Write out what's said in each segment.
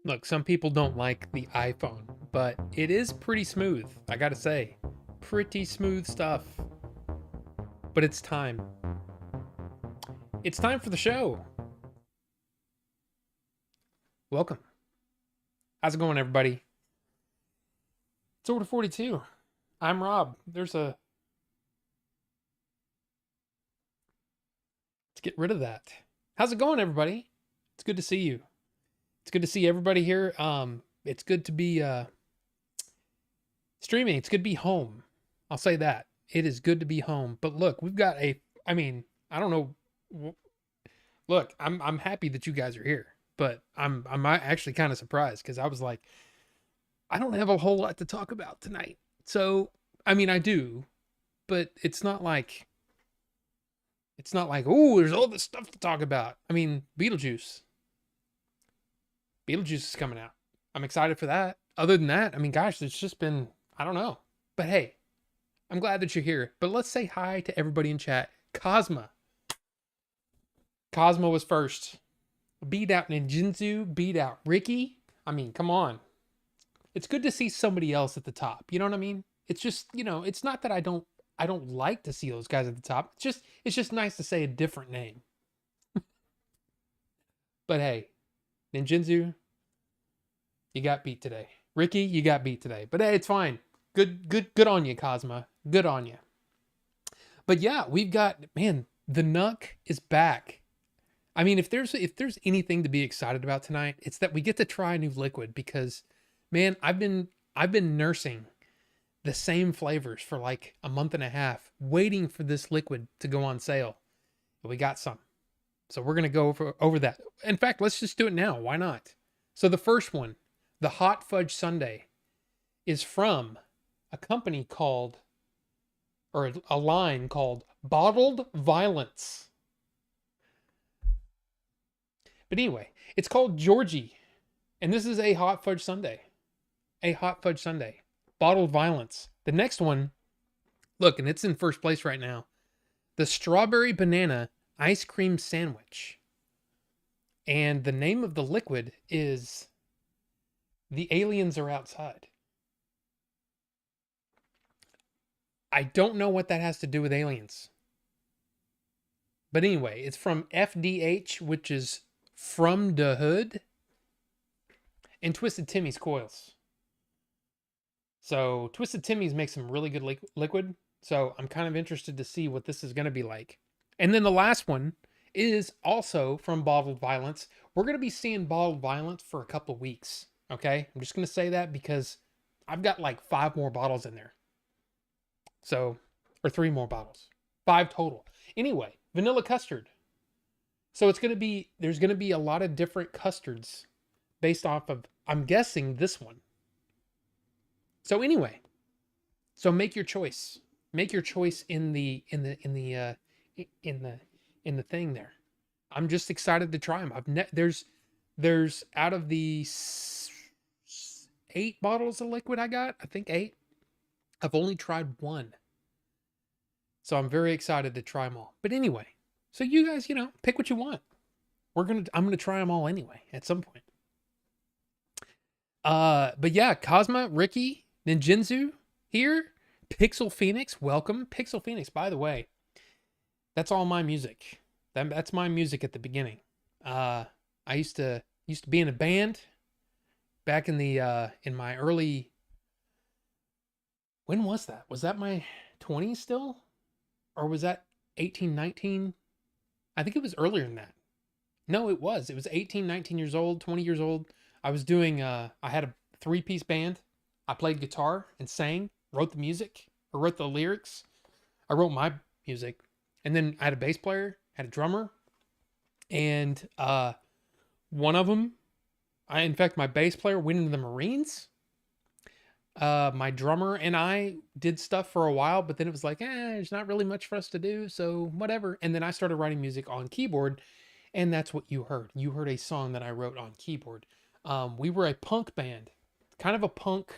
Look, some people don't like the iPhone, but it is pretty smooth, I gotta say. Pretty smooth stuff. But it's time. It's time for the show. Welcome. How's it going, everybody? It's Order 42. I'm Rob. Let's get rid of that. How's it going, everybody? It's good to see you. It's good to see everybody here. It's good to be streaming. It's good to be home. I'll say that. It is good to be home. But look, we've got I don't know. Look, I'm happy that you guys are here, but I'm actually kind of surprised because I was like, I don't have a whole lot to talk about tonight. So, I do, but it's not like, oh, there's all this stuff to talk about. Beetlejuice is coming out. I'm excited for that. Other than that, gosh, it's just been, I don't know. But hey, I'm glad that you're here. But let's say hi to everybody in chat. Cosmo was first. Beat out Ninjinzu, beat out Ricky. Come on. It's good to see somebody else at the top. You know what I mean? It's just, it's not that I don't like to see those guys at the top. It's just nice to say a different name. But hey, Ninjinzu, you got beat today. Ricky, you got beat today. But hey, it's fine. Good on you, Cosma. Good on you. But yeah, we've got, man, the Nuck is back. If there's anything to be excited about tonight, it's that we get to try a new liquid because, man, I've been nursing the same flavors for like a month and a half, waiting for this liquid to go on sale. And we got some. So we're gonna go over that. In fact, let's just do it now. Why not? So the first one, the Hot Fudge Sundae, is from a company called, or a line called Bottled Violence. But anyway, it's called Georgie, and this is a hot fudge sundae. A hot fudge sundae. Bottled Violence. The next one, look, and it's in first place right now. The Strawberry Banana Ice Cream Sandwich. And the name of the liquid is The Aliens Are Outside. I don't know what that has to do with aliens. But anyway, it's from FDH, which is From the Hood, and Twisted Timmy's Coils. So Twisted Timmy's makes some really good liquid. So I'm kind of interested to see what this is going to be like. And then the last one is also from Bottled Violence. We're going to be seeing Bottled Violence for a couple of weeks. Okay. I'm just going to say that because I've got like 5 more bottles in there. So, or 3 more bottles. 5 total. Anyway, vanilla custard. So there's going to be a lot of different custards based off of, I'm guessing, this one. So anyway, so make your choice. Make your choice in the thing there. I'm just excited to try them. There's out of the 8 bottles of liquid I got, I think 8. I've only tried 1. So I'm very excited to try them all. But anyway, so you guys, pick what you want. I'm gonna try them all anyway at some point. But yeah, Cosma, Ricky, Ninjinzu here. Pixel Phoenix, welcome. Pixel Phoenix, by the way, that's all my music. That's my music at the beginning. I used to be in a band back in my early, when was that? Was that my 20s still? Or was that 18, 19? I think it was earlier than that. No, it was. It was 18, 19 years old, 20 years old. I was doing I had a 3-piece band. I played guitar and sang, wrote the music, or wrote the lyrics. I wrote my music. And then I had a bass player, had a drummer, and one of them, in fact, my bass player went into the Marines. My drummer and I did stuff for a while, but then it was like, there's not really much for us to do, so whatever. And then I started writing music on keyboard, and that's what you heard. You heard a song that I wrote on keyboard. We were a punk band, kind of a punk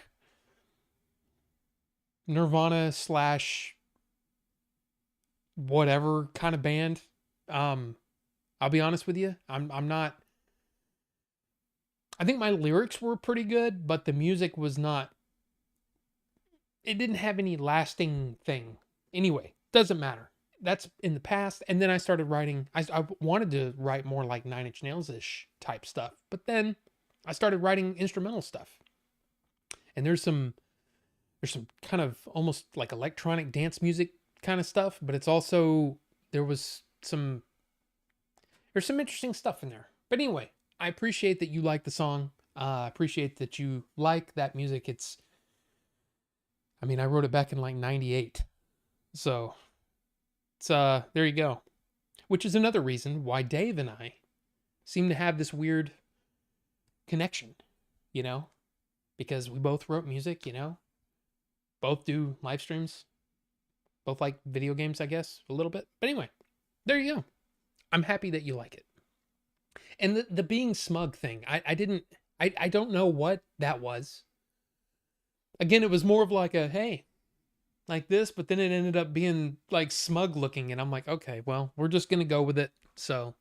Nirvana slash whatever kind of band. I'll be honest with you. I'm not I think my lyrics were pretty good, but the music was not, it didn't have any lasting thing. Anyway, doesn't matter. That's in the past. And then I started writing. I wanted to write more like Nine Inch Nails ish type stuff, but then I started writing instrumental stuff. And there's some kind of almost like electronic dance music kind of stuff, but it's also there was some there's some interesting stuff in there. But anyway, I appreciate that you like the song. I appreciate that you like that music. I mean, I wrote it back in like 98. So, it's there you go. Which is another reason why Dave and I seem to have this weird connection, you know? Because we both wrote music, both do live streams, both like video games, I guess, a little bit. But anyway, there you go. I'm happy that you like it. And the being smug thing, I don't know what that was. Again, it was more of like a, hey, like this, but then it ended up being like smug looking. And I'm like, okay, well, we're just going to go with it. So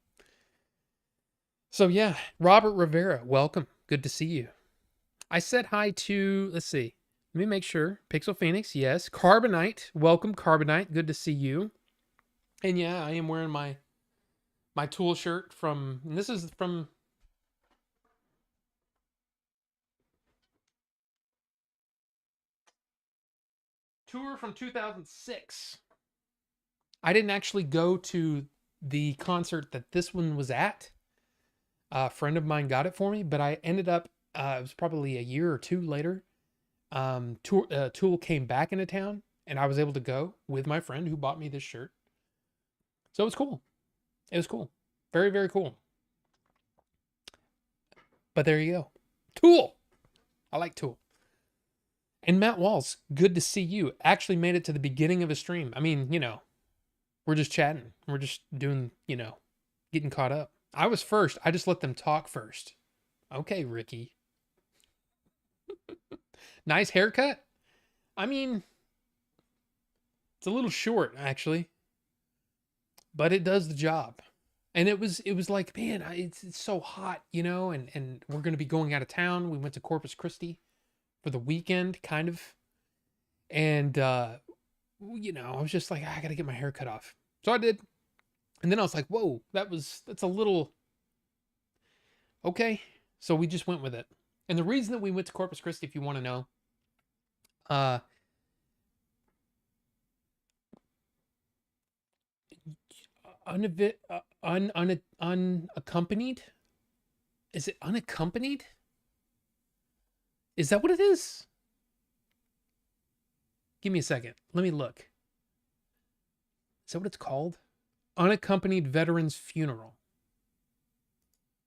yeah, Robert Rivera, welcome. Good to see you. I said hi to, let's see, let me make sure. Pixel Phoenix, yes. Carbonite, welcome, Carbonite. Good to see you. And yeah, I am wearing my Tool shirt from, and this is from tour from 2006. I didn't actually go to the concert that this one was at. A friend of mine got it for me, but I ended up, it was probably a year or two later. Tool came back into town, and I was able to go with my friend who bought me this shirt. So it was cool. It was cool. Very, very cool. But there you go. Tool. I like Tool. And Matt Walls, good to see you. Actually made it to the beginning of a stream. I mean, we're just chatting. We're just doing, getting caught up. I was first. I just let them talk first. Okay, Ricky. Nice haircut. I mean, it's a little short, actually, but it does the job. And it was like, man, it's so hot, and we're going to be going out of town. We went to Corpus Christi for the weekend, kind of. And, I was just like, I got to get my hair cut off. So I did. And then I was like, whoa, that's a little, okay. So we just went with it. And the reason that we went to Corpus Christi, if you want to know, unaccompanied? Is it unaccompanied? Is that what it is? Give me a second. Let me look. Is that what it's called? Unaccompanied Veterans Funeral.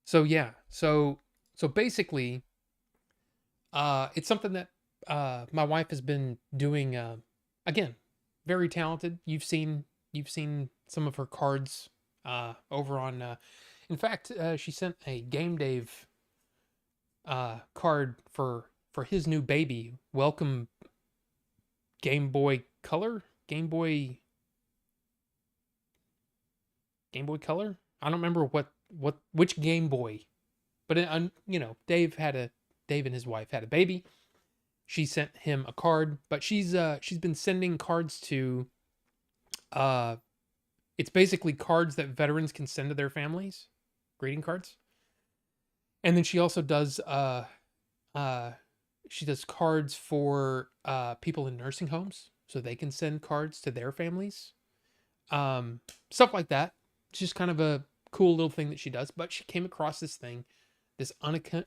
So yeah. So basically, it's something that my wife has been doing. Again, very talented. You've seen some of her cards over on. In fact, she sent a Game Dave card for his new baby. Welcome, Game Boy Color, Game Boy Color. I don't remember which Game Boy, but Dave and his wife had a baby. She sent him a card, but she's been sending cards to it's basically cards that veterans can send to their families, greeting cards. And then she also does she does cards for people in nursing homes so they can send cards to their families. Stuff like that. It's just kind of a cool little thing that she does. But she came across this thing, this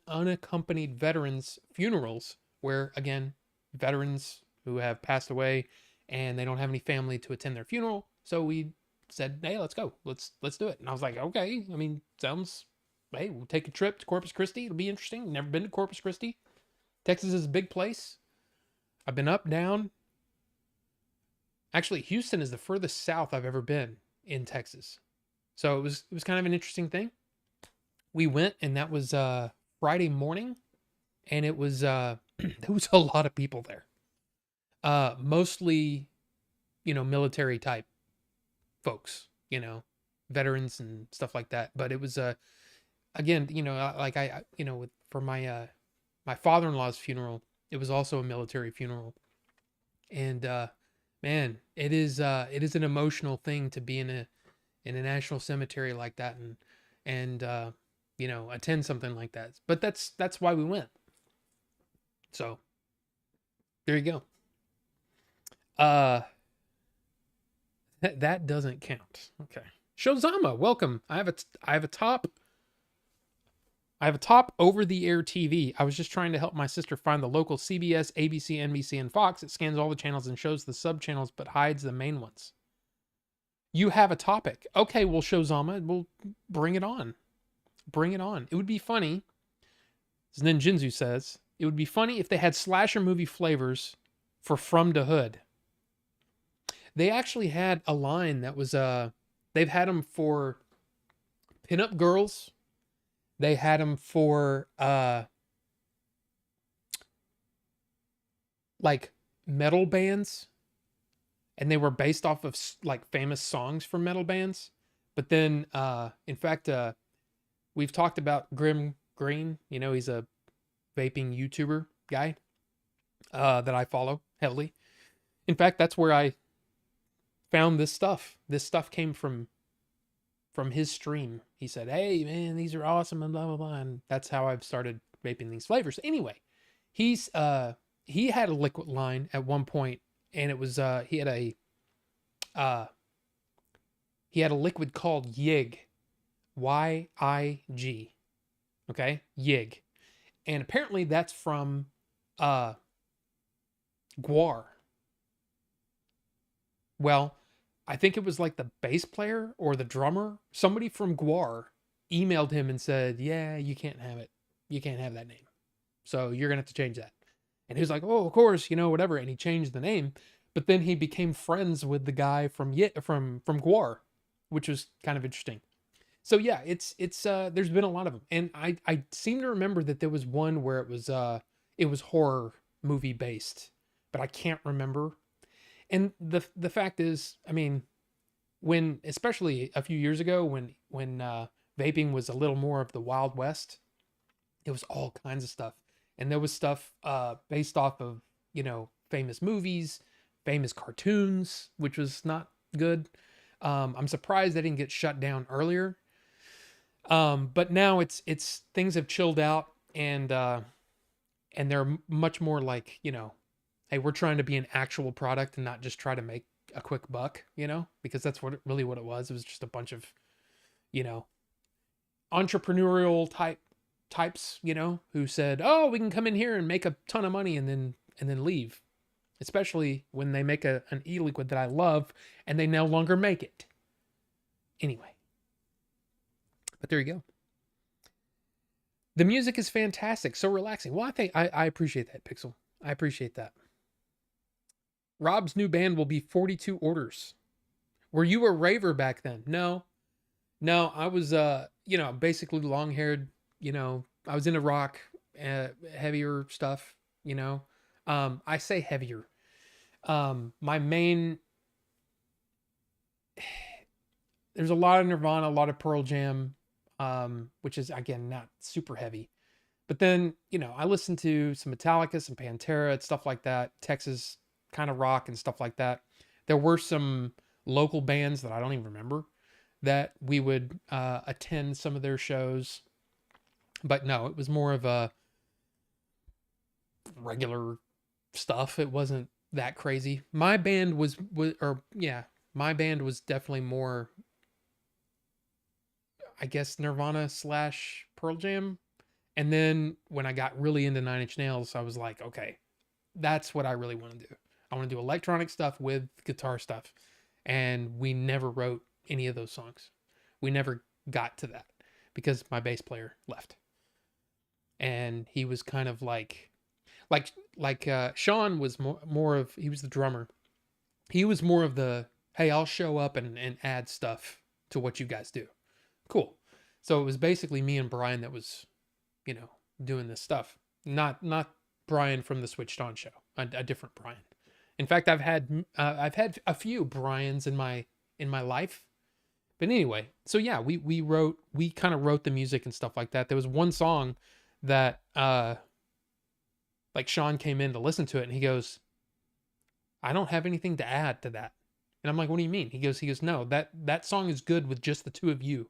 unaccompanied veterans funerals, where again, veterans who have passed away and they don't have any family to attend their funeral. So we said, hey, let's go. Let's do it. And I was like, okay. I mean, sounds, hey, we'll take a trip to Corpus Christi. It'll be interesting. Never been to Corpus Christi. Texas is a big place. I've been up, down. Actually, Houston is the furthest south I've ever been in Texas. So it was kind of an interesting thing. We went, and that was Friday morning, and it was there was a lot of people there. Mostly, military type folks, veterans and stuff like that. But it was again, like I with my father-in-law's funeral. It was also a military funeral. And man, it is an emotional thing to be in a national cemetery like that, and you know, attend something like that. But that's why we went. So there you go. Uh that doesn't count. Okay. Shozama, welcome. I have a top over the air TV. I was just trying to help my sister find the local CBS, ABC, NBC, and Fox. It scans all the channels and shows the sub channels but hides the main ones. You have a topic. Okay, well, Shozama, we'll bring it on. Bring it on. It would be funny, as Ninjinzu says, it would be funny if they had slasher movie flavors for From to Hood. They actually had a line that was, they've had them for pinup girls. They had them for, like metal bands, and they were based off of like famous songs from metal bands. But then, in fact, we've talked about Grim Green. You know, he's a vaping YouTuber guy that I follow heavily. In fact, that's where I found this stuff. This stuff came from his stream. He said, "Hey, man, these are awesome," and blah blah blah. And that's how I've started vaping these flavors. Anyway, he had a liquid line at one point, and it was he had a liquid called Yig, YIG. Okay, Yig, and apparently that's from Guar. Well, I think it was like the bass player or the drummer. Somebody from Guar emailed him and said, "Yeah, you can't have it. You can't have that name. So you're gonna have to change that." And he was like, "Oh, of course, you know, whatever." And he changed the name. But then he became friends with the guy from Guar, which was kind of interesting. So yeah, it's there's been a lot of them, and I seem to remember that there was one where it was horror movie based, but I can't remember. And the fact is, I mean, when especially a few years ago when vaping was a little more of the Wild West, it was all kinds of stuff, and there was stuff based off of, you know, famous movies, famous cartoons, which was not good. I'm surprised they didn't get shut down earlier. But now it's things have chilled out, and they're much more like, you know, hey, we're trying to be an actual product and not just try to make a quick buck, you know, because that's what it was. It was just a bunch of, you know, entrepreneurial types, you know, who said, "Oh, we can come in here and make a ton of money and then leave." Especially when they make an e-liquid that I love and they no longer make it. Anyway. But there you go. The music is fantastic. So relaxing. Well, I appreciate that, Pixel. I appreciate that. Rob's new band will be 42 Orders. Were you a raver back then? No. No, I was, you know, basically long-haired, you know, I was into rock, heavier stuff, you know. I say heavier. My main, there's a lot of Nirvana, a lot of Pearl Jam, which is again not super heavy. But then, you know, I listened to some Metallica, some Pantera, and stuff like that, Texas kind of rock and stuff like that. There were some local bands that I don't even remember that we would attend some of their shows. But no, it was more of a regular stuff. It wasn't that crazy. My band was my band was definitely more, I guess, Nirvana / Pearl Jam. And then when I got really into Nine Inch Nails, I was like, okay, that's what I really want to do. I want to do electronic stuff with guitar stuff. And we never wrote any of those songs. We never got to that because my bass player left. And he was kind of like Sean was more of, he was the drummer. He was more of the, hey, I'll show up and add stuff to what you guys do. Cool. So it was basically me and Brian that was, you know, doing this stuff. Not Brian from the Switched On show, a different Brian. In fact, I've had a few Brians in my life. But anyway, so yeah, we kind of wrote the music and stuff like that. There was one song that like Sean came in to listen to it and he goes, I don't have anything to add to that. And I'm like, what do you mean? He goes, no, that song is good with just the two of you.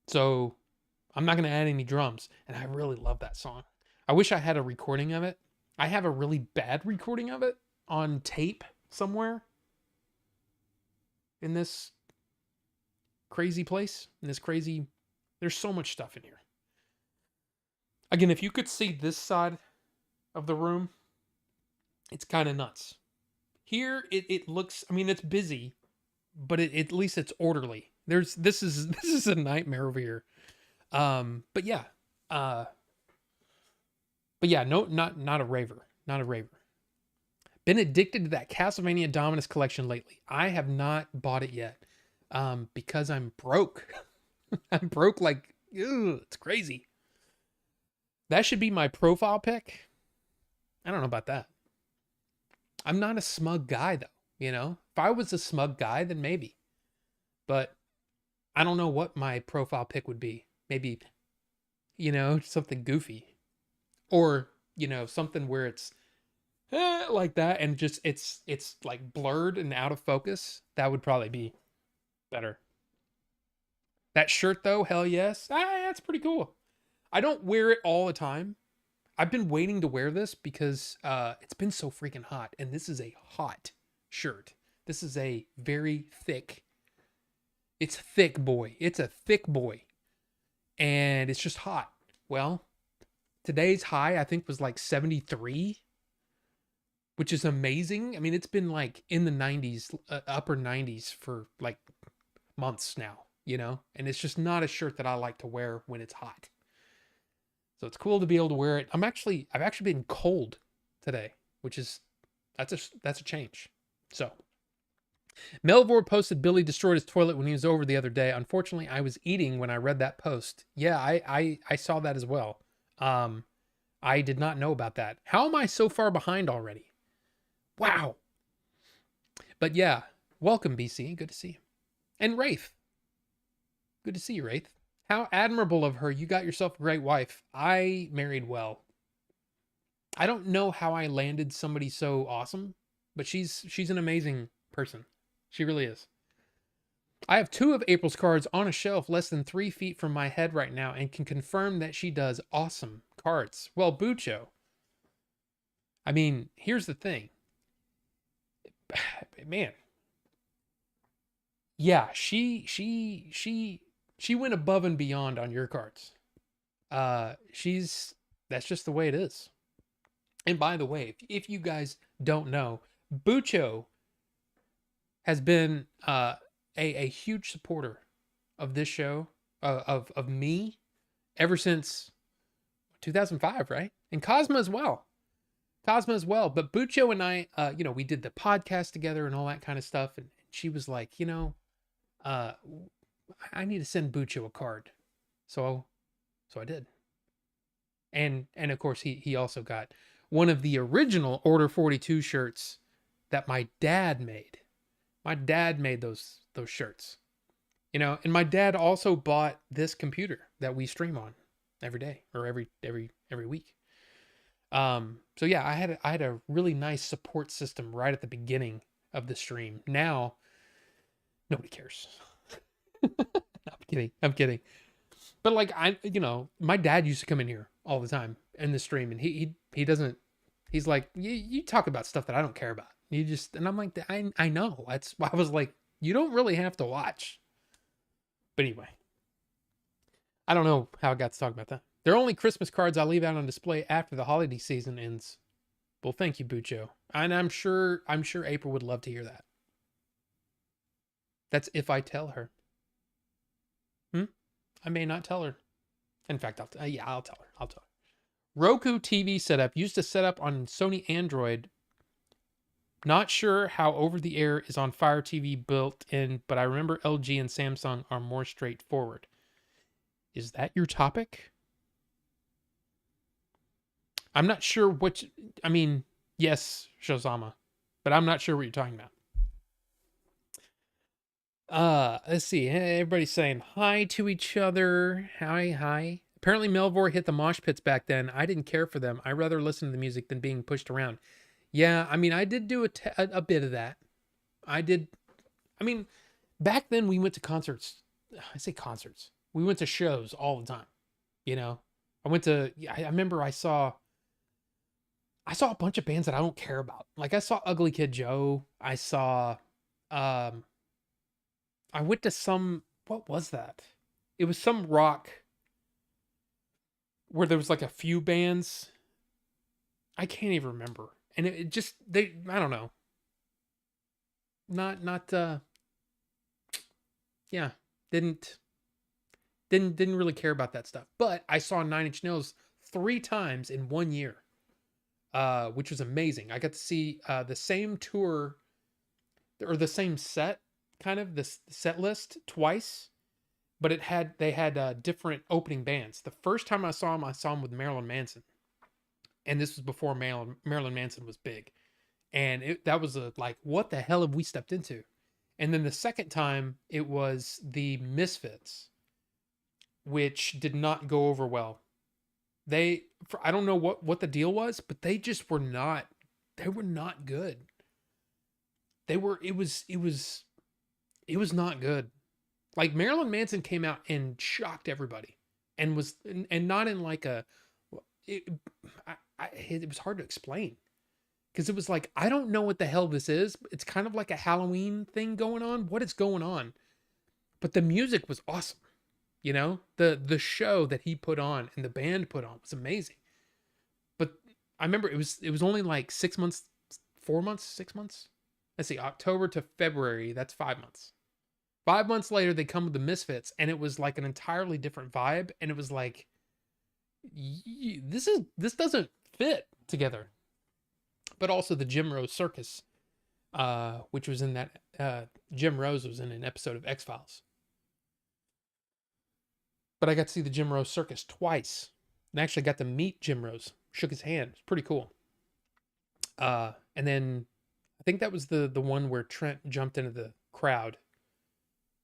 So I'm not gonna add any drums. And I really love that song. I wish I had a recording of it. I have a really bad recording of it on tape somewhere in this crazy place. In this crazy, there's so much stuff in here. Again, if you could see this side of the room, it's kind of nuts. Here it looks, I mean, it's busy, but at least it's orderly. This is this is a nightmare over here. But yeah. Uh but yeah, no, not a raver. Not a raver. Been addicted to that Castlevania Dominus collection lately. I have not bought it yet. Because I'm broke. I'm broke like, ew, it's crazy. That should be my profile pic. I don't know about that. I'm not a smug guy though, you know? If I was a smug guy, then maybe. But I don't know what my profile pic would be. Maybe, something goofy. Or, something where it's like that and just it's like blurred and out of focus. That would probably be better. That shirt though, hell yes. That's pretty cool. I don't wear it all the time. I've been waiting to wear this because it's been so freaking hot, and this is a hot shirt. This is a very thick. It's thick, boy. It's a thick boy, and it's just hot. Well, today's high I think was like 73, which is amazing. I mean, it's been like in the 90s, upper 90s for like months now, and it's just not a shirt that I like to wear when it's hot. So it's cool to be able to wear it. I've actually been cold today, which is that's a change. So Melvor posted Billy destroyed his toilet when he was over the other day. Unfortunately, I was eating when I read that post. Yeah, I saw that as well. I did not know about that. How am I so far behind already? Wow. But yeah, welcome BC. Good to see you. And Wraith. Good to see you, Wraith. How admirable of her. You got yourself a great wife. I married well. I don't know how I landed somebody so awesome, but she's an amazing person. She really is. I have 2 of April's cards on a shelf less than 3 feet from my head right now and can confirm that she does awesome cards. Well, Bucho. I mean, here's the thing. Man. Yeah, she went above and beyond on your cards. That's just the way it is. And by the way, if you guys don't know, Bucho has been a huge supporter of this show, of me, ever since 2005, right? And Cosma as well. But Bucho and I, we did the podcast together and all that kind of stuff. And she was like, I need to send Bucho a card. So I did. And of course he also got one of the original Order 42 shirts that my dad made. My dad made those shirts. And my dad also bought this computer that we stream on every day or every week. So yeah, I had a really nice support system right at the beginning of the stream. Now nobody cares. I'm kidding. But like my dad used to come in here all the time in the stream, and he doesn't. He's like, you talk about stuff that I don't care about. And I'm like, I know. That's why I was like, you don't really have to watch. But anyway, I don't know how I got to talk about that. They're only Christmas cards I'll leave out on display after the holiday season ends. Well, thank you, Bucho. And I'm sure April would love to hear that. That's if I tell her. I may not tell her. In fact, I'll tell her. Roku TV setup used to set up on Sony Android. Not sure how over the air is on Fire TV built in, but I remember LG and Samsung are more straightforward. Is that your topic? I'm not sure yes, Shozama, but I'm not sure what you're talking about. Let's see. Everybody's saying hi to each other. Hi. Apparently, Melvor hit the mosh pits back then. I didn't care for them. I rather listen to the music than being pushed around. Yeah, I mean, I did do a bit of that. I did. I mean, back then we went to concerts. I say concerts. We went to shows all the time. You know, I went to. I remember I saw a bunch of bands that I don't care about. Like I saw Ugly Kid Joe. I saw. Um, I went to some. What was that? It was some rock where there was like a few bands. I can't even remember. And it just they. I don't know. Not. Yeah. Didn't didn't really care about that stuff. But I saw Nine Inch Nails 3 times in 1 year, which was amazing. I got to see the same tour or the same set, kind of this set list twice, but they had different opening bands. The first time I saw them with Marilyn Manson, and this was before Marilyn Manson was big, and that was like, what the hell have we stepped into? And then the second time it was the Misfits, which did not go over well. I don't know what the deal was, but they just were not. They were not good. They were. It was not good. Like Marilyn Manson came out and shocked everybody, and was and not in like a. It, it was hard to explain because it was like, I don't know what the hell this is. It's kind of like a Halloween thing going on. What is going on? But the music was awesome. You know, the show that he put on and the band put on was amazing. But I remember it was only like 6 months, 4 months, 6 months. Let's see, October to February. That's 5 months. 5 months later, they come with the Misfits, and it was like an entirely different vibe. And it was like, this doesn't fit together. But also the Jim Rose Circus, which was in that Jim Rose was in an episode of X-Files. But I got to see the Jim Rose Circus twice, and actually got to meet Jim Rose. Shook his hand. It's pretty cool. And then I think that was the one where Trent jumped into the crowd,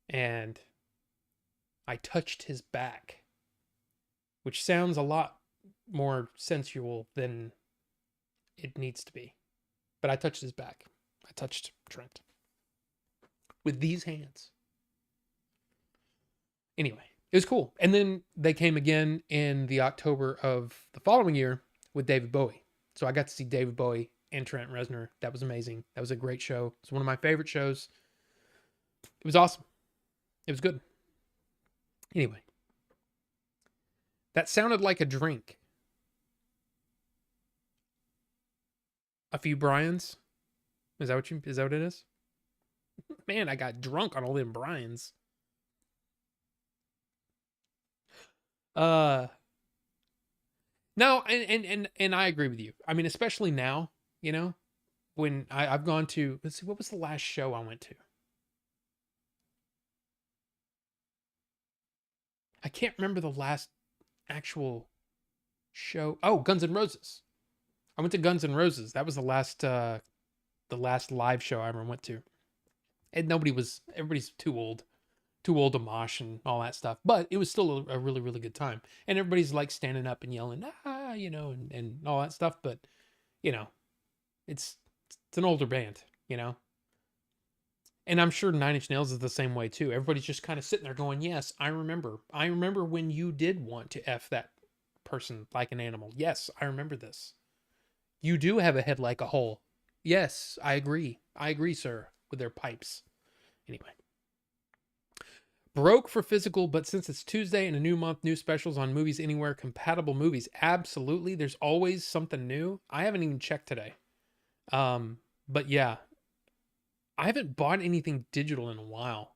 and I touched his back, which sounds a lot more sensual than it needs to be. But I touched his back. I touched Trent with these hands. Anyway, it was cool. And then they came again in the October of the following year with David Bowie. So I got to see David Bowie and Trent Reznor. That was amazing. That was a great show. It was one of my favorite shows. It was awesome. It was good. Anyway, that sounded like a drink. A few Bryans. Is that what it is? Man, I got drunk on all them Bryans. No, and I agree with you. I mean, especially now, you know, when I've gone to, let's see, what was the last show I went to? I can't remember the last actual show. Oh, Guns N' Roses. I went to Guns N' Roses. That was the last live show I ever went to. And everybody's too old to mosh and all that stuff. But it was still a really, really good time. And everybody's like standing up and yelling, you know, and all that stuff. But, you know, it's an older band, you know. And I'm sure Nine Inch Nails is the same way too. Everybody's just kind of sitting there going, yes, I remember. I remember when you did want to F that person like an animal. Yes, I remember this. You do have a head like a hole. Yes, I agree. I agree, sir, with their pipes. Anyway. Broke for physical, but since it's Tuesday and a new month, new specials on Movies Anywhere, compatible movies. Absolutely. There's always something new. I haven't even checked today. But yeah, I haven't bought anything digital in a while.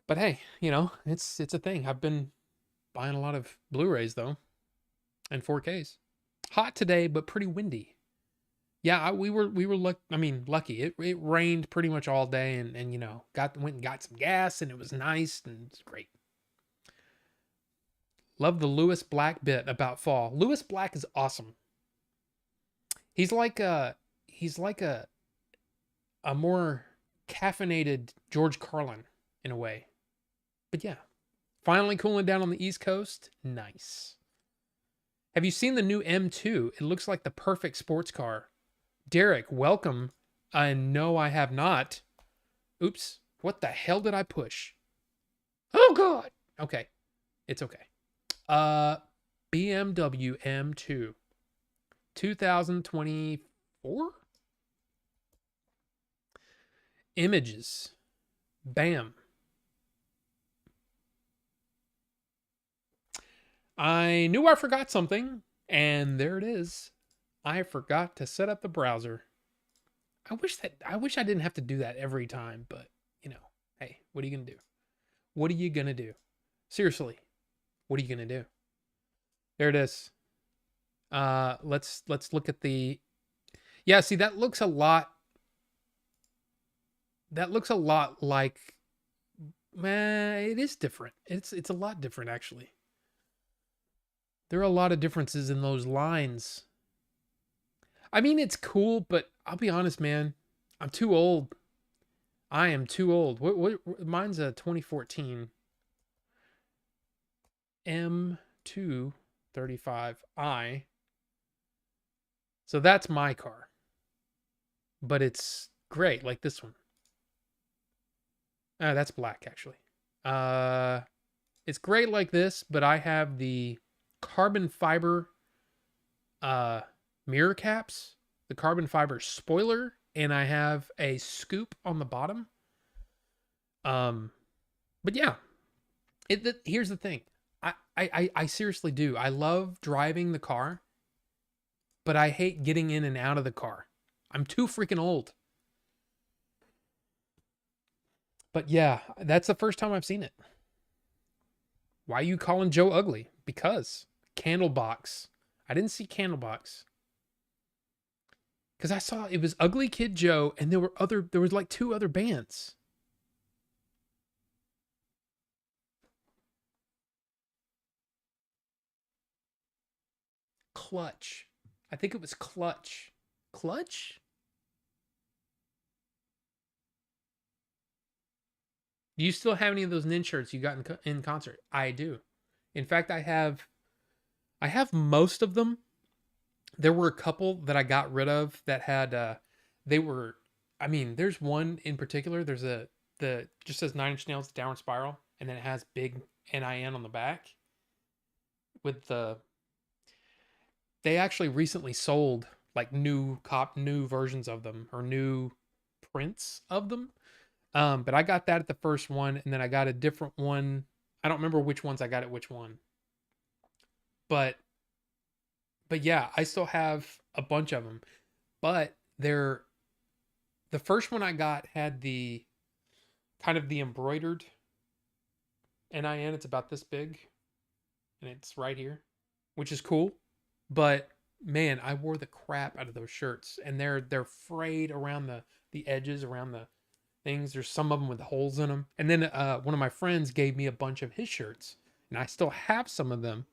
But hey, you know, it's a thing. I've been buying a lot of Blu-rays though, and 4Ks. Hot today, but pretty windy. Yeah, we were lucky. It rained pretty much all day, and you know, went and got some gas, and it was nice and it's great. Love the Lewis Black bit about fall. Lewis Black is awesome. He's like a more caffeinated George Carlin in a way. But yeah, Finally cooling down on the East Coast. Nice. Have you seen the new M2? It looks like the perfect sports car. Derek, welcome. No, I have not. Oops. What the hell did I push? Oh God. Okay. It's okay. BMW M2. 2024? Images. Bam. I knew I forgot something, and there it is. I forgot to set up the browser. I wish I didn't have to do that every time, but you know, hey, what are you gonna do? What are you gonna do? Seriously, what are you gonna do? There it is. Let's look at the. Yeah, see that looks a lot. That looks a lot like. Man, it is different. It's a lot different actually. There are a lot of differences in those lines. I mean, it's cool, but I'll be honest, man. I'm too old. I am too old. Mine's a 2014 M235i. So that's my car. But it's great, like this one. That's black actually. It's great like this, but I have the carbon fiber mirror caps, the carbon fiber spoiler, and I have a scoop on the bottom. But yeah, here's the thing. I seriously do. I love driving the car, but I hate getting in and out of the car. I'm too freaking old. But yeah, that's the first time I've seen it. Why are you calling Joe ugly? Because Candlebox. I didn't see Candlebox. Because I saw it was Ugly Kid Joe, and there was like two other bands. Clutch. I think it was Clutch. Clutch? Do you still have any of those Nin shirts you got in concert? I do. In fact, I have most of them. There were a couple that I got rid of that had they were I mean, there's one in particular. There's the just says Nine Inch Nails Downward Spiral, and then it has big NIN on the back with the they actually recently sold like new versions of them or new prints of them. But I got that at the first one, and then I got a different one. I don't remember which ones I got at which one. But yeah, I still have a bunch of them. But the first one I got had the kind of the embroidered NIN. It's about this big, and it's right here, which is cool. But man, I wore the crap out of those shirts, and they're frayed around the edges, around the things. There's some of them with holes in them. And then one of my friends gave me a bunch of his shirts, and I still have some of them.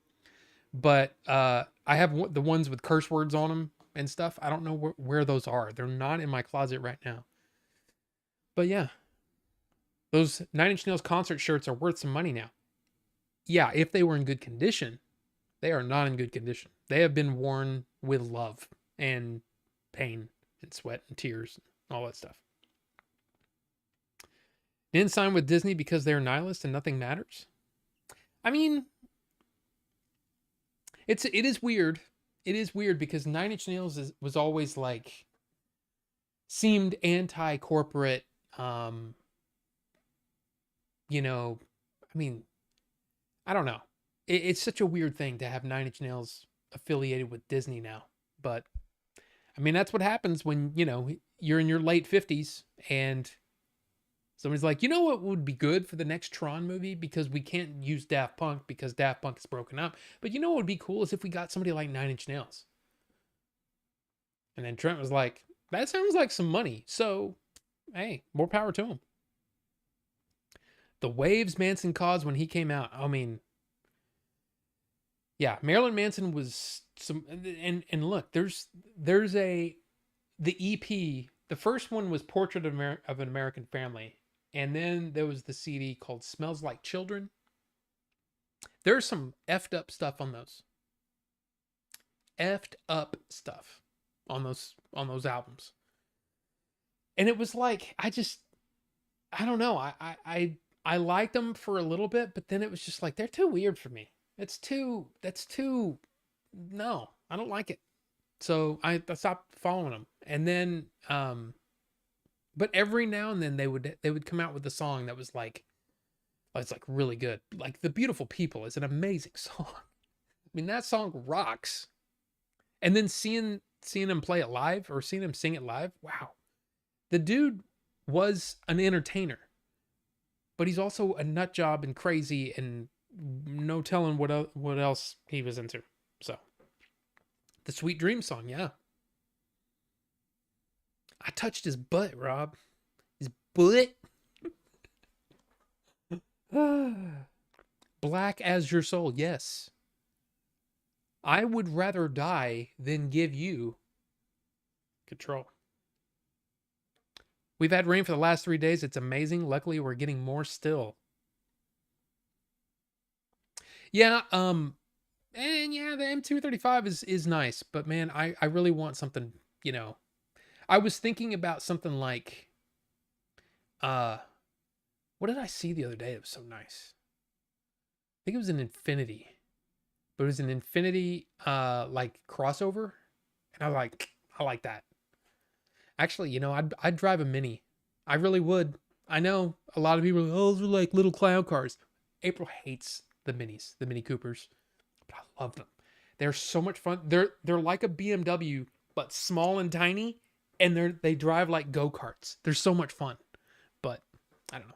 But I have the ones with curse words on them and stuff. I don't know where those are. They're not in my closet right now. But yeah, those Nine Inch Nails concert shirts are worth some money now. Yeah, if they were in good condition. They are not in good condition. They have been worn with love and pain and sweat and tears and all that stuff. Didn't sign with Disney because they're nihilist and nothing matters. I mean, it is weird. It is weird because Nine Inch Nails was always like seemed anti-corporate. You know, I mean, I don't know. It's such a weird thing to have Nine Inch Nails affiliated with Disney now. But I mean, that's what happens when, you're in your late 50s and somebody's like, you know what would be good for the next Tron movie? Because we can't use Daft Punk because Daft Punk is broken up. But you know what would be cool is if we got somebody like Nine Inch Nails. And then Trent was like, that sounds like some money. So, hey, more power to him. The waves Manson caused when he came out. I mean, yeah, Marilyn Manson was some, and look, there's the EP. The first one was Portrait of an American Family, and then there was the CD called Smells Like Children. There's some effed up stuff on those. Effed up stuff on those albums. And it was like I don't know. I liked them for a little bit, but then it was just like they're too weird for me. That's too no, I don't like it. So I stopped following them. And then but every now and then they would come out with a song that was like it's like really good. Like The Beautiful People is an amazing song. I mean, that song rocks. And then seeing him play it live or seeing him sing it live, wow. The dude was an entertainer, but he's also a nut job and crazy and no telling what else he was into. So, the Sweet Dream song, yeah. I touched his butt, Rob. His butt. Black as your soul, yes. I would rather die than give you control. We've had rain for the last 3 days. It's amazing. Luckily, we're getting more still. Yeah, and yeah, the M235 is nice, but man, I really want something, you know. I was thinking about something like uh what did I see the other day that was so nice? I think it was an Infinity. But it was an Infinity like crossover. And I like that. Actually, you know, I'd drive a Mini. I really would. I know a lot of people are like, oh, those are like little clown cars. April hates the Minis, the Mini Coopers. But I love them. They're so much fun. They're like a BMW, but small and tiny, and they drive like go-karts. They're so much fun. But I don't know.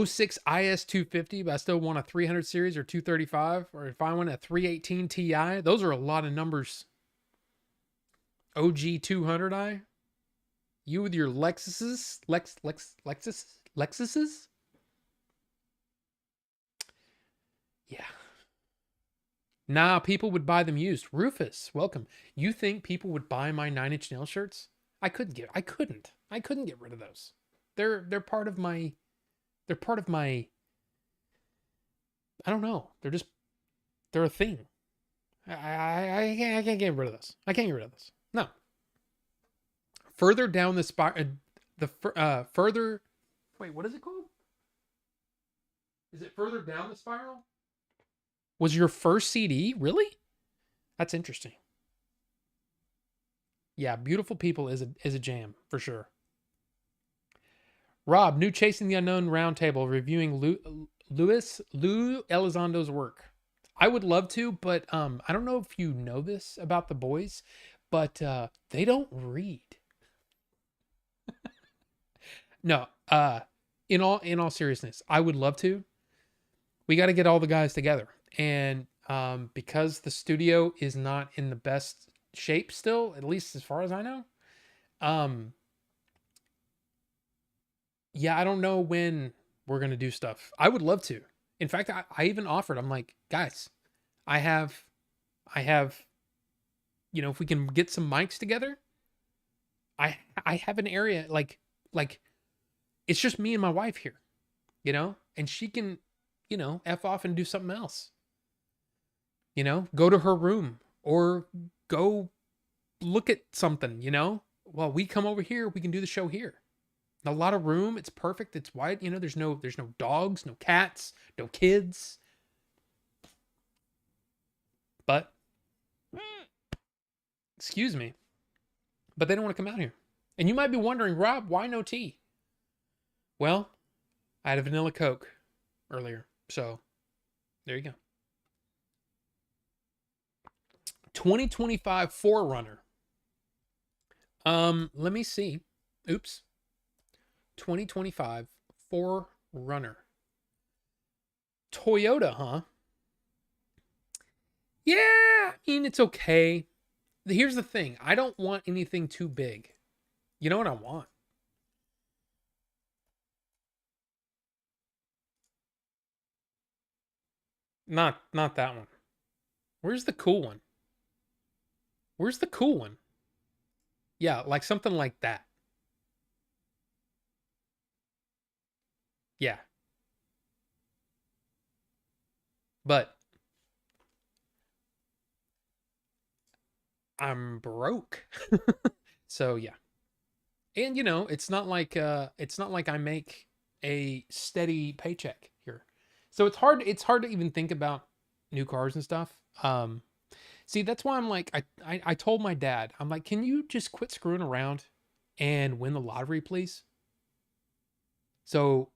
'06 IS 250, but I still want a 300 series or 235, or if I want a 318 Ti, those are a lot of numbers. OG 200i, you with your Lexuses, Lexuses, yeah. Nah, people would buy them used. Rufus, welcome. You think people would buy my Nine Inch Nail shirts? I couldn't get rid of those. They're part of my. They're part of my. I don't know. They're a thing. I can't get rid of this. I can't get rid of this. No. Further down the spiral, further. Wait, what is it called? Is it Further Down the Spiral? Was your first CD really? That's interesting. Yeah, Beautiful People is a jam for sure. Rob, new Chasing the Unknown roundtable reviewing Lou Elizondo's work. I would love to, but I don't know if you know this about the boys, but they don't read. No, in all seriousness, I would love to. We got to get all the guys together, and because the studio is not in the best shape still, at least as far as I know. Yeah, I don't know when we're gonna do stuff. I would love to. In fact, I even offered. I'm like, guys, I have, you know, if we can get some mics together, I have an area like it's just me and my wife here, you know, and she can, you know, f off and do something else. You know, go to her room or go look at something. You know, while we come over here, we can do the show here. A lot of room. It's perfect. It's wide. You know, there's no dogs, no cats, no kids. But excuse me. But they don't want to come out here. And you might be wondering, Rob, why no tea? Well, I had a vanilla Coke earlier. So there you go. 2025 4Runner. Let me see. Oops. 2025 4Runner. Toyota, huh? Yeah, I mean, it's okay. Here's the thing. I don't want anything too big. You know what I want? Not that one. Where's the cool one? Where's the cool one? Yeah, like something like that. Yeah. But I'm broke. So yeah. And it's not like I make a steady paycheck here. So it's hard to even think about new cars and stuff. See, that's why I'm like I told my dad, I'm like, "Can you just quit screwing around and win the lottery, please?" So,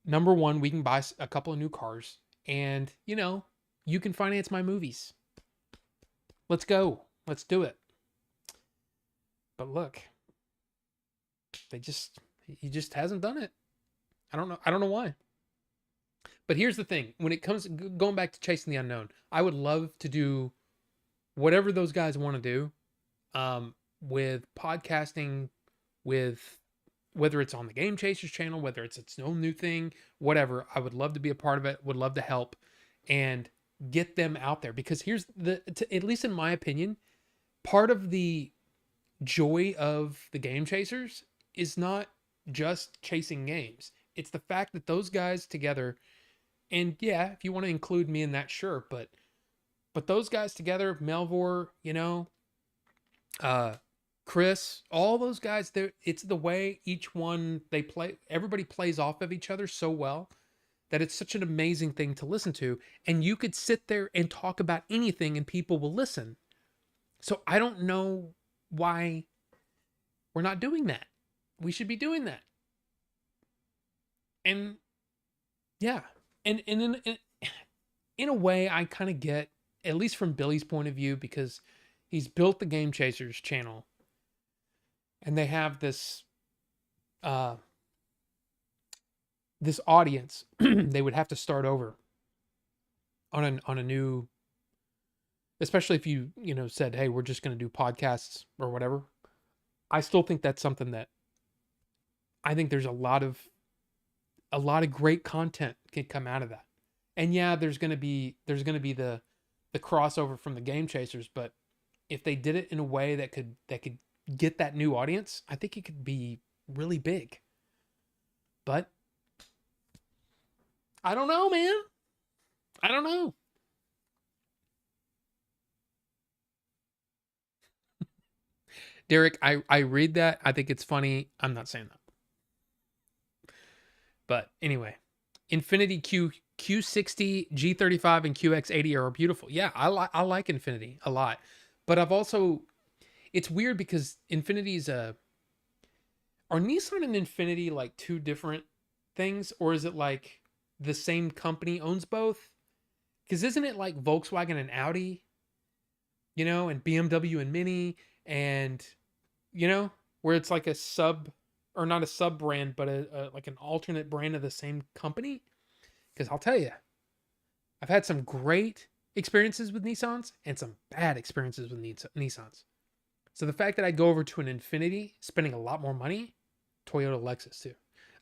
number 1, we can buy a couple of new cars and, you can finance my movies. Let's go. Let's do it. But look, they just he just hasn't done it. I don't know why. But here's the thing, when it comes going back to chasing the unknown, I would love to do whatever those guys want to do, with podcasting, with whether it's on the Game Chasers channel, whether it's its own new thing, whatever. I would love to be a part of it, would love to help and get them out there, because here's at least in my opinion, part of the joy of the Game Chasers is not just chasing games. It's the fact that those guys together, and yeah, if you want to include me in that, sure, but those guys together, Melvor, uh Chris, all those guys, there it's the way each one they play, everybody plays off of each other so well that it's such an amazing thing to listen to, and you could sit there and talk about anything and people will listen. So I don't know why we're not doing that. We should be doing that. And yeah, and in a way I kind of get, at least from Billy's point of view, because he's built the Game Chasers channel and they have uh this audience. They would have to start over on a new, especially if said, hey, we're just going to do podcasts or whatever. I still think that's something that I think there's a lot of great content can come out of that. And yeah, there's going to be the crossover from the Game Chasers, but if they did it in a way that could get that new audience, I think it could be really big. But I don't know, man. I don't know. Derek, I read that. I think it's funny. I'm not saying that. But anyway, Infinity Q60, G35, and QX80 are beautiful. Yeah, I like Infinity a lot. But it's weird because Infinity's are Nissan and Infinity like two different things, or is it like the same company owns both? Because isn't it like Volkswagen and Audi, and BMW and Mini, and you know, where it's like a sub, or not a sub brand, but like an alternate brand of the same company? Because I'll tell you, I've had some great experiences with Nissans and some bad experiences with Nissans. So the fact that I go over to an Infinity, spending a lot more money, Toyota, Lexus too.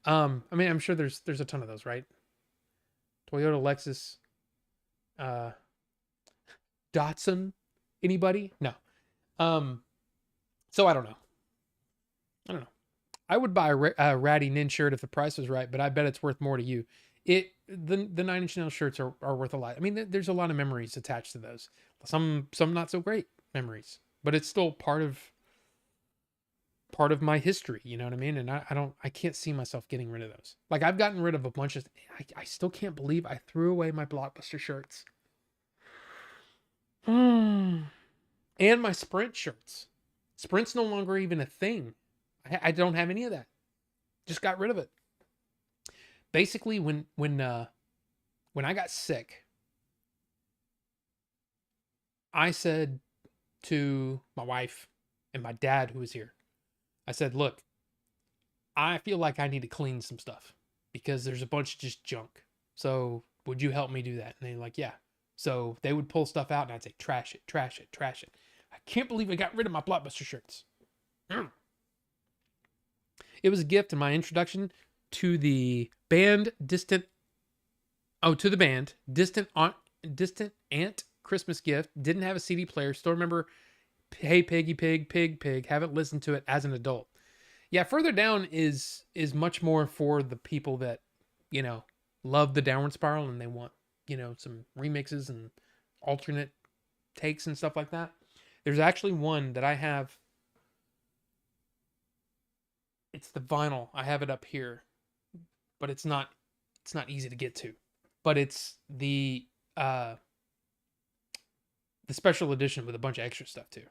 I mean, I'm sure there's a ton of those, right? Toyota, Lexus, uh, Datsun, anybody? No. Um, so I don't know. I don't know. I would buy a Ratty Nin shirt if the price was right, but I bet it's worth more to you. The 9 Inch Nail shirts are worth a lot. I mean, there's a lot of memories attached to those. Some not so great memories, but it's still part of my history. You know what I mean? And I can't see myself getting rid of those. Like I've gotten rid of a bunch of. I still can't believe I threw away my Blockbuster shirts. And my Sprint shirts. Sprint's no longer even a thing. I don't have any of that. Just got rid of it. Basically, when I got sick, I said to my wife and my dad, who was here, I said, "Look, I feel like I need to clean some stuff because there's a bunch of just junk. So would you help me do that?" And they're like, "Yeah." So they would pull stuff out, and I'd say, "Trash it, trash it, trash it." I can't believe I got rid of my Blockbuster shirts. It was a gift in my introduction to the band Distant. Oh, to the band Distant Ant Christmas gift. Didn't have a CD player. Still remember Hey Piggy Pig, Pig Pig. Haven't listened to it as an adult. Yeah, further down is much more for the people that, love the Downward Spiral and they want some remixes and alternate takes and stuff like that. There's actually one that I have. It's the vinyl. I have it up here, but it's not easy to get to. But it's the special edition with a bunch of extra stuff too.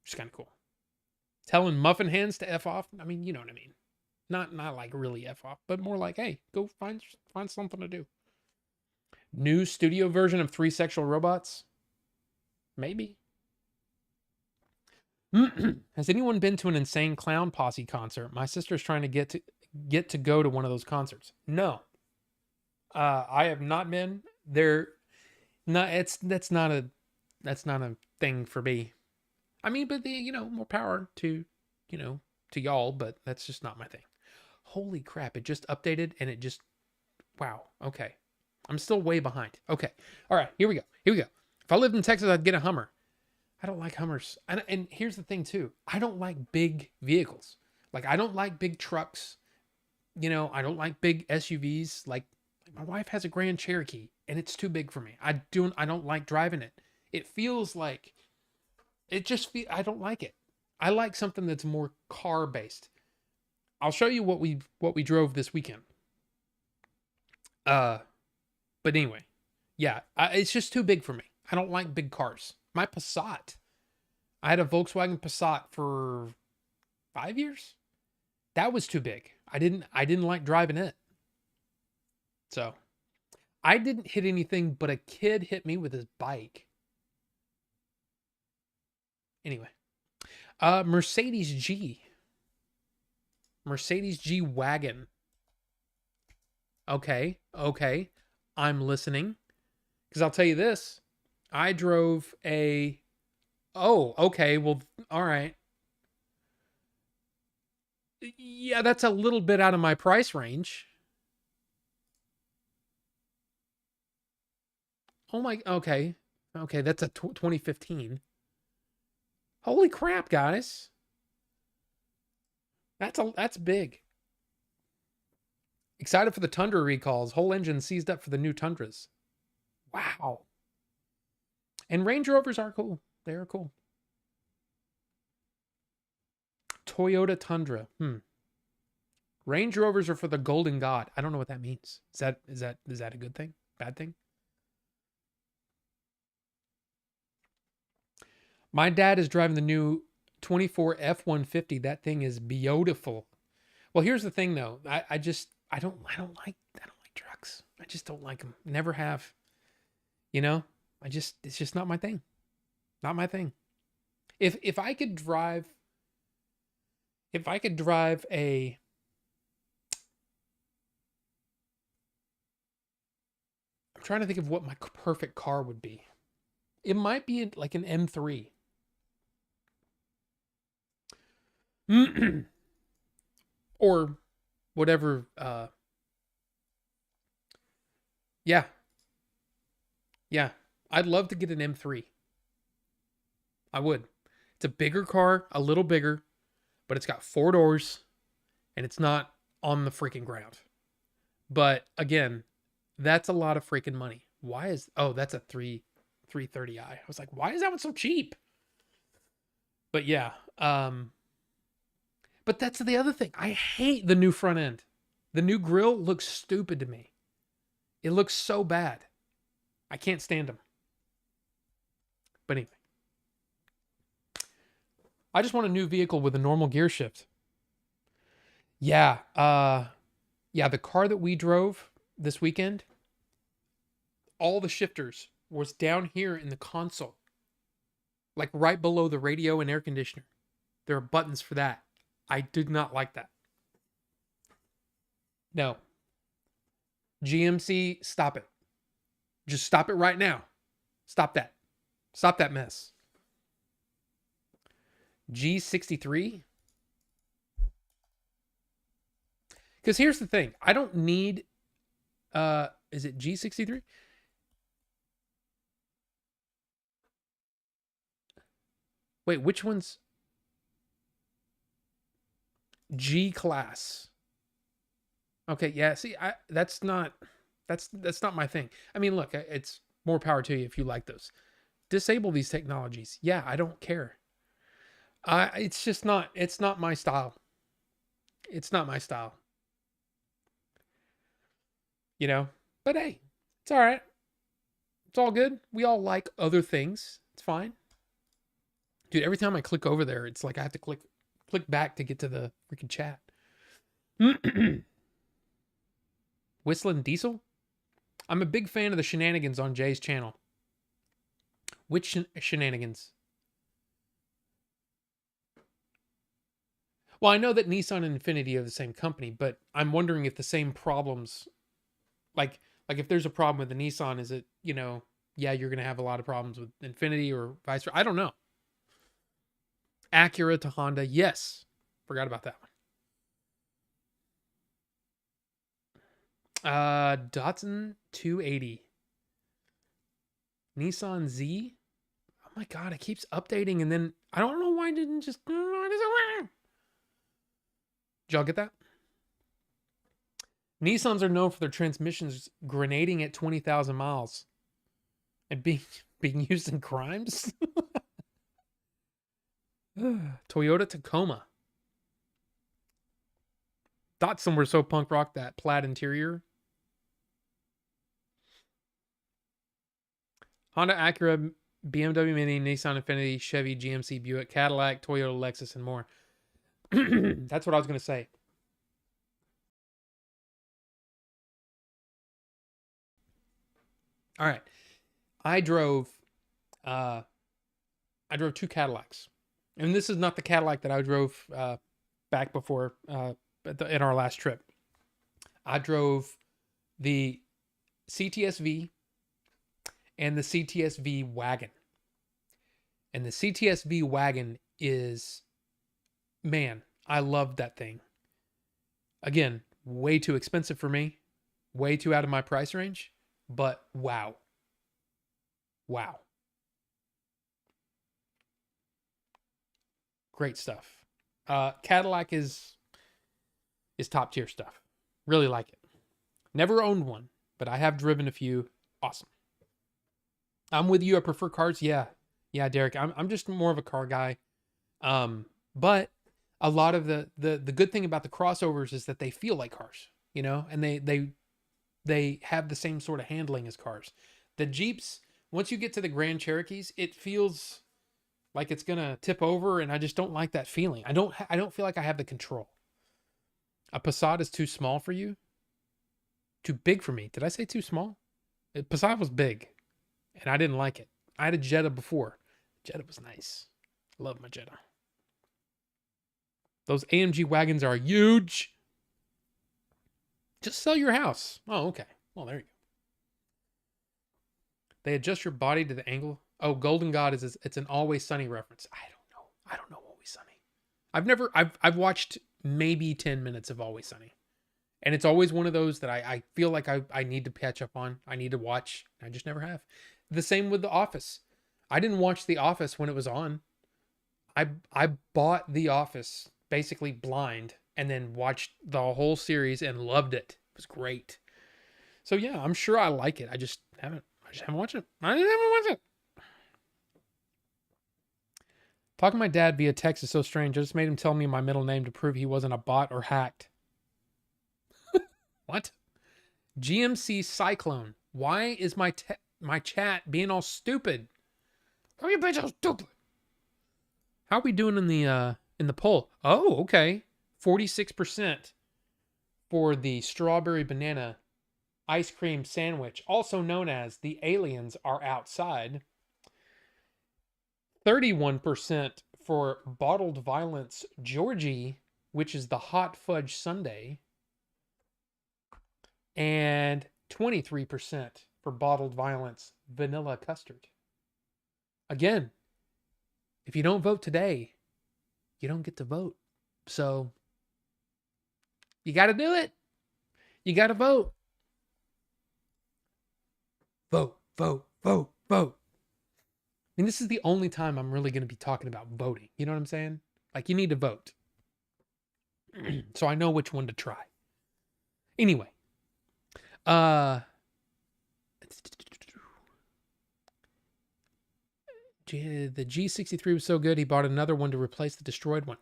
Which is kind of cool. Telling muffin hands to F off. I mean, you know what I mean. Not like really F off, but more like, hey, go find something to do. New studio version of Three Sexual Robots? Maybe. Has anyone been to an Insane Clown Posse concert? My sister's trying to get to go to one of those concerts. No. I have not been there. No, that's not a thing for me. I mean, but more power to y'all, but that's just not my thing. Holy crap, it just updated and it just wow. Okay. I'm still way behind. Okay. All right, here we go. If I lived in Texas, I'd get a Hummer. I don't like Hummers. And here's the thing too. I don't like big vehicles. Like I don't like big trucks. I don't like big SUVs. Like my wife has a Grand Cherokee and it's too big for me. I don't like driving it. It feels like I don't like it. I like something that's more car based. I'll show you what we drove this weekend. But anyway, yeah, it's just too big for me. I don't like big cars. My Passat, I had a Volkswagen Passat for 5 years. That was too big. I didn't like driving it. So I didn't hit anything, but a kid hit me with his bike. Anyway, Mercedes G wagon. Okay. I'm listening. Because I'll tell you this. I drove a... Oh, okay. Well, all right. Yeah, that's a little bit out of my price range. Oh my... Okay. Okay, that's a 2015. Holy crap, guys. That's big. Excited for the Tundra recalls. Whole engine seized up for the new Tundras. Wow. And Range Rovers are cool. They are cool. Toyota Tundra. Range Rovers are for the Golden God. I don't know what that means. Is that a good thing? Bad thing? My dad is driving the new 24 F-150. That thing is beautiful. Well, here's the thing though. I don't like trucks. I just don't like them. Never have. It's just not my thing. Not my thing. If I could drive a I'm trying to think of what my perfect car would be. It might be like an M3. Or whatever. Yeah. I'd love to get an M3. I would. It's a bigger car, a little bigger, but it's got 4 doors and it's not on the freaking ground. But again, that's a lot of freaking money. That's a 330i. I was like, why is that one so cheap? But yeah, but that's the other thing. I hate the new front end. The new grill looks stupid to me. It looks so bad. I can't stand them. But anyway. I just want a new vehicle with a normal gear shift. Yeah. The car that we drove this weekend, all the shifters was down here in the console. Like right below the radio and air conditioner. There are buttons for that. I did not like that. No. GMC, stop it. Just stop it right now. Stop that. Stop that mess. G63. Because here's the thing. I don't need... is it G63? Wait, which one's... G-Class. Okay, yeah, see, that's not... That's not my thing. I mean, look, it's more power to you if you like those. Disable these technologies. Yeah, I don't care. It's just not. It's not my style. It's not my style. You know. But hey, it's all right. It's all good. We all like other things. It's fine. Dude, every time I click over there, it's like I have to click back to get to the freaking chat. Whistling Diesel? I'm a big fan of the shenanigans on Jay's channel. Which shenanigans? Well, I know that Nissan and Infiniti are the same company, but I'm wondering if the same problems, like if there's a problem with the Nissan, is it, yeah, you're going to have a lot of problems with Infiniti or vice versa. I don't know. Acura to Honda, yes. Forgot about that one. Datsun 280. Nissan Z. Oh my god, it keeps updating, and then I don't know why it didn't just. Did y'all get that? Nissans are known for their transmissions grenading at 20,000 miles and being used in crimes. Toyota Tacoma. Datsun were so punk rock, that plaid interior. Honda, Acura, BMW Mini, Nissan Infiniti, Chevy, GMC, Buick, Cadillac, Toyota, Lexus, and more. That's what I was going to say. All right. I drove 2 Cadillacs. And this is not the Cadillac that I drove back before in our last trip. I drove the CTSV and the CTSV wagon. And the CTSV wagon is, man, I loved that thing. Again, way too expensive for me. Way too out of my price range. But wow. Wow. Great stuff. Cadillac is top tier stuff. Really like it. Never owned one, but I have driven a few. Awesome. I'm with you. I prefer cars. Yeah, Derek. I'm just more of a car guy. But a lot of the good thing about the crossovers is that they feel like cars, and they have the same sort of handling as cars. The Jeeps, once you get to the Grand Cherokees, it feels like it's gonna tip over, and I just don't like that feeling. I don't feel like I have the control. A Passat is too small for you? Too big for me. Did I say too small? Passat was big, and I didn't like it. I had a Jetta before. Jetta was nice. Love my Jetta. Those AMG wagons are huge. Just sell your house. Oh, okay. Well, there you go. They adjust your body to the angle. Oh, Golden God it's an Always Sunny reference. I don't know Always Sunny. I've watched maybe 10 minutes of Always Sunny. And it's always one of those that I feel like I need to catch up on. I need to watch. I just never have. The same with The Office. I didn't watch The Office when it was on. I bought The Office basically blind and then watched the whole series and loved it. It was great. So yeah, I'm sure I like it. I just haven't watched it. I just haven't watched it. Talking to my dad via text is so strange. I just made him tell me my middle name to prove he wasn't a bot or hacked. What? GMC Cyclone. Why is my chat being all stupid? Why are you being so stupid? How are we doing in the poll? Oh, okay. 46% for the strawberry banana ice cream sandwich, also known as the aliens are outside. 31% for bottled violence Georgie, which is the hot fudge sundae. And 23% for bottled violence vanilla custard. Again, if you don't vote today, you don't get to vote. So you got to do it. You got to vote. Vote, vote, vote, vote. I mean, this is the only time I'm really going to be talking about voting. You know what I'm saying? Like, you need to vote. So I know which one to try. Anyway. The G63 was so good, he bought another one to replace the destroyed one.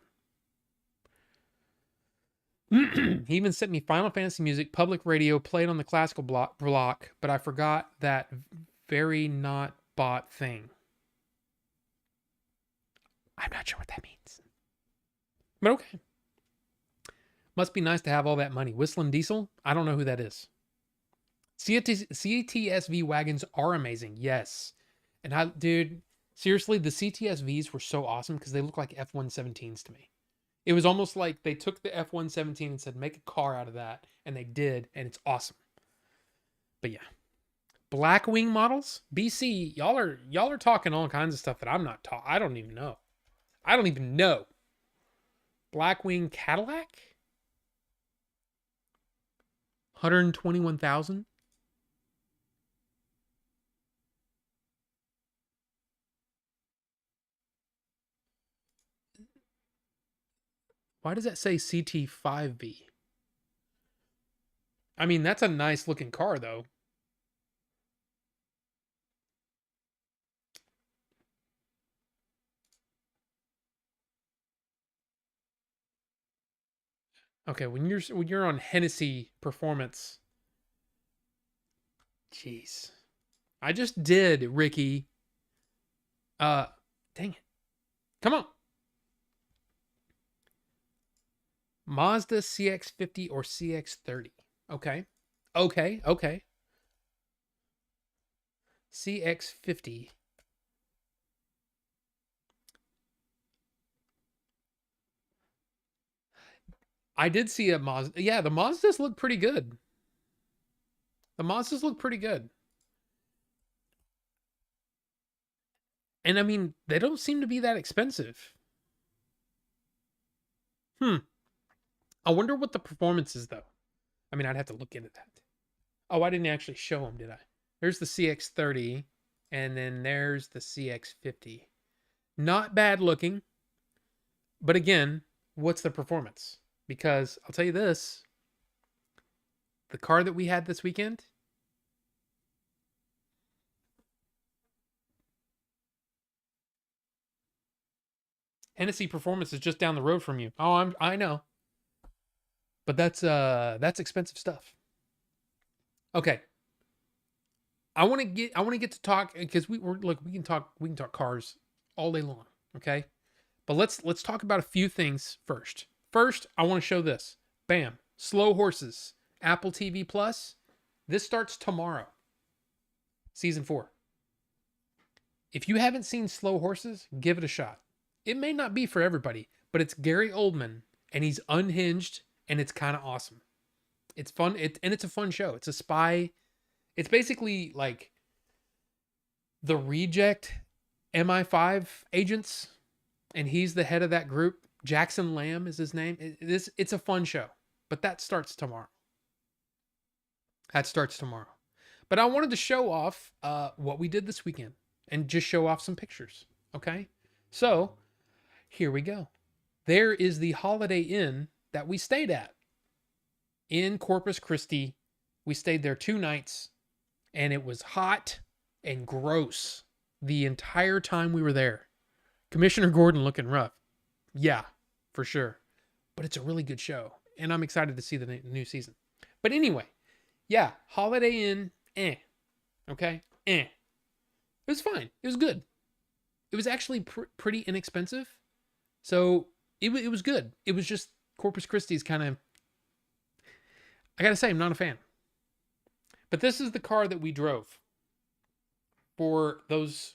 He even sent me Final Fantasy music, public radio, played on the classical block, but I forgot that very not bought thing. I'm not sure what that means. But okay. Must be nice to have all that money. Whistling Diesel? I don't know who that is. CTSV wagons are amazing. Yes. And dude, seriously, the CTSVs were so awesome because they look like F-117s to me. It was almost like they took the F-117 and said, make a car out of that. And they did. And it's awesome. But yeah. Blackwing models? BC, y'all are talking all kinds of stuff that I'm not talking. I don't even know. Blackwing Cadillac? 121,000? Why does that say CT5B? I mean, that's a nice looking car though. Okay, when you're on Hennessy Performance. Jeez. I just did, Ricky. Dang it. Come on. Mazda CX-50 or CX-30. Okay. CX-50. I did see a Mazda. Yeah, the Mazdas look pretty good. And I mean, they don't seem to be that expensive. I wonder what the performance is, though. I mean, I'd have to look into that. Oh, I didn't actually show them, did I? There's the CX-30, and then there's the CX-50. Not bad looking. But again, what's the performance? Because I'll tell you this. The car that we had this weekend, Hennessy Performance is just down the road from you. Oh, I know. But that's expensive stuff. Okay. I want to get to talk because we can talk cars all day long, okay? But let's talk about a few things first. First, I want to show this. Bam. Slow Horses, Apple TV Plus. This starts tomorrow. Season 4. If you haven't seen Slow Horses, give it a shot. It may not be for everybody, but it's Gary Oldman and he's unhinged and it's kind of awesome. It's fun. It's a fun show. It's a spy. It's basically like the Reject MI5 agents, and he's the head of that group. Jackson Lamb is his name. It's a fun show, but that starts tomorrow. But I wanted to show off what we did this weekend and just show off some pictures. Okay, so here we go. There is the Holiday Inn that we stayed at in Corpus Christi. We stayed there 2 nights, and it was hot and gross the entire time we were there. Commissioner Gordon looking rough. Yeah, for sure. But it's a really good show, and I'm excited to see the new season. But anyway, yeah, Holiday Inn, okay, It was fine. It was good. It was actually pretty inexpensive, so it was good. It was just Corpus Christi's kind of, I gotta say, I'm not a fan. But this is the car that we drove for those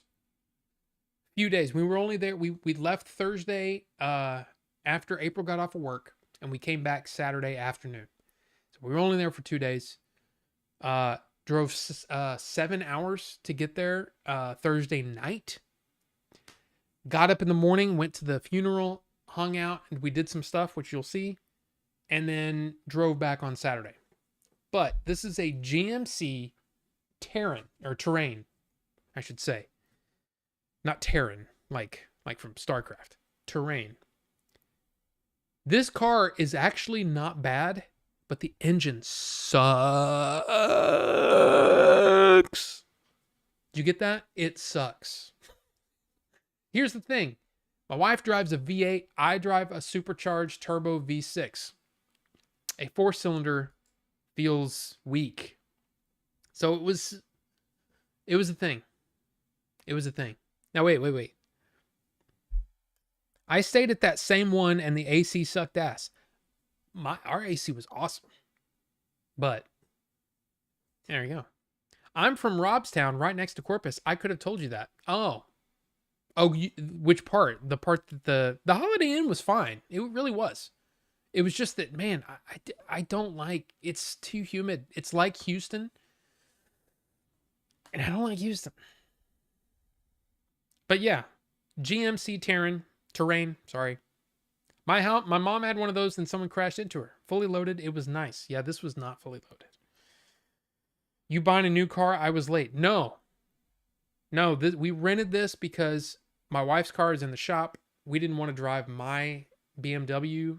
few days. We were only there. We left Thursday after April got off of work, and we came back Saturday afternoon. So we were only there for 2 days. Drove 7 hours to get there Thursday night. Got up in the morning, went to the funeral, hung out, and we did some stuff, which you'll see, and then drove back on Saturday. But this is a GMC Terrain, I should say. Not Terran, like from StarCraft. Terrain. This car is actually not bad, but the engine sucks. Did you get that? It sucks. Here's the thing. My wife drives a V8. I drive a supercharged turbo V6. A 4-cylinder feels weak. So it was a thing. It was a thing. Now wait. I stayed at that same one and the AC sucked ass. Our AC was awesome. But there you go. I'm from Robstown, right next to Corpus. I could have told you that. Oh, which part? The part that the Holiday Inn was fine. It really was. It was just that, man, I don't like. It's too humid. It's like Houston, and I don't like Houston. But yeah, GMC Terrain. Sorry, my mom had one of those, and someone crashed into her. Fully loaded. It was nice. Yeah, this was not fully loaded. You buying a new car? I was late. No. We rented this because my wife's car is in the shop. We didn't want to drive my BMW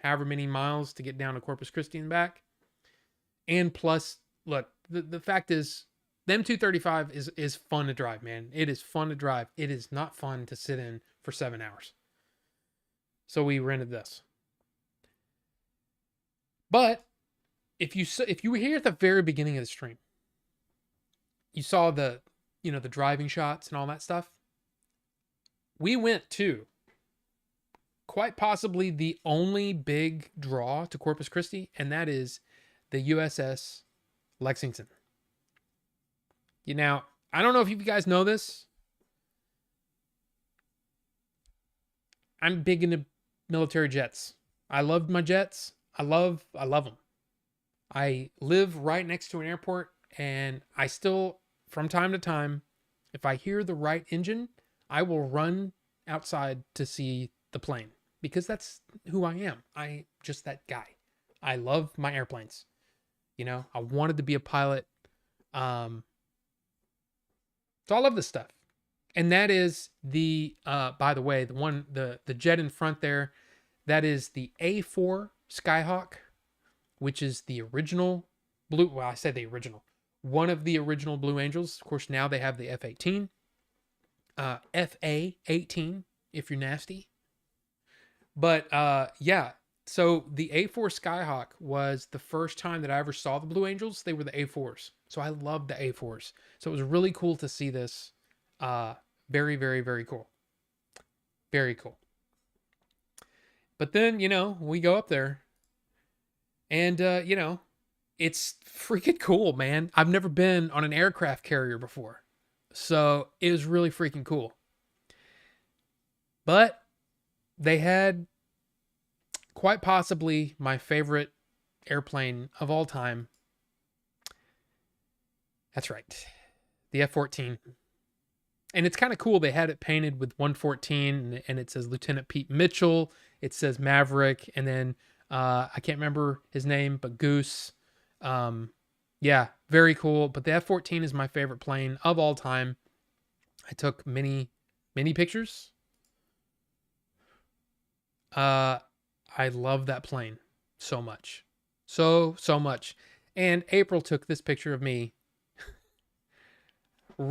however many miles to get down to Corpus Christi and back. And plus, look, the fact is, the M235 is fun to drive, man. It is fun to drive. It is not fun to sit in for 7 hours. So we rented this. But if you were here at the very beginning of the stream, you saw the driving shots and all that stuff. We went to quite possibly the only big draw to Corpus Christi, and that is the USS Lexington. Now, I don't know if you guys know this. I'm big into military jets. I love my jets. I love them. I live right next to an airport, and I still, from time to time, if I hear the right engine, I will run outside to see the plane because that's who I am. I just that guy. I love my airplanes. I wanted to be a pilot. So I love this stuff. And that is by the way, the jet in front there, that is the A4 Skyhawk, which is the original blue. Well, I said the original. One of the original Blue Angels. Of course, now they have the F-18. FA-18, if you're nasty. But yeah, so the A4 Skyhawk was the first time that I ever saw the Blue Angels. They were the A4s. So I loved the A4s. So it was really cool to see this. Very, very, very cool. Very cool. But then, we go up there. And, it's freaking cool, man. I've never been on an aircraft carrier before. So it was really freaking cool. But they had quite possibly my favorite airplane of all time. That's right. The F-14. And it's kind of cool. They had it painted with 114 and it says Lieutenant Pete Mitchell. It says Maverick. And then I can't remember his name, but Goose. Yeah, very cool. But the F-14 is my favorite plane of all time. I took many pictures. I love that plane so much. So much. And April took this picture of me.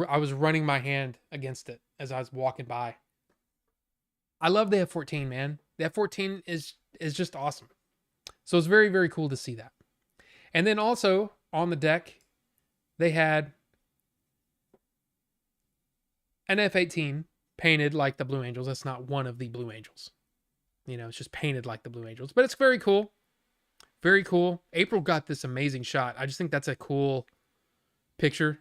I was running my hand against it as I was walking by. I love the F-14, man. The F-14 is just awesome. So it's very, very cool to see that. And then also on the deck, they had an F-18 painted like the Blue Angels. That's not one of the Blue Angels. It's just painted like the Blue Angels. But it's very cool. Very cool. April got this amazing shot. I just think that's a cool picture.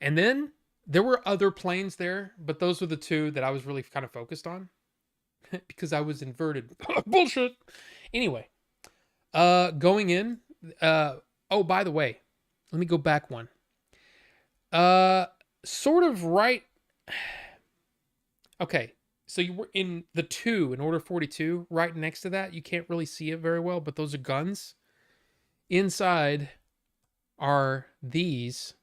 And then there were other planes there, but those were the two that I was really kind of focused on because I was inverted. Bullshit. Anyway, going in. Oh, by the way, let me go back one. Sort of right. Okay. So you were in the 2 in order 42, right next to that. You can't really see it very well, but those are guns. Inside are these,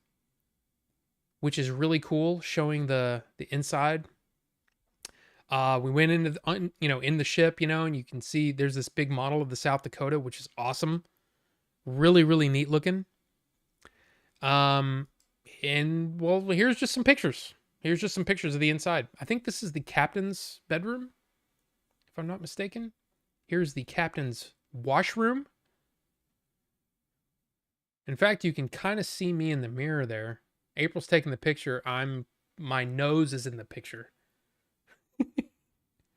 which is really cool, showing the inside. We went into in the ship, and you can see there's this big model of the South Dakota, which is awesome. Really, really neat looking. And well, here's just some pictures. Here's just some pictures of the inside. I think this is the captain's bedroom, if I'm not mistaken. Here's the captain's washroom. In fact, you can kind of see me in the mirror there. April's taking the picture. My nose is in the picture.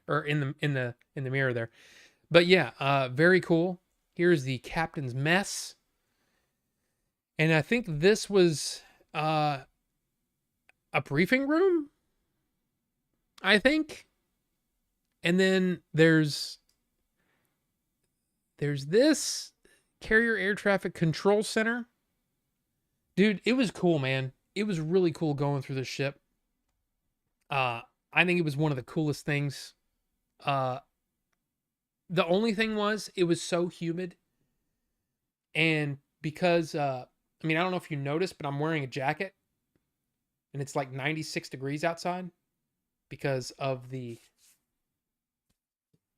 Or in the mirror there. But yeah, very cool. Here's the captain's mess. And I think this was a briefing room, I think. And then there's this carrier air traffic control center. Dude, it was cool, man. It was really cool going through the ship. I think it was one of the coolest things. The only thing was it was so humid. And because I don't know if you noticed, but I'm wearing a jacket and it's like 96 degrees outside because of the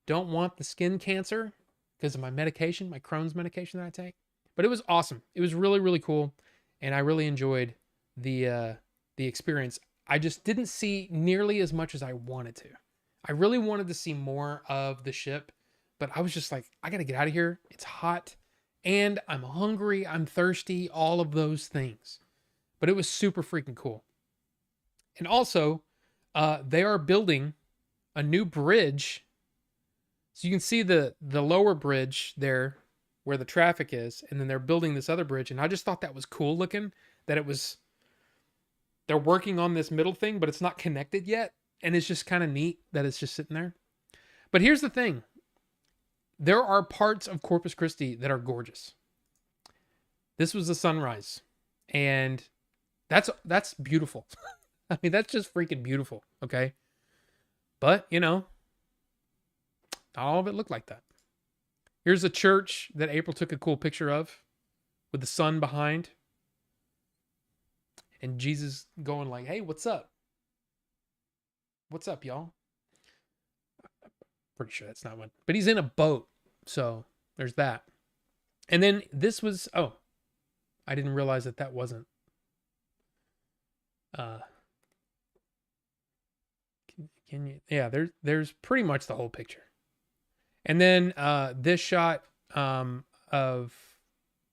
don't want the skin cancer because of my medication, my Crohn's medication that I take. But it was awesome. It was really, really cool. And I really enjoyed the experience. I just didn't see nearly as much as I wanted to. I really wanted to see more of the ship, but I was just like, I got to get out of here. It's hot and I'm hungry. I'm thirsty, all of those things. But it was super freaking cool. And also, they are building a new bridge. So you can see the lower bridge there where the traffic is, and then they're building this other bridge. And I just thought that was cool looking, that they're working on this middle thing, but it's not connected yet. And it's just kind of neat that it's just sitting there. But here's the thing. There are parts of Corpus Christi that are gorgeous. This was the sunrise. And that's beautiful. I mean, that's just freaking beautiful. Okay. But, not all of it looked like that. Here's a church that April took a cool picture of with the sun behind. And Jesus going like, hey, what's up? What's up, y'all? Pretty sure that's not one. But he's in a boat. So there's that. And then this was, I didn't realize that wasn't. Can you? Yeah, there's pretty much the whole picture. And then this shot of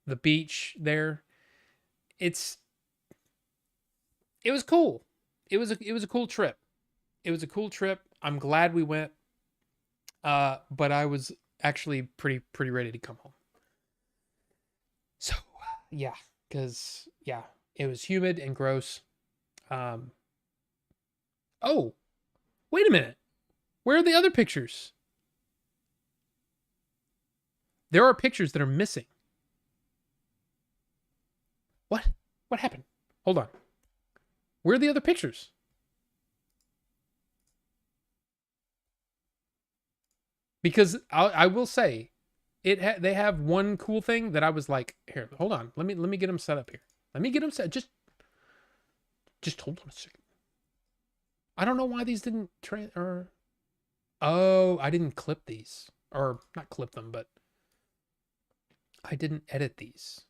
the beach there. It was cool. It was a cool trip. It was a cool trip. I'm glad we went. But I was actually pretty ready to come home. So, yeah, because it was humid and gross. Oh, wait a minute. Where are the other pictures? There are pictures that are missing. What? What happened? Hold on. Where are the other pictures? Because I will say, they have one cool thing that I was like, here, hold on, let me get them set up here. Let me get them set. Just hold on a second. I don't know why these didn't I didn't clip these, or not clip them, but I didn't edit these.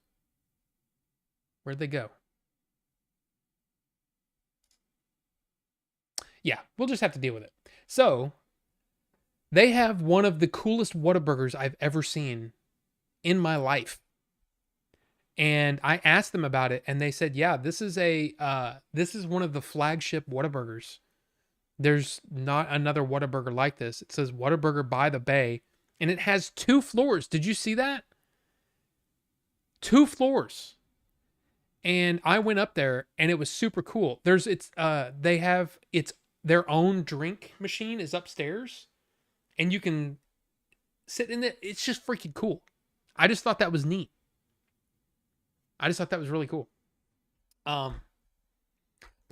Where'd they go? Yeah, we'll just have to deal with it. So they have one of the coolest Whataburgers I've ever seen in my life. And I asked them about it and they said, yeah, this is one of the flagship Whataburgers. There's not another Whataburger like this. It says Whataburger by the Bay and it has 2 floors. Did you see that? 2 floors. And I went up there and it was super cool. They have their own drink machine is upstairs. And you can sit in it. It's just freaking cool. I just thought that was neat. I just thought that was really cool. But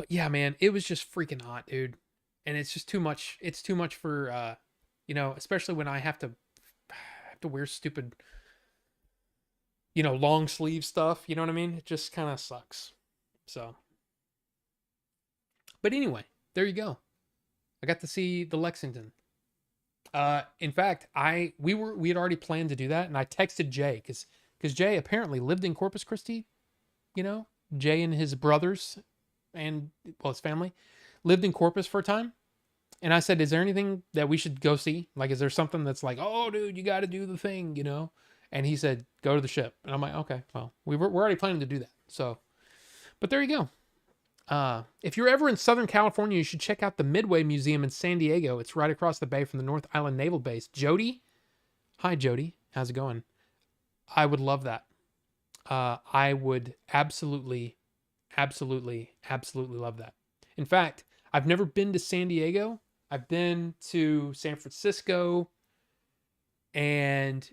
yeah, man, it was just freaking hot, dude. And it's just too much. It's too much for, especially when I have to wear stupid, long sleeve stuff. You know what I mean? It just kind of sucks. So, but anyway, there you go. I got to see the Lexington. In fact, we had already planned to do that, and I texted Jay because Jay apparently lived in Corpus Christi. Jay and his brothers and his family lived in Corpus for a time. And I said, is there anything that we should go see? Like, is there something that's like, oh, dude, you got to do the thing, you know? And he said, go to the ship. And I'm like, okay, well, we're already planning to do that. So, but there you go. If you're ever in Southern California, you should check out the Midway Museum in San Diego. It's right across the bay from the North Island Naval Base. Jody, hi, Jody. How's it going? I would love that. I would absolutely, absolutely, absolutely love that. In fact, I've never been to San Diego. I've been to San Francisco, and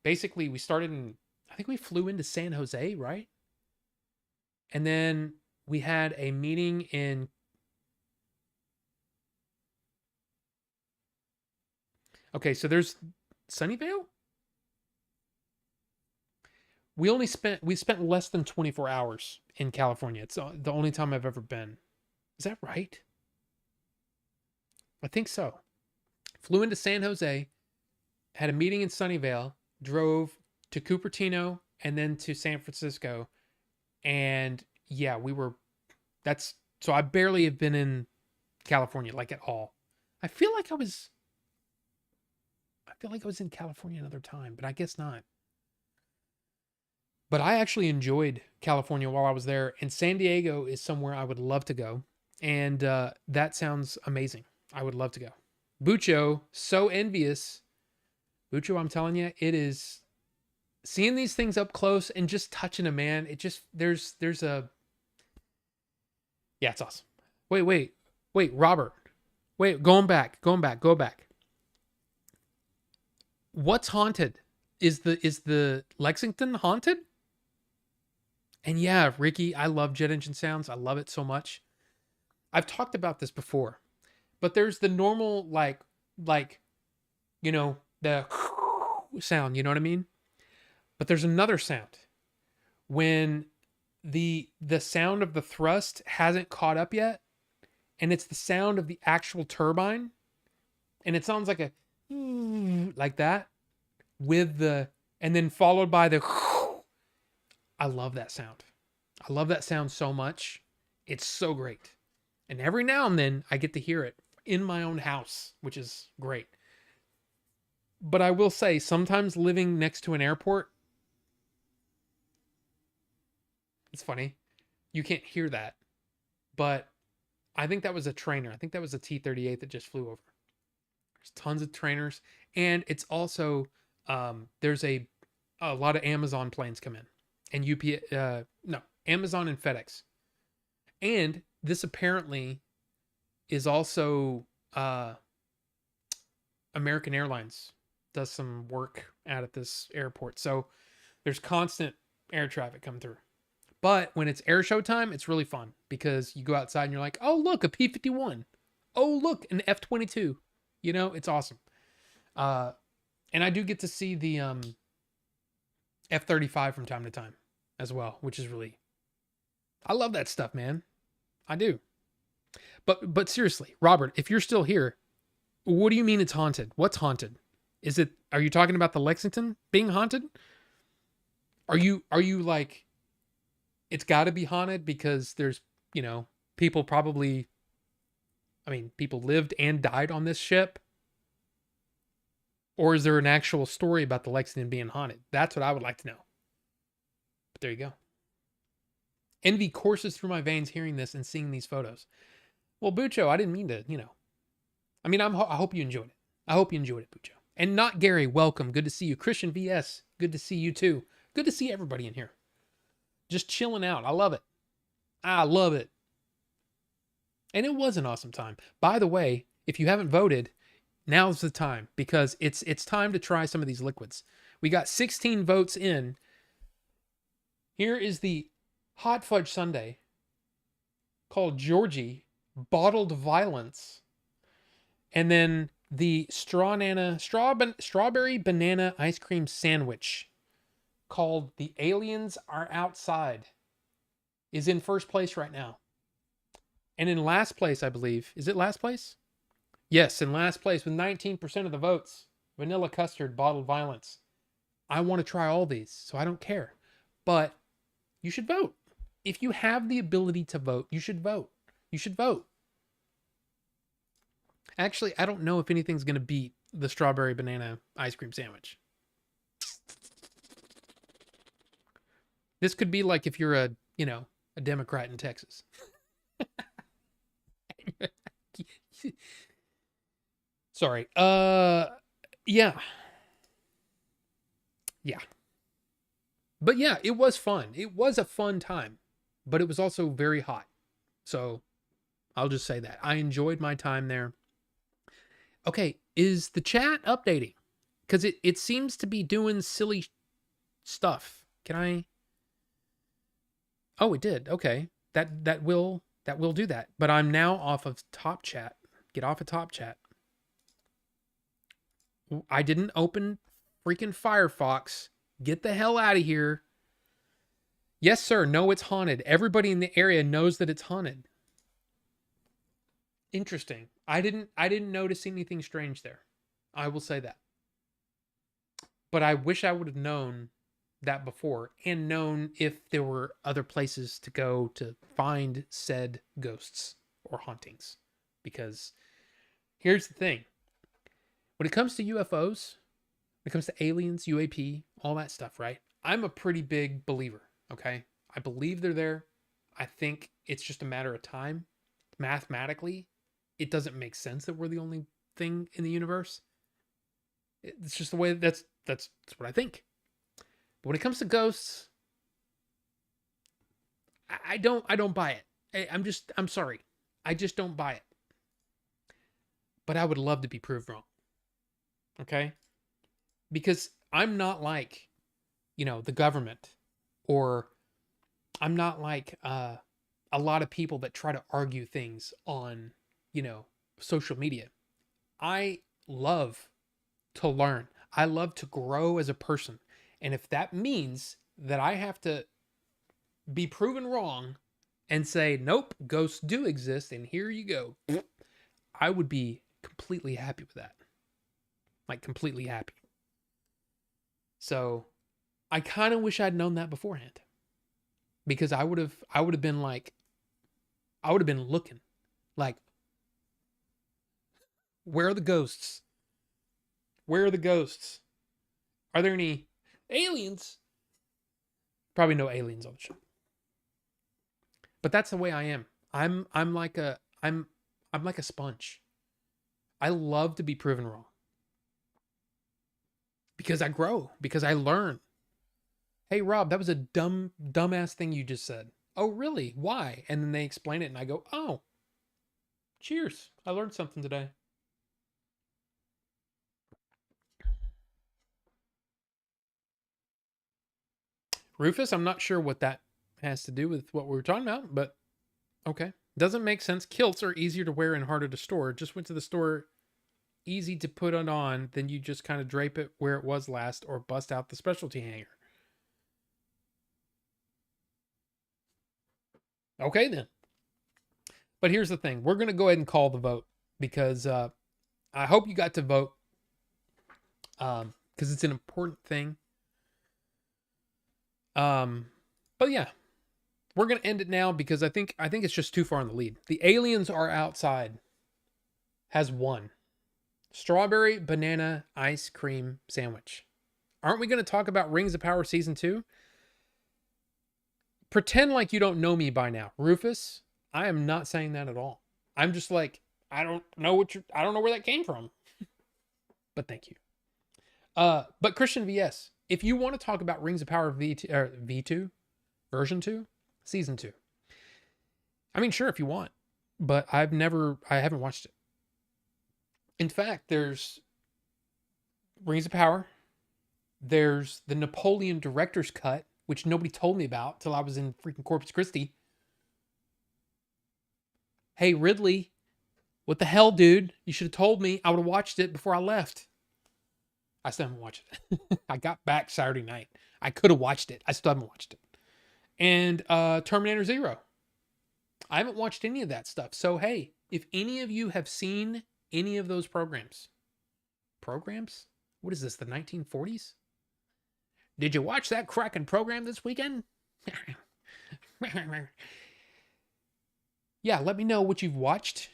basically we started in, I think we flew into San Jose, right? And then we had a meeting in, okay, so there's Sunnyvale. We spent less than 24 hours in California. It's the only time I've ever been. Is that right? I think so. Flew into San Jose, had a meeting in Sunnyvale, drove to Cupertino, and then to San Francisco. And yeah, so I barely have been in California, like, at all. I feel like I was in California another time, but I guess not. But I actually enjoyed California while I was there, and San Diego is somewhere I would love to go. And that sounds amazing. I would love to go. Bucho, so envious. Bucho, I'm telling you, it is seeing these things up close and just touching a man. It just, there's a, yeah, it's awesome. Wait, Robert. Wait, go back. What's haunted? Is the Lexington haunted? And yeah, Ricky, I love jet engine sounds. I love it so much. I've talked about this before, but there's the normal, like, you know, the sound, you know what I mean? But there's another sound when the sound of the thrust hasn't caught up yet, and it's the sound of the actual turbine, and it sounds like a like that and then followed by the I love that sound. I love that sound so much. It's so great. And every now and then I get to hear it in my own house, which is great. But I will say, sometimes living next to an airport, it's funny, you can't hear that. But I think that was a trainer. I think that was a T-38 that just flew over. There's tons of trainers. And it's also, there's a lot of Amazon planes come in. And Amazon and FedEx. And this apparently is also American Airlines does some work out at this airport. So there's constant air traffic come through. But when it's air show time, it's really fun because you go outside and you're like, oh, look, a P-51. Oh, look, an F-22. You know, it's awesome. And I do get to see the F-35 from time to time as well, which is really, I love that stuff, man. I do. But seriously, Robert, if you're still here, what do you mean it's haunted? What's haunted? Are you talking about the Lexington being haunted? Are you like, it's got to be haunted because there's, people people lived and died on this ship? Or is there an actual story about the Lexington being haunted? That's what I would like to know. But there you go. Envy courses through my veins hearing this and seeing these photos. Well, Bucho, I didn't mean to, I hope you enjoyed it. I hope you enjoyed it, Bucho. And not Gary, welcome. Good to see you. Christian VS, good to see you too. Good to see everybody in here. Just chilling out. I love it. I love it. And it was an awesome time. By the way, if you haven't voted, now's the time because it's time to try some of these liquids. We got 16 votes in. Here is the hot fudge sundae called Georgie Bottled Violence. And then the strawberry banana ice cream sandwich called The Aliens Are Outside is in first place right now. And in last place, I believe, is it last place? Yes, in last place with 19% of the votes, Vanilla Custard Bottled Violence. I want to try all these, so I don't care. But you should vote. if you have the ability to vote, you should vote. You should vote. Actually, I don't know if anything's going to beat the strawberry banana ice cream sandwich. This could be like if you're a Democrat in Texas. Sorry. Yeah. Yeah. But yeah, it was fun. It was a fun time, but it was also very hot. So I'll just say that. I enjoyed my time there. Okay, is the chat updating? Because it seems to be doing silly stuff. Can I? Oh, it did. Okay. That will do that. But I'm now off of top chat. Get off of top chat. I didn't open freaking Firefox. Get the hell out of here. Yes, sir. No, it's haunted. Everybody in the area knows that it's haunted. Interesting. I didn't notice anything strange there. I will say that. But I wish I would have known that before and known if there were other places to go to find said ghosts or hauntings. Because here's the thing. When it comes to UFOs, when it comes to aliens, UAP, all that stuff, right? I'm a pretty big believer, okay? I believe they're there. I think it's just a matter of time. Mathematically, it doesn't make sense that we're the only thing in the universe. It's just the way that's what I think. But when it comes to ghosts, I don't buy it. I'm sorry. I just don't buy it. But I would love to be proved wrong. Okay? Because I'm not like, the government, or I'm not like a lot of people that try to argue things on, social media. I love to learn. I love to grow as a person. And if that means that I have to be proven wrong and say, nope, ghosts do exist and here you go, I would be completely happy with that. Like, completely happy. So I kind of wish I'd known that beforehand, because I would have been looking like, where are the ghosts? Where are the ghosts? Are there any aliens? Probably no aliens on the show. But that's the way I am. I'm like a sponge. I love to be proven wrong. Because I grow, because I learn. Hey Rob, that was a dumbass thing you just said. Oh really? Why? And then they explain it and I go, "Oh. Cheers. I learned something today." Rufus, I'm not sure what that has to do with what we were talking about, but okay. Doesn't make sense. Kilts are easier to wear and harder to store. Just went to the store, easy to put it on, then you just kind of drape it where it was last or bust out the specialty hanger. Okay then. But here's the thing. We're going to go ahead and call the vote, because I hope you got to vote, because it's an important thing. But yeah, we're going to end it now because I think it's just too far in the lead. The aliens are outside has won. Strawberry banana ice cream sandwich. Aren't we going to talk about Rings of Power Season 2? Pretend like you don't know me by now. Rufus, I am not saying that at all. I'm just like, I don't know where that came from. But thank you. But Christian VS, if you want to talk about Rings of Power V2, version 2, season 2. I mean, sure, if you want, but I haven't watched it. In fact, there's Rings of Power. There's the Napoleon director's cut, which nobody told me about till I was in freaking Corpus Christi. Hey, Ridley, what the hell, dude? You should have told me. I would have watched it before I left. I still haven't watched it. I got back Saturday night. I could have watched it. I still haven't watched it. And Terminator Zero. I haven't watched any of that stuff. So, hey, if any of you have seen any of those programs? What is this, the 1940s? Did you watch that cracking program this weekend? Yeah, let me know what you've watched,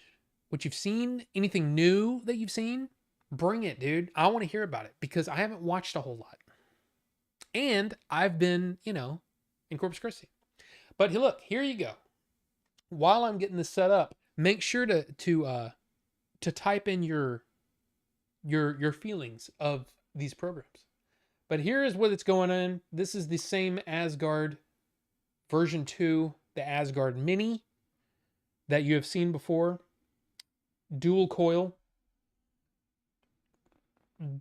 what you've seen, anything new that you've seen. Bring it, dude. I want to hear about it because I haven't watched a whole lot. And I've been, in Corpus Christi. But look, here you go. While I'm getting this set up, make sure to type in your feelings of these programs. But here is what it's going on. This is the same Asgard version 2, the Asgard Mini that you have seen before. Dual coil,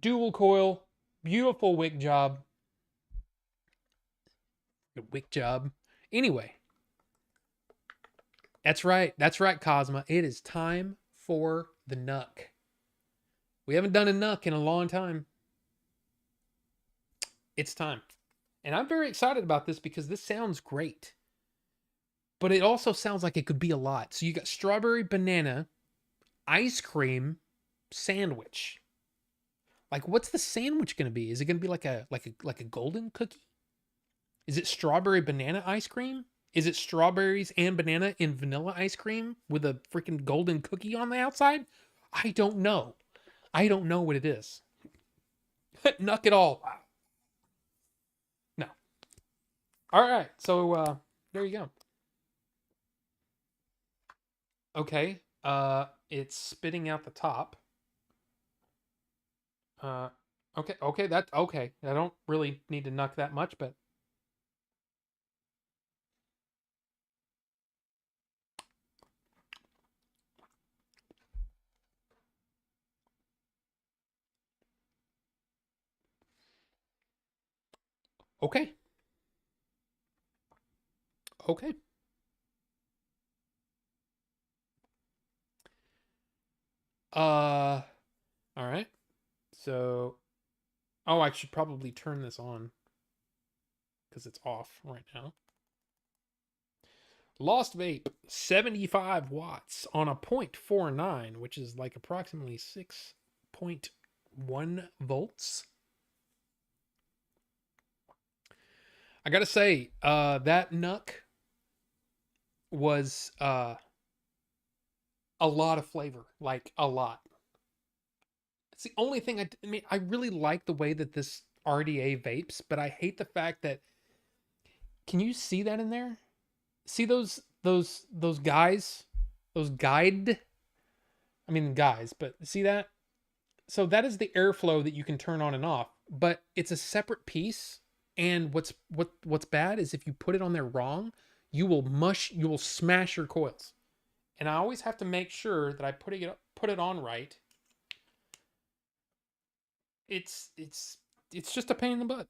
beautiful wick job. Wick job. Anyway, that's right. That's right, Cosma. It is time for the Nuck. We haven't done a Nuck in a long time. It's time. And I'm very excited about this because this sounds great. But it also sounds like it could be a lot. So you got strawberry banana, ice cream, sandwich. Like, what's the sandwich going to be? Is it going to be like a golden cookie? Is it strawberry banana ice cream? Is it strawberries and banana in vanilla ice cream with a freaking golden cookie on the outside? I don't know. I don't know what it is. Nuck it all. No. All right. So there you go. Okay. It's spitting out the top. Okay. Okay. That okay. I don't really need to nuck that much, but okay. Okay. All right. So, oh, I should probably turn this on because it's off right now. Lost Vape, 75 watts on a 0.49, which is like approximately 6.1 volts. I gotta say, that Nuck was a lot of flavor, like a lot. It's the only thing I mean, I really like the way that this RDA vapes, but I hate the fact that, can you see that in there? See those guys, those guide, I mean guys, but see that? So that is the airflow that you can turn on and off, but it's a separate piece. And what's bad is if you put it on there wrong, you will smash your coils. And I always have to make sure that I put it on right. It's just a pain in the butt.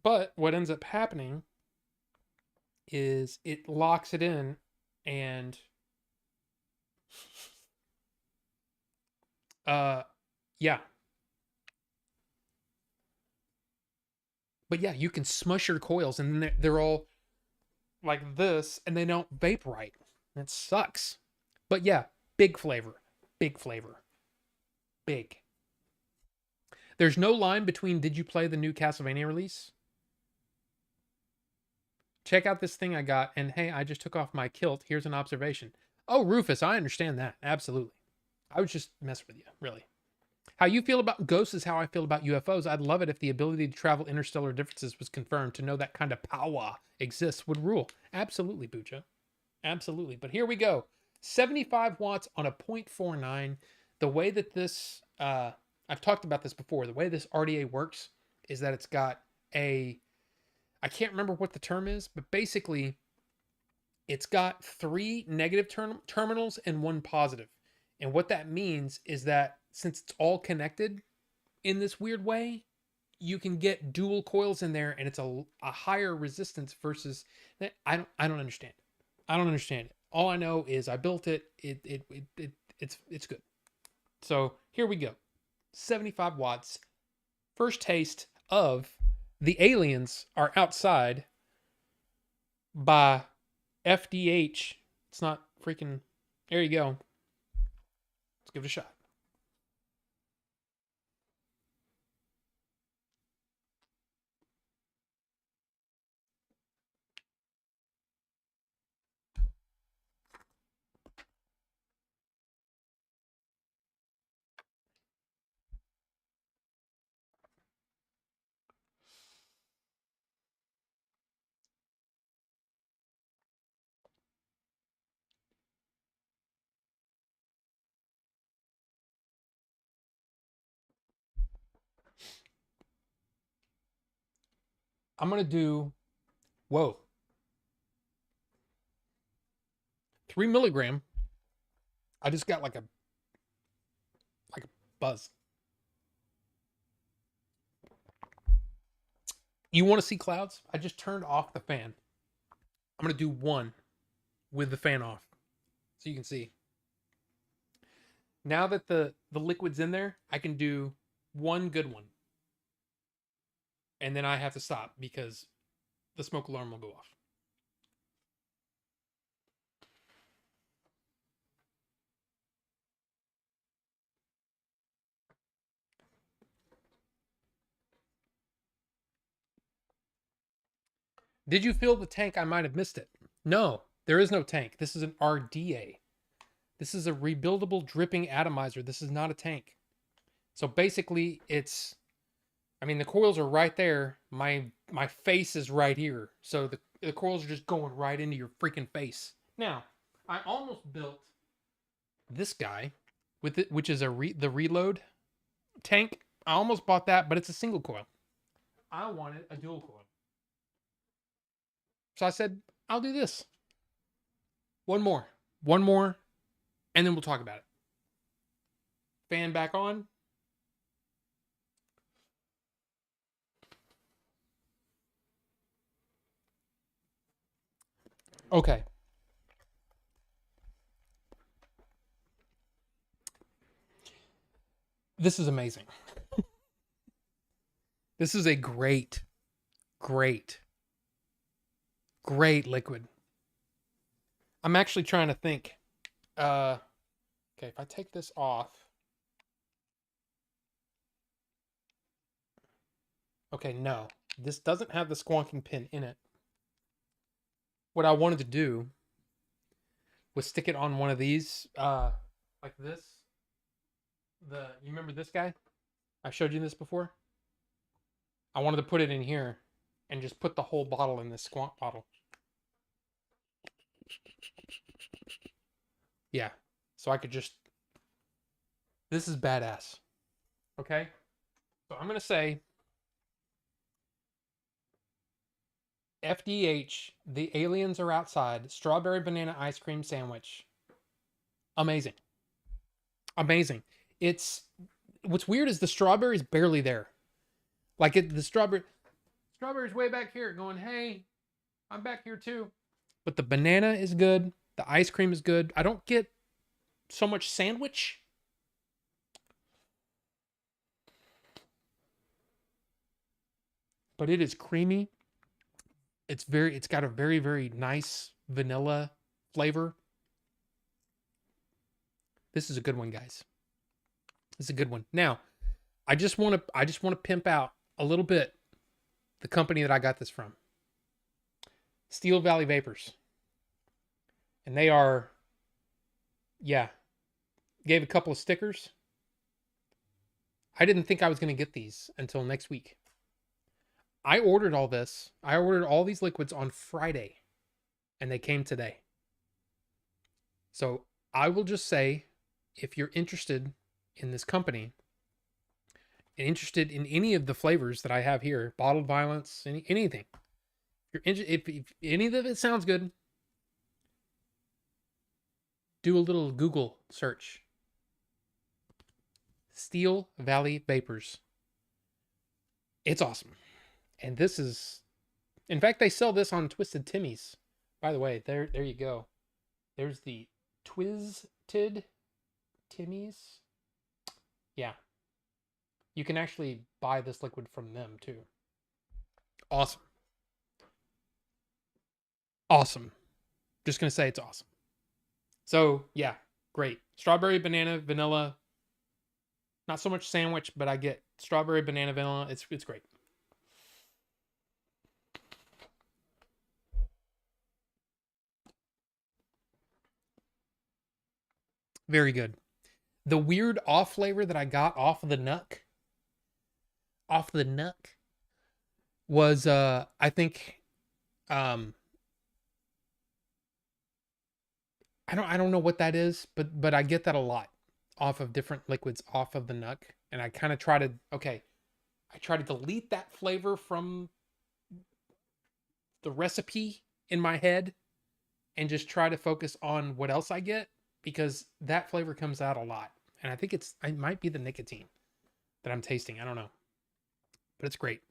But what ends up happening is it locks it in, and yeah. But yeah, you can smush your coils and they're all like this and they don't vape right. It sucks. But yeah, big flavor. Big flavor. Big. There's no line between did you play the new Castlevania release? Check out this thing I got, and hey, I just took off my kilt. Here's an observation. Oh, Rufus, I understand that. Absolutely. I was just messing with you, really. How you feel about ghosts is how I feel about UFOs. I'd love it if the ability to travel interstellar differences was confirmed. To know that kind of power exists would rule. Absolutely, Bucha. Absolutely. But here we go. 75 watts on a 0.49. The way that this, I've talked about this before. The way this RDA works is that it's got I can't remember what the term is, but basically it's got 3 negative terminals and 1 positive. And what that means is that since it's all connected in this weird way, you can get dual coils in there and it's a higher resistance versus I don't understand. I don't understand it. All I know is I built it. It's good. So here we go. 75 watts. First taste of The Aliens Are Outside by FDH. It's not freaking. There you go. Let's give it a shot. I'm gonna do, whoa, 3 milligram. I just got like a buzz. You want to see clouds? I just turned off the fan. I'm gonna do one with the fan off, so you can see. Now that the liquid's in there, I can do one good one, and then I have to stop because the smoke alarm will go off. Did you fill the tank? I might have missed it. No, there is no tank. This is an RDA. This is a rebuildable dripping atomizer. This is not a tank. So basically, I mean, the coils are right there. My face is right here. So the coils are just going right into your freaking face. Now, I almost built this guy with it, which is the reload tank. I almost bought that, but it's a single coil. I wanted a dual coil. So I said, I'll do this. One more. One more, and then we'll talk about it. Fan back on. Okay. This is amazing. This is a great, great, great liquid. I'm actually trying to think. Okay, if I take this off. Okay, no. This doesn't have the squonking pin in it. What I wanted to do was stick it on one of these, like this. You remember this guy? I showed you this before. I wanted to put it in here and just put the whole bottle in this squonk bottle. Yeah. So I could just, this is badass. Okay. So I'm going to say FDH, the aliens are outside, strawberry banana ice cream sandwich. Amazing. Amazing. What's weird is the strawberry's barely there. Like the strawberry's way back here going, hey, I'm back here too. But the banana is good. The ice cream is good. I don't get so much sandwich. But it is creamy. It's got a very, very nice vanilla flavor. This is a good one, guys. This is a good one. Now, I just want to pimp out a little bit the company that I got this from. Steel Valley Vapors. And they are, yeah, gave a couple of stickers. I didn't think I was going to get these until next week. I ordered all this. I ordered all these liquids on Friday, and they came today. So I will just say, if you're interested in this company, and interested in any of the flavors that I have here, bottled violence, anything, if any of it sounds good, do a little Google search. Steel Valley Vapors. It's awesome. And this is, in fact, they sell this on Twisted Timmy's. By the way, there you go. There's the Twisted Timmy's. Yeah. You can actually buy this liquid from them too. Awesome. Awesome. Just going to say it's awesome. So, yeah, great. Strawberry, banana, vanilla. Not so much sandwich, but I get strawberry, banana, vanilla. It's great. Very good. The weird off flavor that I got off of the nuck, was I think I don't know what that is, but I get that a lot off of different liquids off of the nuck, and I kind of try to delete that flavor from the recipe in my head and just try to focus on what else I get, because that flavor comes out a lot. And I think it might be the nicotine that I'm tasting. I don't know, but it's great.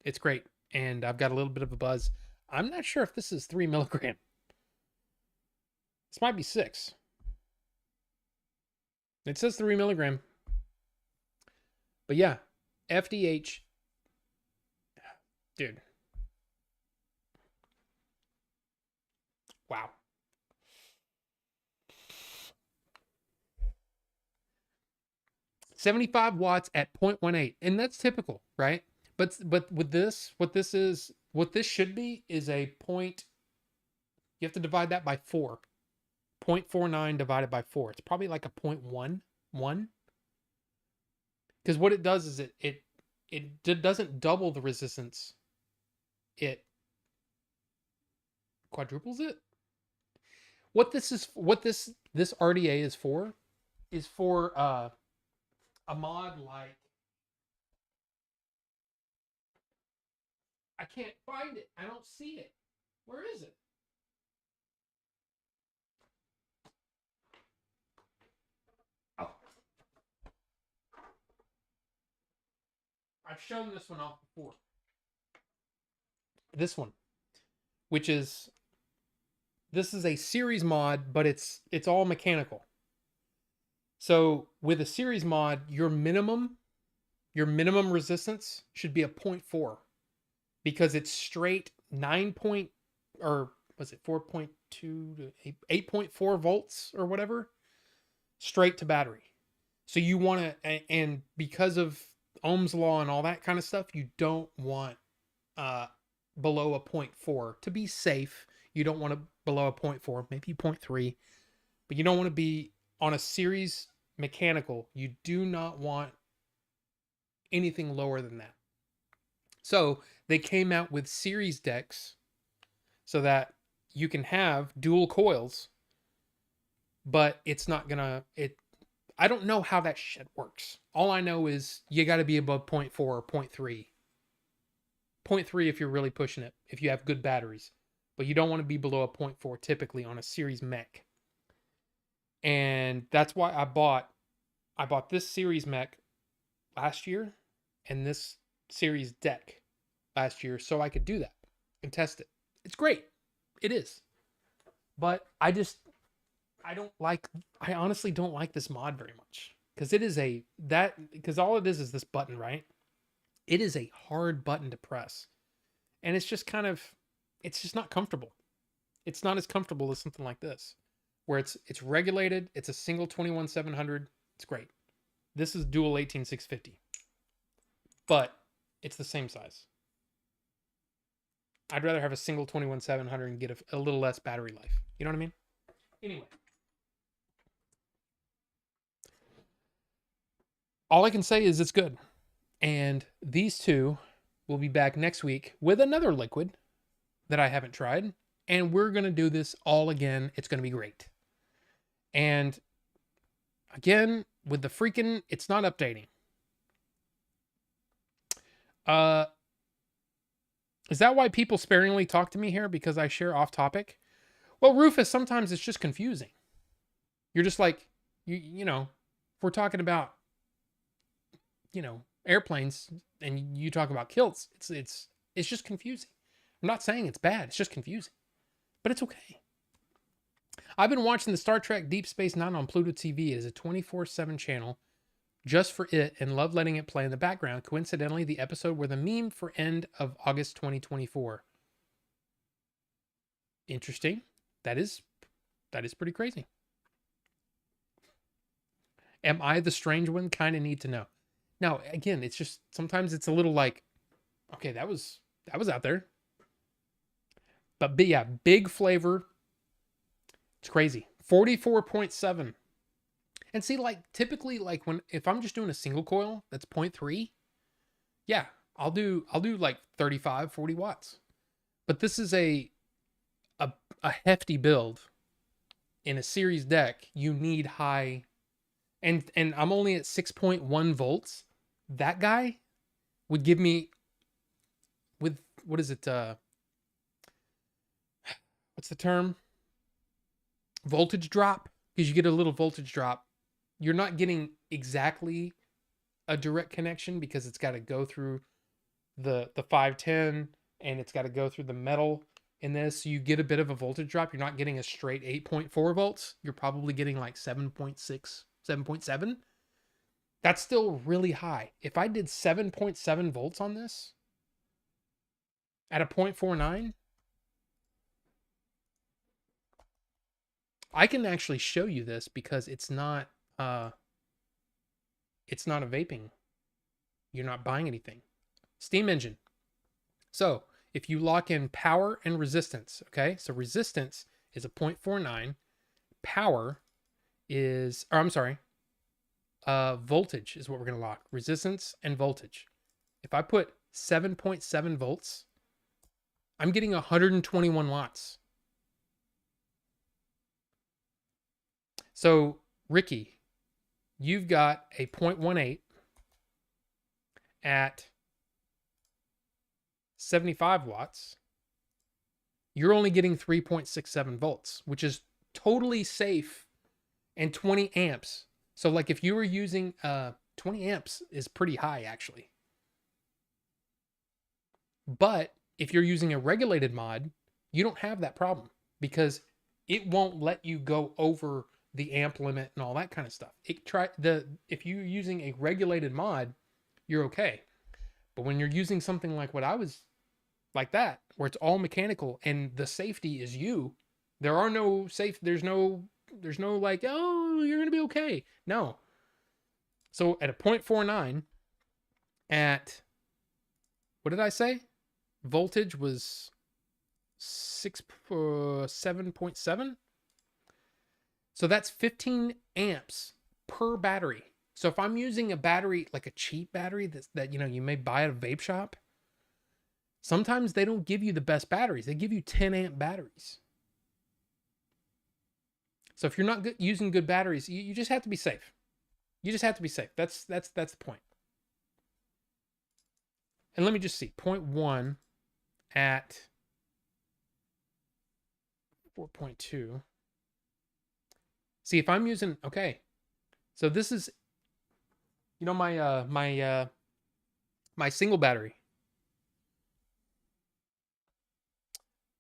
It's great. And I've got a little bit of a buzz. I'm not sure if this is 3 milligram. This might be 6. It says 3 milligram. But yeah, FDH. Dude. Wow. $75 watts at 0.18. And that's typical, right? But with this, what this should be is a point. You have to divide that by 4. 0.49 divided by 4. It's probably like a 0.11. Because what it does is it doesn't double the resistance. It quadruples it. What this RDA is for a mod like, I can't find it. I don't see it. Where is it? Oh. I've shown this one off before. This one, which is, this is a series mod, but it's all mechanical. So with a series mod, your minimum resistance should be a 0.4, because it's straight 9 point, or was it 4.2 to 8.4 volts or whatever, straight to battery. So you want to, and because of Ohm's law and all that kind of stuff, you don't want below a 0.4 to be safe. You don't want to below a 0.4, maybe 0.3, but you don't want to be on a series mechanical. You do not want anything lower than that. So they came out with series decks so that you can have dual coils, but it's not gonna, I don't know how that shit works. All I know is you got to be above 0.4 or 0.3. 0.3 if you're really pushing it, if you have good batteries, but you don't want to be below a 0.4 typically on a series mech. And that's why I bought this series mech last year and this series deck last year, so I could do that and test it. It's great. It is. But I honestly don't like this mod very much, because because all it is this button, right? It is a hard button to press. And it's just not comfortable. It's not as comfortable as something like this, where it's regulated. It's a single 21700. It's great. This is dual 18650, but it's the same size. I'd rather have a single 21700 and get a little less battery life. You know what I mean? Anyway, all I can say is it's good. And these two will be back next week with another liquid that I haven't tried. And we're going to do this all again. It's going to be great. And again, with the freaking, it's not updating. Is that why people sparingly talk to me here? Because I share off topic? Well, Rufus, sometimes it's just confusing. You're just like, you know, if we're talking about, airplanes and you talk about kilts, it's just confusing. I'm not saying it's bad. It's just confusing, but it's okay. I've been watching the Star Trek Deep Space Nine on Pluto TV. It is a 24/7 channel just for it, and love letting it play in the background. Coincidentally, the episode were the meme for end of August 2024. Interesting. That is pretty crazy. Am I the strange one? Kind of need to know. Now, again, it's just sometimes it's a little like, okay, that was out there. But yeah, big flavor. It's crazy. 44.7. And see, like typically, like if I'm just doing a single coil that's 0.3, yeah, I'll do like 35, 40 watts. But this is a hefty build. In a series deck, you need high, and I'm only at 6.1 volts. That guy would give me, with what is it? what's the term? Voltage drop, because you get a little voltage drop. You're not getting exactly a direct connection because it's got to go through the 510 and it's got to go through the metal in this. So you get a bit of a voltage drop. You're not getting a straight 8.4 volts. You're probably getting like 7.6, 7.7. That's still really high. If I did 7.7 volts on this at a 0.49, I can actually show you this because it's not a vaping. You're not buying anything. Steam engine. So if you lock in power and resistance, okay? So resistance is a 0.49. Power is, or I'm sorry, voltage is what we're going to lock. Resistance and voltage. If I put 7.7 volts, I'm getting 121 watts. So, Ricky, you've got a 0.18 at 75 watts. You're only getting 3.67 volts, which is totally safe, and 20 amps. So like if you were using 20 amps is pretty high actually. But if you're using a regulated mod, you don't have that problem because it won't let you go over the amp limit and all that kind of stuff. If you're using a regulated mod, you're okay. But when you're using something like what I was like that, where it's all mechanical and the safety is you, there's no like, oh, you're going to be okay. No. So at a 0.49 at, what did I say? Voltage was 7.7. So that's 15 amps per battery. So if I'm using a battery, like a cheap battery that you may buy at a vape shop, sometimes they don't give you the best batteries. They give you 10 amp batteries. So if you're not using good batteries, you just have to be safe. You just have to be safe. That's the point. And let me just see. 0.1 at 4.2. See, if I'm using, okay. So this is, my single battery.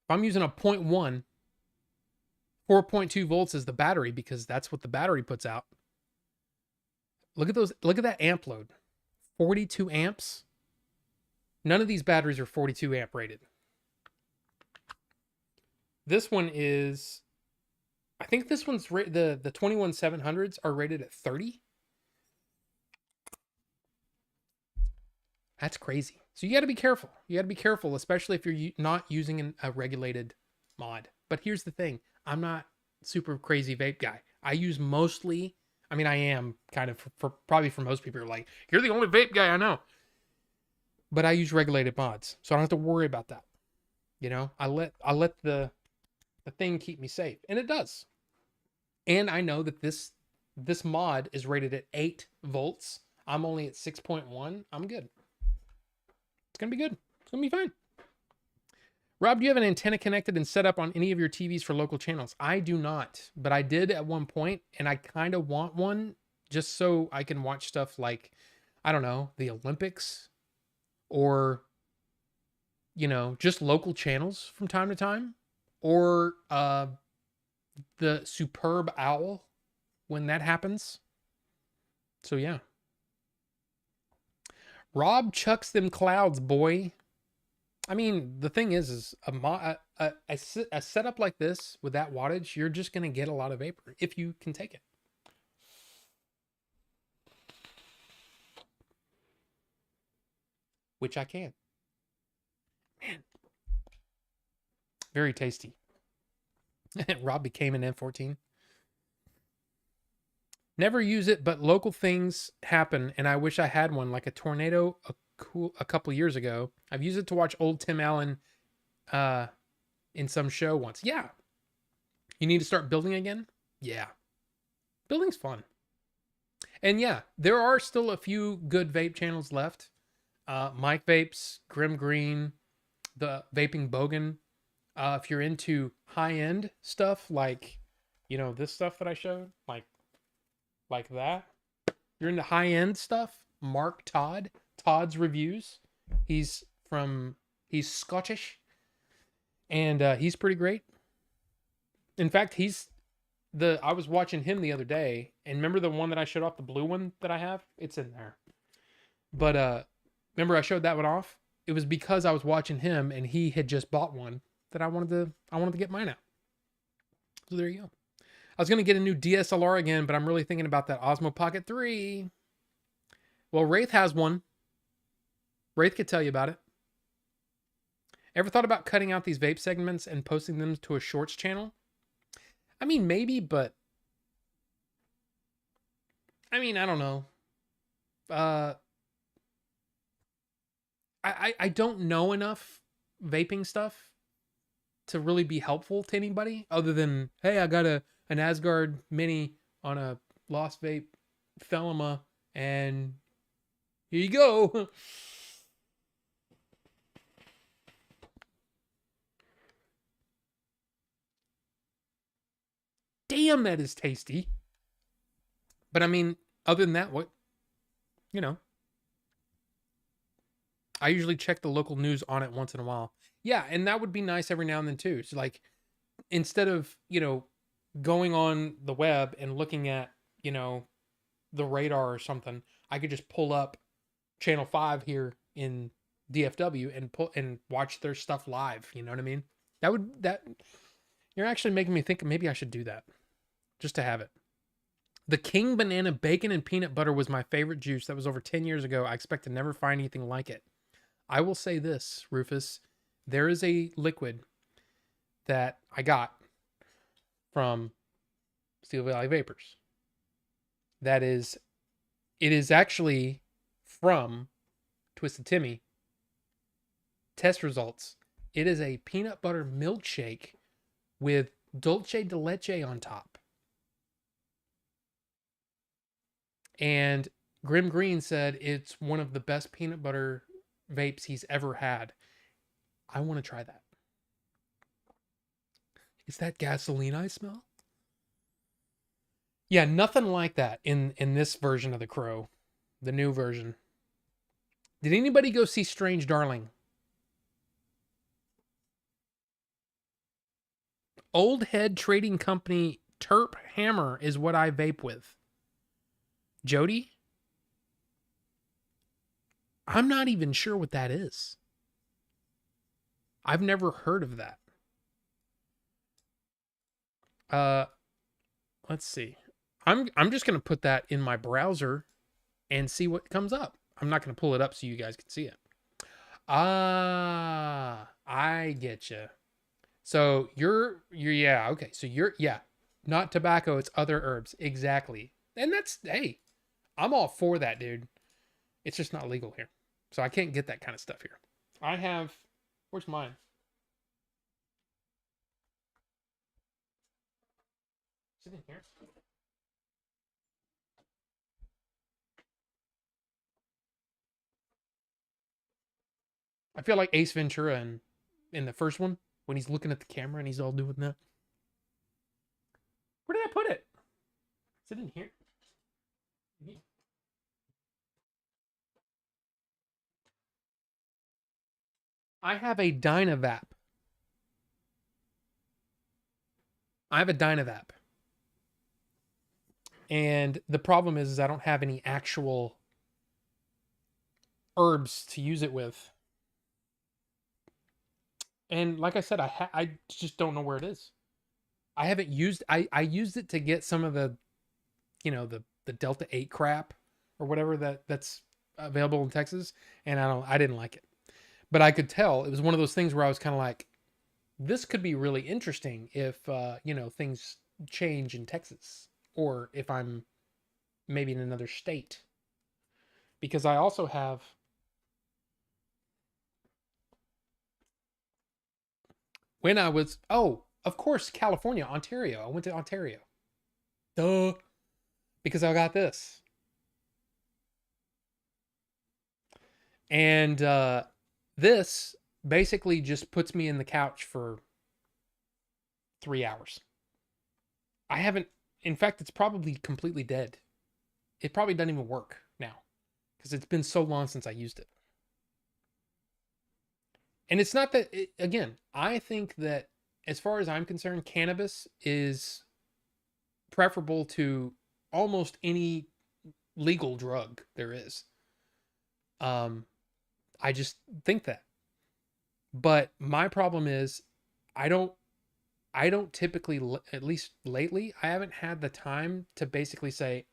If I'm using a 0.1, 4.2 volts is the battery because that's what the battery puts out. Look at that amp load. 42 amps. None of these batteries are 42 amp rated. This one is, I think this one's the 21700s are rated at 30. That's crazy. So you got to be careful. You got to be careful, especially if you're not using a regulated mod. But here's the thing. I'm not super crazy vape guy. I use mostly, I mean, I am kind of probably for most people are like, you're the only vape guy I know. But I use regulated mods. So I don't have to worry about that. I let the thing keep me safe. And it does. And I know that this mod is rated at 8 volts. I'm only at 6.1. I'm good. It's going to be good. It's going to be fine. Rob, do you have an antenna connected and set up on any of your TVs for local channels? I do not, but I did at one point, and I kind of want one just so I can watch stuff like, I don't know, the Olympics or, just local channels from time to time, or the Superb Owl when that happens. So yeah. Rob chucks them clouds, boy. I mean, the thing is a setup like this with that wattage, you're just going to get a lot of vapor if you can take it. Which I can. Man. Very tasty. Rob became an M14. Never use it, but local things happen, and I wish I had one, like a tornado a couple years ago. I've used it to watch old Tim Allen in some show once. Yeah. You need to start building again? Yeah. Building's fun. And yeah, there are still a few good vape channels left. Mike Vapes, Grim Green, the Vaping Bogan. If you're into high end stuff, like this stuff that I showed, like that. You're into high end stuff. Mark Todd, Todd's Reviews. He's from he's Scottish, and he's pretty great. In fact, I was watching him the other day, and remember the one that I showed off, the blue one that I have? It's in there. But remember I showed that one off? It was because I was watching him and he had just bought one that I wanted to get mine out. So there you go. I was gonna get a new DSLR again, but I'm really thinking about that Osmo Pocket 3. Well, Wraith has one. Wraith could tell you about it. Ever thought about cutting out these vape segments and posting them to a shorts channel? I mean, maybe, but I mean, I don't know. I don't know enough vaping stuff to really be helpful to anybody other than, hey, I got an Asgard Mini on a Lost Vape Thelema, and here you go. Damn, that is tasty. But I mean, other than that, what, you know, I usually check the local news on it once in a while. Yeah, and that would be nice every now and then too. So like, instead of, going on the web and looking at, the radar or something, I could just pull up channel 5 here in DFW and watch their stuff live, you know what I mean? That you're actually making me think maybe I should do that just to have it. The King Banana Bacon and Peanut Butter was my favorite juice. That was over 10 years ago. I expect to never find anything like it. I will say this, Rufus. There is a liquid that I got from Steel Valley Vapors. It is actually from Twisted Timmy. Test results. It is a peanut butter milkshake with dulce de leche on top. And Grim Green said it's one of the best peanut butter vapes he's ever had. I want to try that. Is that gasoline I smell? Yeah, nothing like that in this version of the Crow, the new version. Did anybody go see Strange Darling? Old Head Trading Company Terp Hammer is what I vape with. Jody? I'm not even sure what that is. I've never heard of that. Let's see. I'm just going to put that in my browser and see what comes up. I'm not going to pull it up so you guys can see it. Ah, I get you. So you're yeah, okay. So yeah, not tobacco, it's other herbs. Exactly. And that's, hey, I'm all for that, dude. It's just not legal here. So I can't get that kind of stuff here. Where's mine? Is it in here? I feel like Ace Ventura in the first one when he's looking at the camera and he's all doing that. Where did I put it? Is it in here? I have a Dynavap. I have a Dynavap. And the problem is I don't have any actual herbs to use it with. And like I said, I just don't know where it is. I haven't used I used it to get some of the the Delta 8 crap or whatever that's available in Texas, and I didn't like it. But I could tell it was one of those things where I was kind of like, this could be really interesting if things change in Texas, or if I'm maybe in another state, because I also have when I was, oh, of course, California, Ontario. I went to Ontario. Duh. Because I got this. And this basically just puts me in the couch for 3 hours. I haven't, in fact, it's probably completely dead. It probably doesn't even work now because it's been so long since I used it. And it's not that, again, I think that as far as I'm concerned, cannabis is preferable to almost any legal drug there is. Um, I just think that. But my problem is I don't I don't typically, at least lately, I haven't had the time to basically say,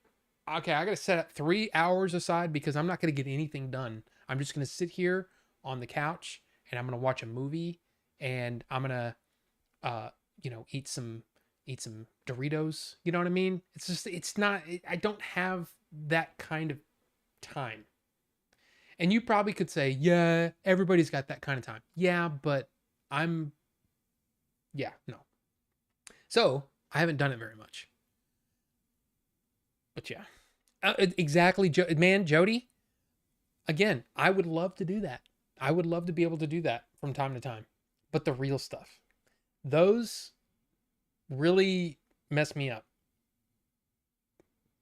okay, I got to set up 3 hours aside because I'm not going to get anything done. I'm just going to sit here on the couch and I'm going to watch a movie and I'm going to, eat some Doritos. You know what I mean? It's just, it's not, I don't have that kind of time. And you probably could say, yeah, everybody's got that kind of time. Yeah, but I'm, yeah, no. So I haven't done it very much. But yeah, exactly, man, Jody. Again, I would love to do that. I would love to be able to do that from time to time. But the real stuff, those really mess me up.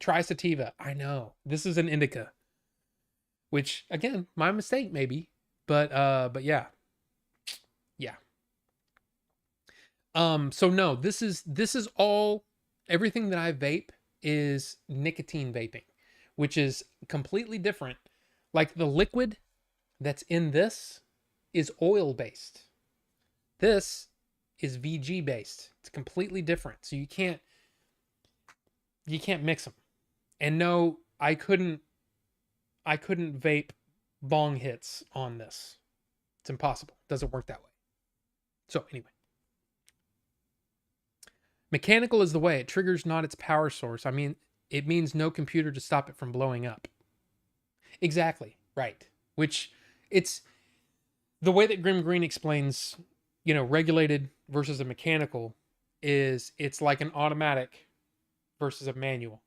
Try sativa. I know this is an indica, which again, my mistake maybe, but yeah, yeah. So no, this is all, everything that I vape is nicotine vaping, which is completely different. Like the liquid that's in this is oil based. This is VG based. It's completely different. So you can't mix them. And no, I couldn't vape bong hits on this. It's impossible. It doesn't work that way. So anyway, mechanical is the way. It triggers not its power source. I mean, it means no computer to stop it from blowing up. Exactly. Right. Which it's the way that Grim Green explains, regulated versus a mechanical is it's like an automatic versus a manual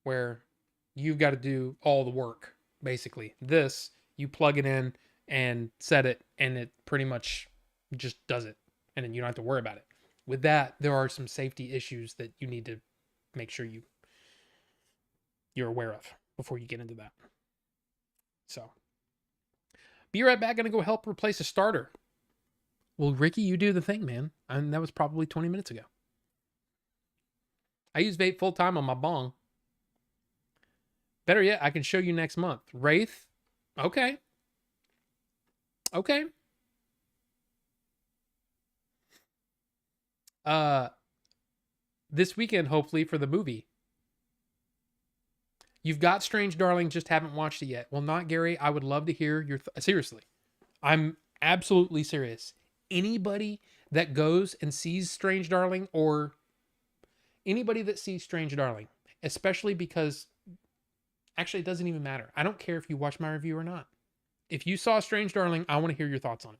where you've got to do all the work. Basically, this, you plug it in and set it and it pretty much just does it. And then you don't have to worry about it. With that, there are some safety issues that you need to make sure you're aware of before you get into that. So, be right back. Gonna go help replace a starter. Well, Ricky, you do the thing, man. And that was probably 20 minutes ago. I use vape full time on my bong. Better yet, I can show you next month. Wraith. Okay. Okay. This weekend, hopefully, for the movie. You've got Strange Darling, just haven't watched it yet. Well, not Gary. I would love to hear your seriously. I'm absolutely serious. Anybody that goes and sees Strange Darling, or anybody that sees Strange Darling, especially because actually it doesn't even matter. I don't care if you watch my review or not. If you saw Strange Darling, I want to hear your thoughts on it.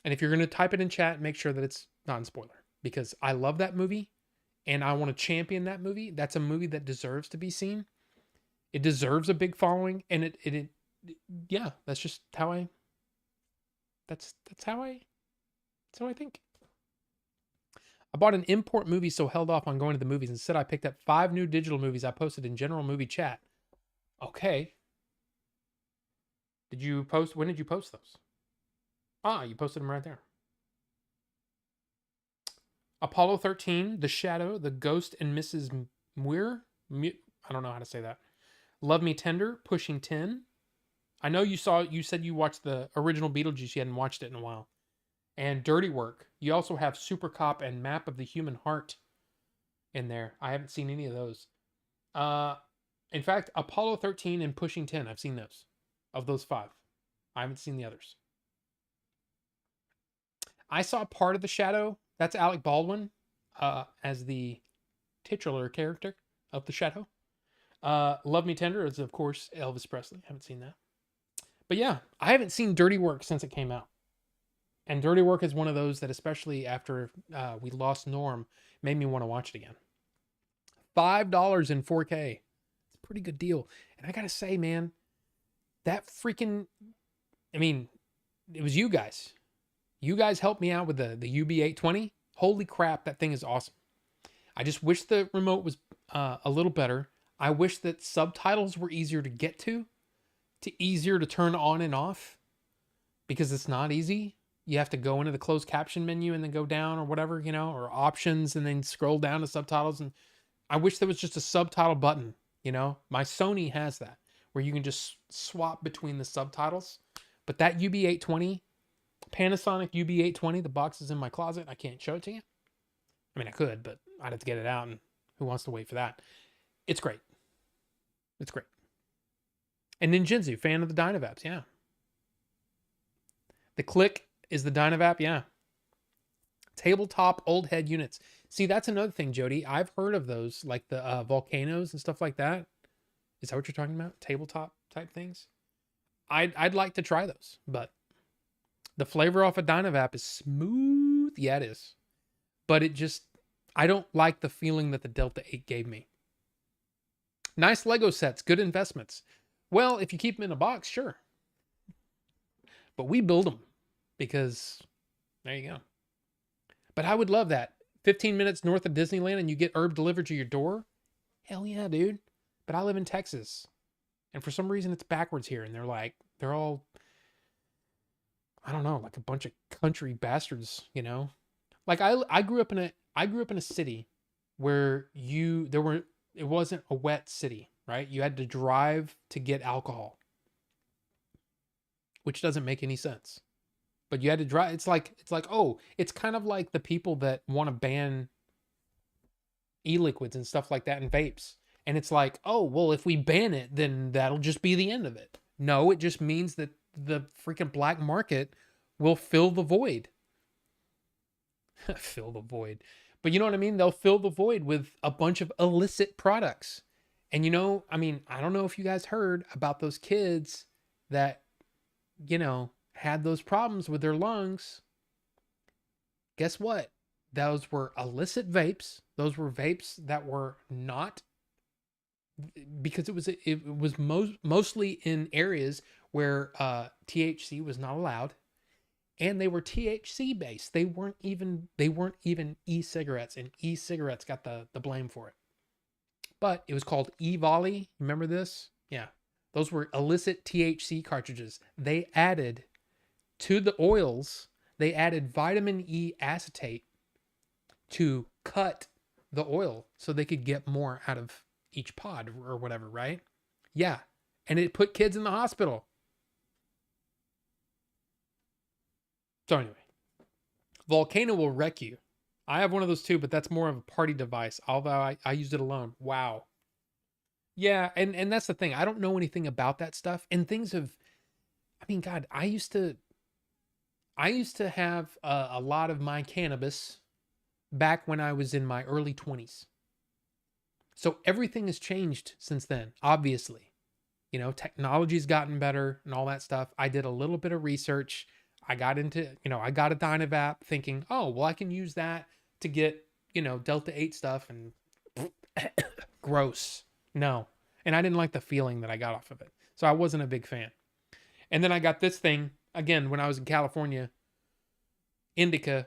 And if you're going to type it in chat, make sure that it's non-spoiler, because I love that movie and I want to champion that movie. That's a movie that deserves to be seen. It deserves a big following, and it yeah, that's just how I that's how I think. I bought an import movie, so held off on going to the movies. Instead, I picked up 5 new digital movies I posted in general movie chat. Okay. When did you post those? You posted them right there. Apollo 13, The Shadow, The Ghost and Mrs. Muir. I don't know how to say that. Love Me Tender, Pushing 10. I know you said you watched the original Beetlejuice. You hadn't watched it in a while. And Dirty Work. You also have Super Cop and Map of the Human Heart in there. I haven't seen any of those. In fact, Apollo 13 and Pushing 10, I've seen those. Of those 5. I haven't seen the others. I saw part of The Shadow. That's Alec Baldwin as the titular character of The Shadow. Love Me Tender is, of course, Elvis Presley. Haven't seen that. But yeah, I haven't seen Dirty Work since it came out. And Dirty Work is one of those that, especially after we lost Norm, made me want to watch it again. $5 in 4K. It's a pretty good deal. And I got to say, man, that freaking... I mean, it was you guys. You guys helped me out with the UB820. Holy crap, that thing is awesome. I just wish the remote was a little better. I wish that subtitles were easier to get to easier to turn on and off, because it's not easy. You have to go into the closed caption menu and then go down or whatever, or options and then scroll down to subtitles. And I wish there was just a subtitle button. My Sony has that where you can just swap between the subtitles. But that UB820, Panasonic UB820, the box is in my closet. I can't show it to you. I mean, I could, but I'd have to get it out, and who wants to wait for that? It's great. It's great. And Ninjinzu, fan of the Dynavaps, yeah. The Click is the Dynavap, yeah. Tabletop old head units. See, that's another thing, Jody. I've heard of those, like the volcanoes and stuff like that. Is that what you're talking about? Tabletop type things? I'd like to try those, but the flavor off a Dynavap is smooth. Yeah, it is. But I don't like the feeling that the Delta 8 gave me. Nice Lego sets, good investments. Well, if you keep them in a box, sure. But we build them because there you go. But I would love that. 15 minutes north of Disneyland and you get herb delivered to your door. Hell yeah, dude. But I live in Texas. And for some reason it's backwards here. And they're all, I don't know, like a bunch of country bastards, Like I grew up in a city where it wasn't a wet city, right? You had to drive to get alcohol, which doesn't make any sense. But you had to drive. It's kind of like the people that want to ban e-liquids and stuff like that and vapes. And it's like, oh, well, if we ban it, then that'll just be the end of it. No, it just means that the freaking black market will fill the void. Fill the void. But you know what I mean? They'll fill the void with a bunch of illicit products. And I don't know if you guys heard about those kids that, had those problems with their lungs. Guess what? Those were illicit vapes. Those were vapes that were not, because it was mostly in areas where THC was not allowed, and they were THC based. They weren't even e-cigarettes, and e-cigarettes got the blame for it. But it was called E-Volley. Remember this? Yeah. Those were illicit THC cartridges. They added to the oils, they added vitamin E acetate to cut the oil so they could get more out of each pod or whatever, right? Yeah. And it put kids in the hospital. So anyway, Volcano will wreck you. I have one of those too, but that's more of a party device, although I used it alone. Wow. Yeah, and that's the thing. I don't know anything about that stuff. And God, I used to have a lot of my cannabis back when I was in my early 20s. So everything has changed since then, obviously. Technology's gotten better and all that stuff. I did a little bit of research. I got into, I got a Dynavap thinking, oh, well, I can use that to get, Delta 8 stuff, and gross. No. And I didn't like the feeling that I got off of it. So I wasn't a big fan. And then I got this thing, again, when I was in California, Indica,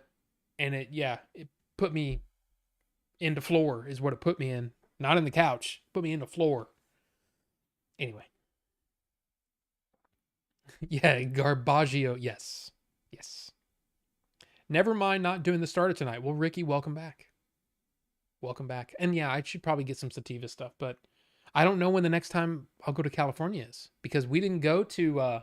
and it put me into floor is what it put me in. Not in the couch. Put me in the floor. Anyway. Yeah, Garbaggio. Yes. Yes. Never mind not doing the starter tonight. Well, Ricky, welcome back. Welcome back. And yeah, I should probably get some sativa stuff, but I don't know when the next time I'll go to California is, because we didn't go to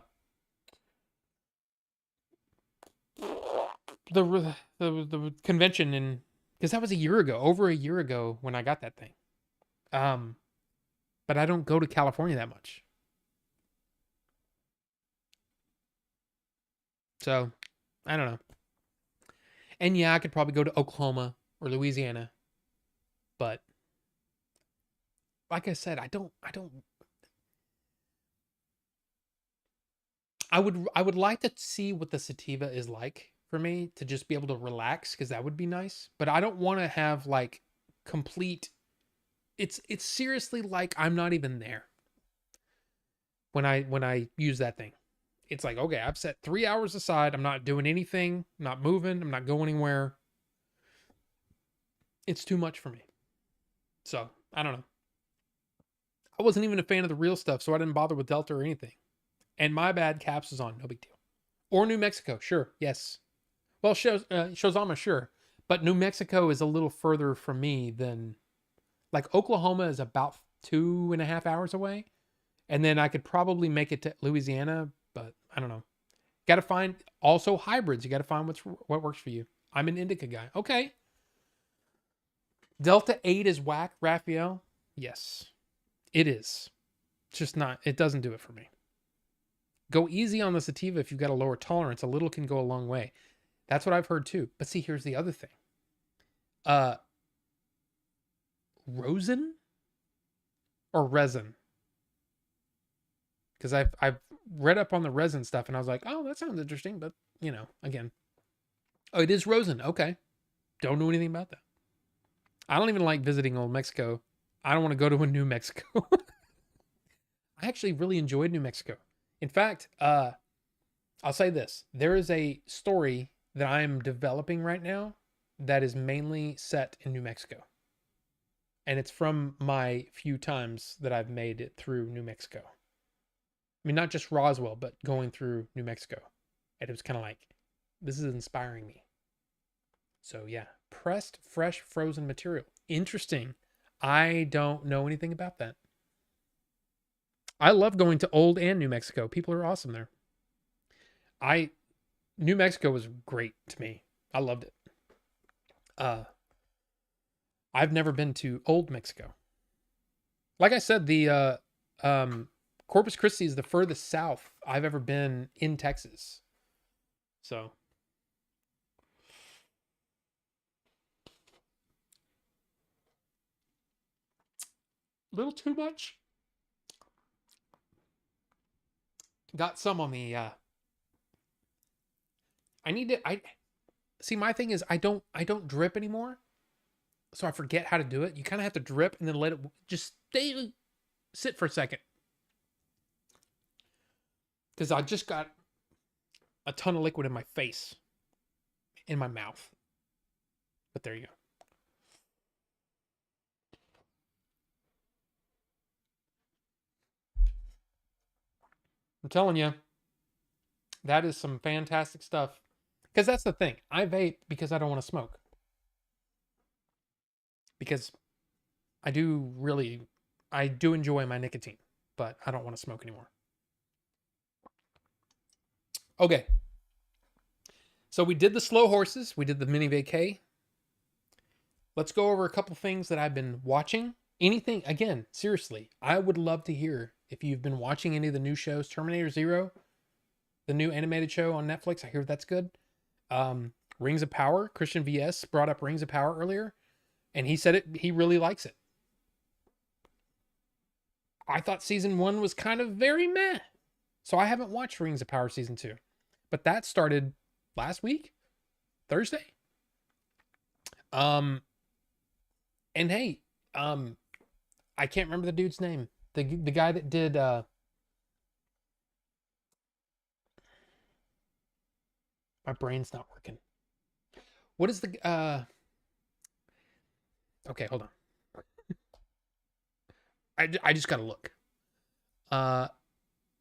the convention because that was over a year ago when I got that thing. But I don't go to California that much. So, I don't know. And yeah, I could probably go to Oklahoma or Louisiana. But like I said, I would like to see what the sativa is like for me, to just be able to relax, because that would be nice. But I don't want to have like complete, it's seriously like I'm not even there when I use that thing. It's like, okay, I've set 3 hours aside. I'm not doing anything. I'm not moving. I'm not going anywhere. It's too much for me. So I don't know. I wasn't even a fan of the real stuff, so I didn't bother with Delta or anything. And my bad, Caps was on, no big deal. Or New Mexico, sure, yes. Well, Shozama, sure, but New Mexico is a little further from me than like Oklahoma is about 2.5 hours away, and then I could probably make it to Louisiana, but I don't know. Got to find also hybrids. You got to find what works for you. I'm an indica guy. Okay. Delta 8 is whack, Raphael. Yes, it is. It's just not. It doesn't do it for me. Go easy on the sativa if you've got a lower tolerance. A little can go a long way. That's what I've heard too. But see, here's the other thing. Rosin or resin? Because I've read up on the resin stuff and I was like, oh, that sounds interesting. But again, oh, it is rosin. Okay, don't know anything about that. I don't even like visiting old Mexico. I don't want to go to a New Mexico. I actually really enjoyed New Mexico. In fact, I'll say this. There is a story that I am developing right now that is mainly set in New Mexico. And it's from my few times that I've made it through New Mexico. I mean, not just Roswell, but going through New Mexico. And it was kind of like, this is inspiring me. So yeah, pressed, fresh, frozen material. Interesting. I don't know anything about that. I love going to old and New Mexico. People are awesome there. New Mexico was great to me. I loved it. I've never been to old Mexico. Like I said, the Corpus Christi is the furthest south I've ever been in Texas. So little too much. Got some on the I see, my thing is I don't drip anymore. So I forget how to do it. You kind of have to drip and then let it just sit for a second. Cuz I just got a ton of liquid in my face, in my mouth. But there you go. I'm telling you, that is some fantastic stuff. Because that's the thing. I vape because I don't want to smoke. Because I do enjoy my nicotine, but I don't want to smoke anymore. Okay. So we did the slow horses. We did the mini vacay. Let's go over a couple things that I've been watching. Anything, again, seriously, I would love to hear if you've been watching any of the new shows. Terminator Zero, the new animated show on Netflix. I hear that's good. Rings of Power. Christian VS brought up Rings of Power earlier, and he said he really likes it. I thought season 1 was kind of very meh. So I haven't watched Rings of Power season 2. But that started last week, Thursday. And hey, I can't remember the dude's name. The guy that did my brain's not working. What is the okay, hold on. I just gotta look.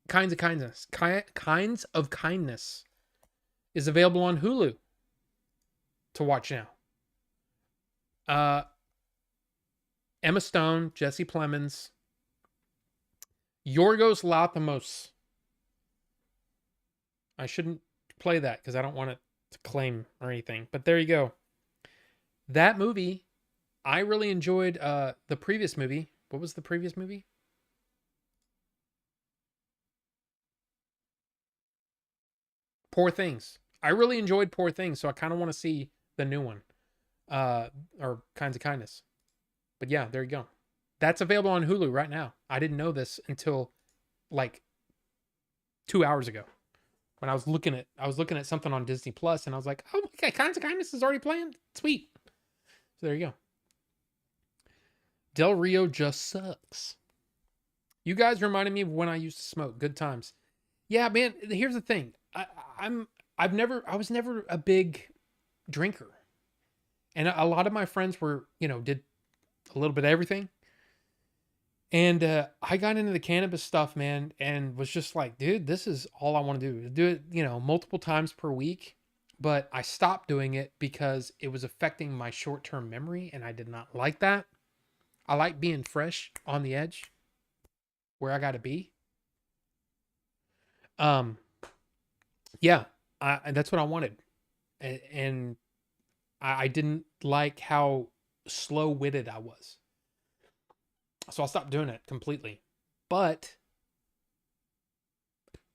Kinds of Kindness. Kinds of Kindness is available on Hulu to watch now. Emma Stone, Jesse Plemons, Yorgos Lanthimos. I shouldn't play that because I don't want it to claim or anything. But there you go. That movie, I really enjoyed the previous movie. What was the previous movie? Poor Things. I really enjoyed Poor Things, so I kind of want to see the new one. Or Kinds of Kindness. But yeah, there you go. That's available on Hulu right now. I didn't know this until like 2 hours ago. When I was looking at something on Disney Plus, and I was like, oh my God, Kinds of Kindness is already playing? Sweet. So there you go. Del Rio just sucks. You guys reminded me of when I used to smoke. Good times. Yeah, man, here's the thing. I was never a big drinker. And a lot of my friends were, did a little bit of everything. And I got into the cannabis stuff, man, and was just like, dude, this is all I want to do. Do it, multiple times per week. But I stopped doing it because it was affecting my short term memory, and I did not like that. I like being fresh on the edge where I got to be. Um, yeah, that's what I wanted. And I didn't like how slow witted I was. So I stopped doing it completely. But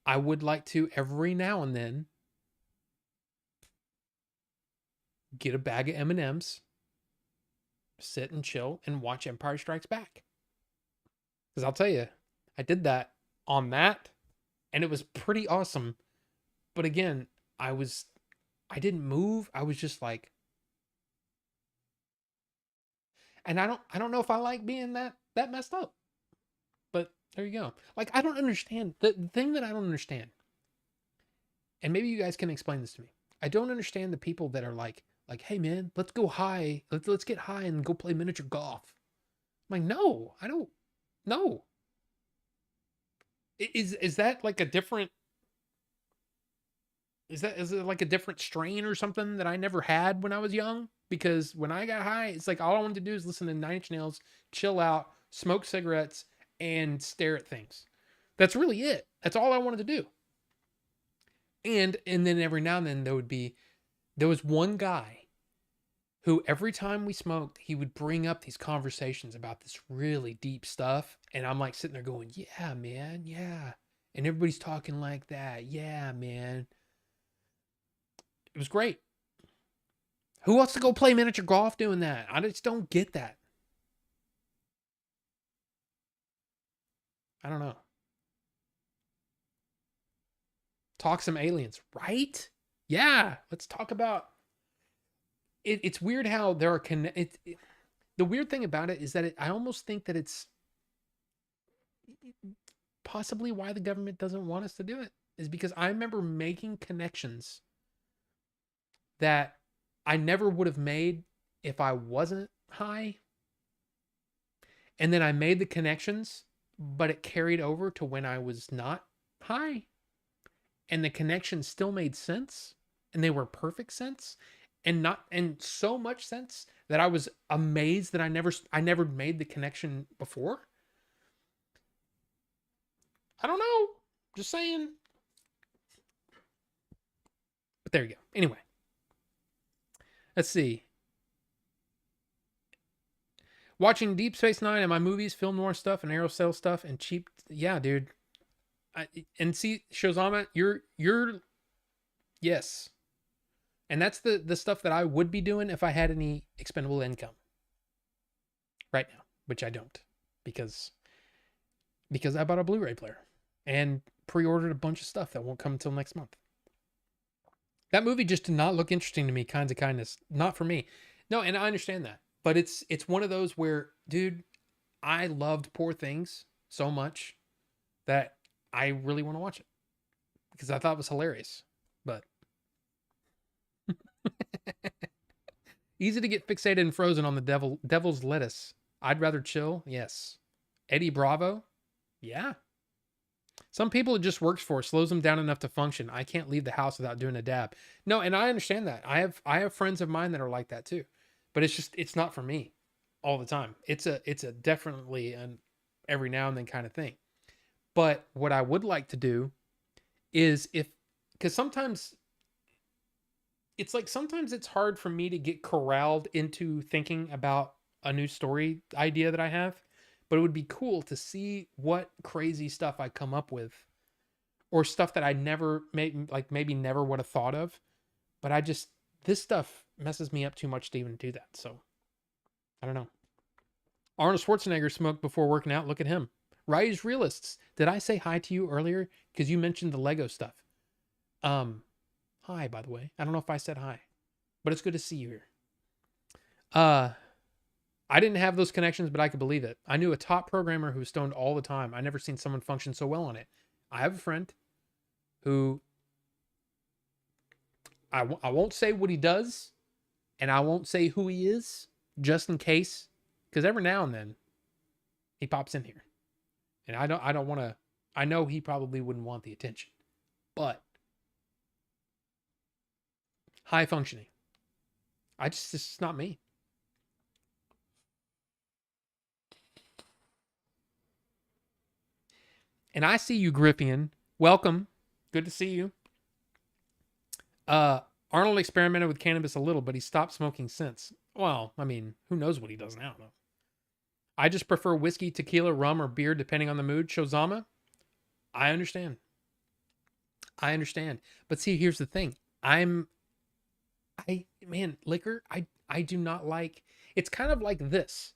I would like to every now and then get a bag of M&Ms, sit and chill and watch Empire Strikes Back. Because I'll tell you, I did that on that and it was pretty awesome. But again, I didn't move. I was just like, and I don't know if I like being that messed up. But there you go. Like, I don't understand the thing that I don't understand. And maybe you guys can explain this to me. I don't understand the people that are like, hey man, let's go high. Let's get high and go play miniature golf. I'm like, no, I don't. No. Is that like a different? Is it like a different strain or something that I never had when I was young? Because when I got high, it's like all I wanted to do is listen to Nine Inch Nails, chill out, smoke cigarettes, and stare at things. That's really it. That's all I wanted to do. And then every now and then there was one guy who every time we smoked, he would bring up these conversations about this really deep stuff. And I'm like sitting there going, yeah, man, yeah. And everybody's talking like that. Yeah, man. It was great. Who wants to go play miniature golf doing that? I just don't get that. I don't know. Talk some aliens, right? Yeah, let's talk about it. It's weird how there are the weird thing about it is that I almost think that it's possibly why the government doesn't want us to do it is because I remember making connections that I never would have made if I wasn't high. And then I made the connections, but it carried over to when I was not high. And the connections still made sense and they were perfect sense and so much sense that I was amazed that I never made the connection before. I don't know. Just saying. But there you go. Anyway, let's see. Watching Deep Space Nine and my movies, film noir stuff, and Aerosol stuff, and cheap. Yeah, dude. And see, Shozama, you're yes, and that's the stuff that I would be doing if I had any expendable income right now, which I don't, because I bought a Blu-ray player and pre-ordered a bunch of stuff that won't come until next month. That movie just did not look interesting to me. Kinds of Kindness, not for me. No, and I understand that, but it's one of those where, dude, I loved Poor Things so much that I really want to watch it because I thought it was hilarious. But easy to get fixated and frozen on the devil's lettuce. I'd rather chill. Yes. Eddie Bravo. Yeah. Some people it just works for, slows them down enough to function. I can't leave the house without doing a dab. No, and I understand that. I have friends of mine that are like that too. But it's not for me all the time. It's a definitely an every now and then kind of thing. But what I would like to do is because sometimes sometimes it's hard for me to get corralled into thinking about a new story idea that I have, but it would be cool to see what crazy stuff I come up with or stuff that I never maybe never would have thought of, but this stuff messes me up too much to even do that. So I don't know. Arnold Schwarzenegger smoked before working out. Look at him. Rise Realists. Did I say hi to you earlier? Because you mentioned the Lego stuff. Hi, by the way. I don't know if I said hi, but it's good to see you here. I didn't have those connections, but I could believe it. I knew a top programmer who was stoned all the time. I never seen someone function so well on it. I have a friend who I won't say what he does And I won't say who he is just in case, because every now and then he pops in here. And I don't want to, I know he probably wouldn't want the attention, but high functioning. This is not me. And I see you, Griffian. Welcome. Good to see you. Uh, Arnold experimented with cannabis a little, but he stopped smoking since. Well, I mean, who knows what he does now, though. I just prefer whiskey, tequila, rum, or beer, depending on the mood. Shozama, I understand. I understand. But see, here's the thing. Man, liquor, I do not like. It's kind of like this.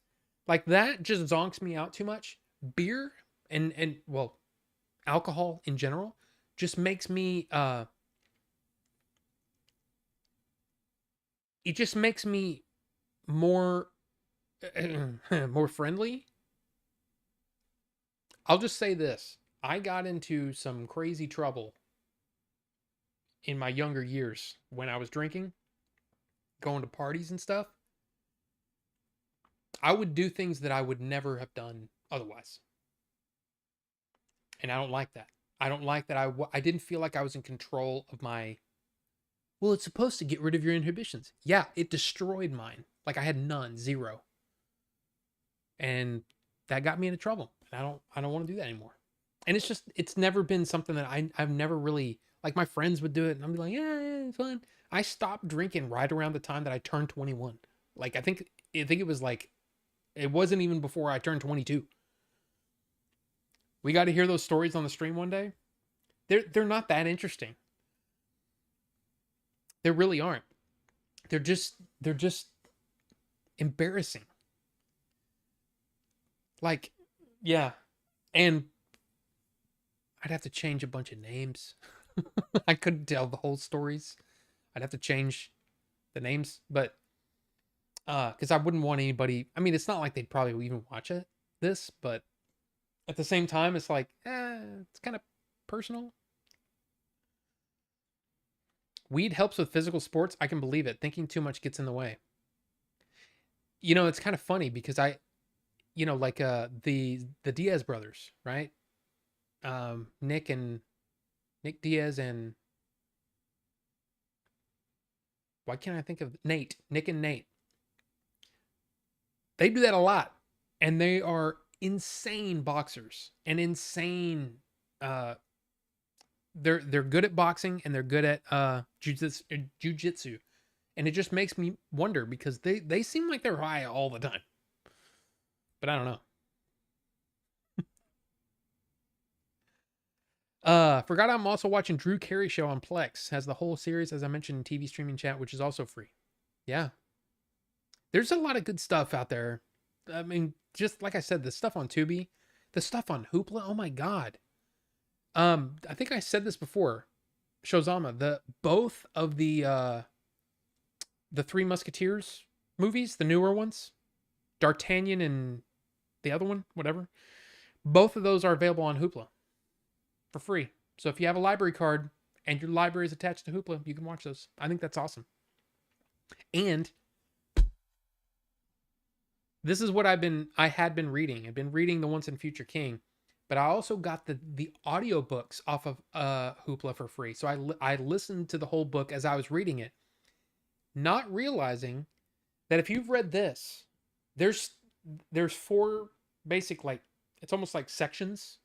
Like that just zonks me out too much. Beer and well, alcohol in general just makes me it just makes me more more friendly. I'll just say this. I got into some crazy trouble in my younger years when I was drinking, going to parties and stuff. I would do things that I would never have done otherwise. And I don't like that. I don't like that I didn't feel like I was in control of my. Well, it's supposed to get rid of your inhibitions. Yeah, it destroyed mine. Like I had none, zero. And that got me into trouble. And I don't want to do that anymore. And it's never been something that I've never really, like my friends would do it and I'm like, yeah, it's fun. I stopped drinking right around the time that I turned 21. Like I think it was like it wasn't even before I turned 22. We got to hear those stories on the stream one day. They're not that interesting. They really aren't. They're just embarrassing. Like, yeah. And I'd have to change a bunch of names. I couldn't tell the whole stories. I'd have to change the names, but because I wouldn't want anybody. I mean, it's not like they'd probably even watch this, but at the same time, it's like, it's kind of personal. Weed helps with physical sports. I can believe it. Thinking too much gets in the way. It's kind of funny because like the Diaz brothers, right? Nick Diaz and why can't I think of Nate? Nick and Nate. They do that a lot, and they are insane boxers and insane. Uh, they're good at boxing and they're good at jujitsu, and it just makes me wonder because they seem like they're high all the time, but I don't know. Forgot I'm also watching Drew Carey show on Plex. Has the whole series, as I mentioned, in TV streaming chat, which is also free. Yeah. There's a lot of good stuff out there. I mean, just like I said, the stuff on Tubi, the stuff on Hoopla, oh my God. I think I said this before. Shozama, both of the Three Musketeers movies, the newer ones, D'Artagnan and the other one, whatever. Both of those are available on Hoopla for free. So if you have a library card and your library is attached to Hoopla, you can watch those. I think that's awesome. And this is what I had been reading. I've been reading The Once and Future King, but I also got the audiobooks off of Hoopla for free. So I listened to the whole book as I was reading it, not realizing that if you've read this, there's four basic, like, it's almost like sections,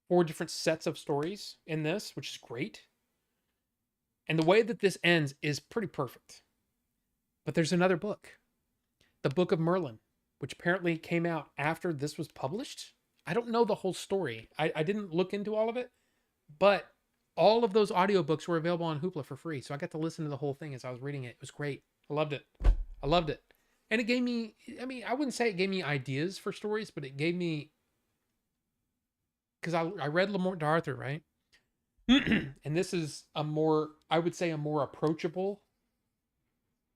four different sets of stories in this, which is great. And the way that this ends is pretty perfect. But there's another book, the Book of Merlin, which apparently came out after this was published. I don't know the whole story. I didn't look into all of it, but all of those audiobooks were available on Hoopla for free. So I got to listen to the whole thing as I was reading it. It was great. I loved it. I loved it. And it gave me, I mean, I wouldn't say it gave me ideas for stories, but it gave me, because I read Lamort D'Arthur, right? And this is I would say a more approachable,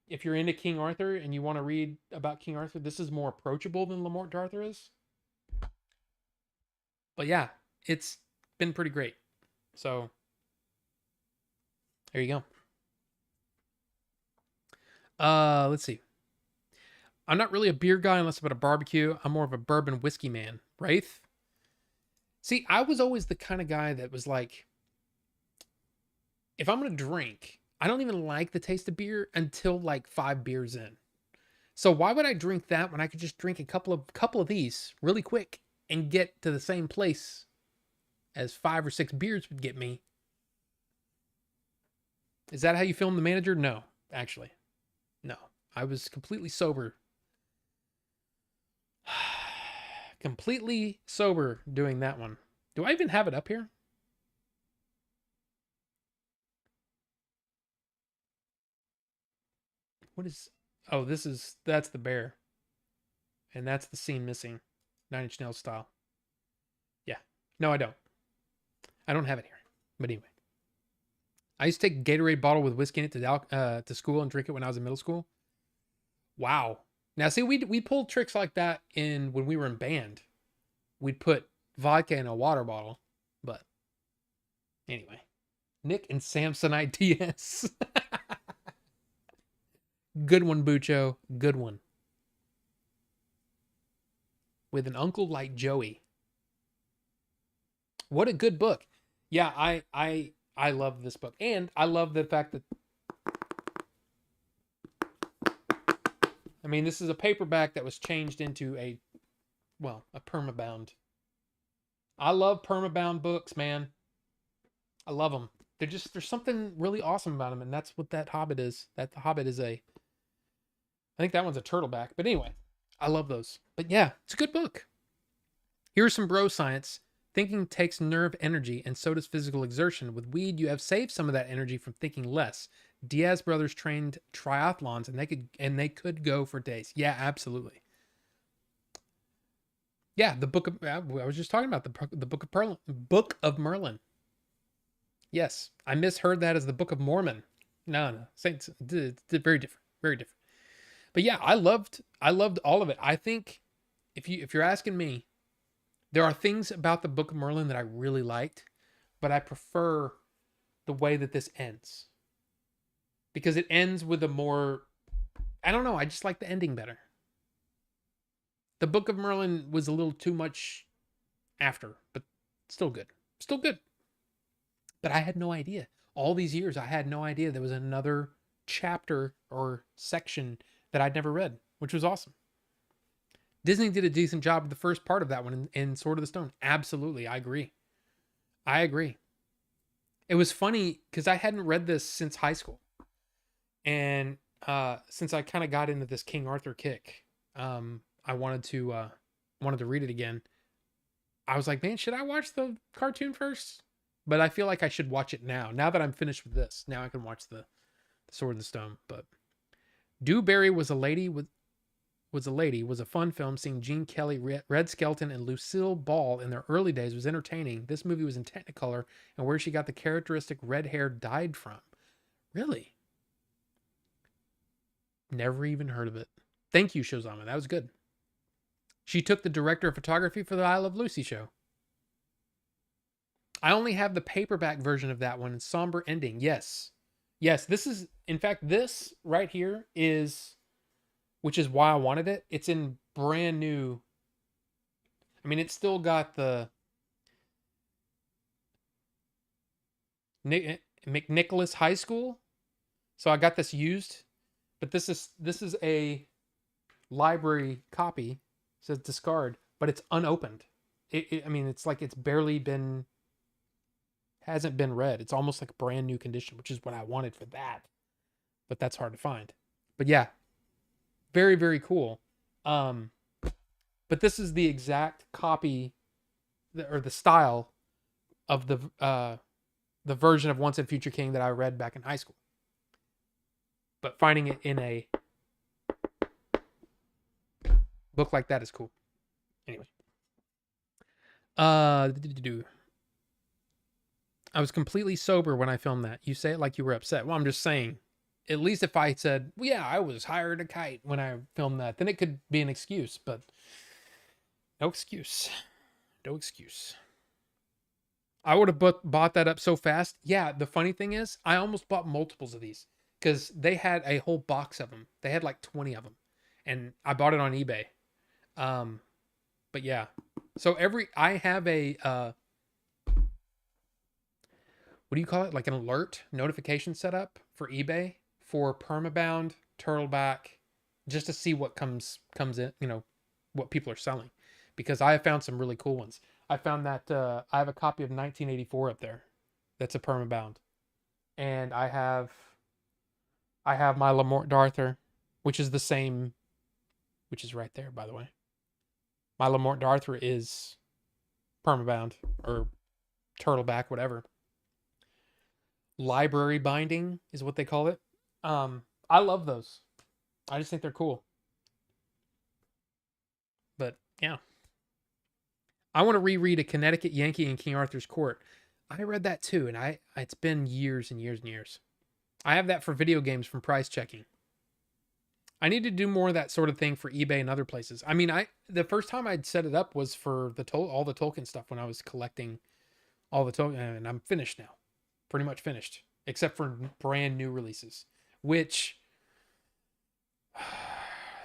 if you're into King Arthur and you want to read about King Arthur, this is more approachable than Lamort D'Arthur is. But yeah, it's been pretty great. So there you go. Let's see. I'm not really a beer guy unless I'm at a barbecue. I'm more of a bourbon whiskey man. Wraith. See, I was always the kind of guy that was like, if I'm gonna drink, I don't even like the taste of beer until like 5 beers in. So why would I drink that when I could just drink a couple of these really quick and get to the same place as 5 or 6 beers would get me? Is that how you film The Manager? No, actually, no. I was completely sober, completely sober doing that one. Do I even have it up here? What is? Oh, that's the bear, and that's the scene missing, 9 Inch Nails style. Yeah, no, I don't. I don't have it here. But anyway, I used to take a Gatorade bottle with whiskey in it to school and drink it when I was in middle school. Wow. Now, see, we pulled tricks like that in when we were in band. We'd put vodka in a water bottle. But anyway, Nick and Samsonite DS. Good one, Bucho. Good one. With an uncle like Joey. What a good book. Yeah, I love this book. And I love the fact that, I mean, this is a paperback that was changed into a permabound. I love permabound books, man. I love them. There's something really awesome about them, and that's what that Hobbit is. That the Hobbit is I think that one's a turtleback. But anyway, I love those. But yeah, it's a good book. Here's some bro science. Thinking takes nerve energy, and so does physical exertion. With weed, you have saved some of that energy from thinking less. Diaz brothers trained triathlons, and they could go for days. Yeah, absolutely. Yeah, the book of I was just talking about the Book of Merlin. Yes, I misheard that as the Book of Mormon. No, no, Saints. Very different, very different. But yeah, I loved all of it. I think if you're asking me, there are things about the Book of Merlin that I really liked, but I prefer the way that this ends because it ends with a more, I don't know, I just like the ending better. The Book of Merlin was a little too much after, but still good. Still good. But I had no idea. All these years, I had no idea there was another chapter or section that I'd never read, which was awesome. Disney did a decent job with the first part of that one in Sword of the Stone. Absolutely. I agree. I agree. It was funny because I hadn't read this since high school. And since I kind of got into this King Arthur kick, I wanted to read it again. I was like, man, should I watch the cartoon first? But I feel like I should watch it now. Now that I'm finished with this, now I can watch the Sword of the Stone. But Dewberry was a lady was a fun film. Seeing Gene Kelly, Red Skelton, and Lucille Ball in their early days was entertaining. This movie was in Technicolor, and where she got the characteristic red hair dyed from. Really? Never even heard of it. Thank you, Shozama. That was good. She took the director of photography for the I Love Lucy show. I only have the paperback version of that one. Somber ending. Yes. Yes, this is, in fact, this right here is, which is why I wanted it. It's in brand new. I mean, it's still got the McNicholas High School. So I got this used, but this is a library copy. It says discard, but it's unopened. I mean, it's like it's barely been, hasn't been read. It's almost like brand new condition, which is what I wanted for that. But that's hard to find. But yeah, very, very cool. But this is the exact copy or the style of the version of Once and Future King that I read back in high school. But finding it in a book like that is cool. Anyway. I was completely sober when I filmed that. You say it like you were upset. Well, I'm just saying, at least if I said, well, yeah, I was hired a kite when I filmed that, then it could be an excuse, but no excuse. No excuse. I would have bought that up so fast. Yeah, the funny thing is, I almost bought multiples of these because they had a whole box of them. They had like 20 of them, and I bought it on eBay. Um, but yeah, so I have a what do you call it? Like an alert notification set up for eBay for permabound turtleback, just to see what comes in. What people are selling, because I have found some really cool ones. I found that I have a copy of 1984 up there. That's a permabound, and I have my Lamort Darthur, which is the same, which is right there, by the way. My Lamort Darthur is permabound or turtleback, whatever. Library binding is what they call it. I love those. I just think they're cool. But yeah, I want to reread A Connecticut Yankee in King Arthur's Court. I read that too, and it's been years and years and years. I have that for video games from Price Checking. I need to do more of that sort of thing for eBay and other places. I mean, the first time I'd set it up was for all the Tolkien stuff when I was collecting all the Tolkien, and I'm finished now, pretty much finished, except for brand new releases. Which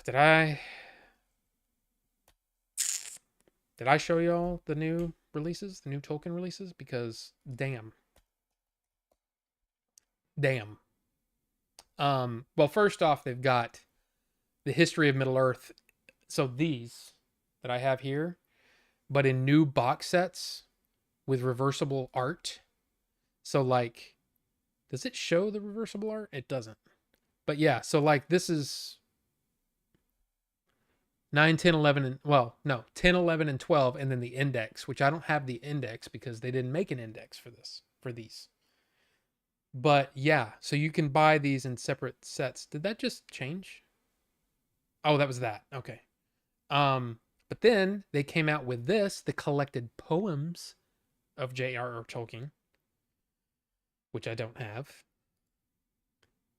did I show y'all the new releases, the new Tolkien releases? Because damn. Well, first off, they've got the history of Middle Earth. So these that I have here, but in new box sets with reversible art. So like, does it show the reversible art? It doesn't. But yeah, so like this is 9, 10, 11, and well, no, 10, 11, and 12, and then the index, which I don't have the index because they didn't make an index for these. But yeah, so you can buy these in separate sets. Did that just change? Oh, that was that. Okay. But then they came out with this, the collected poems of J.R.R. Tolkien, which I don't have.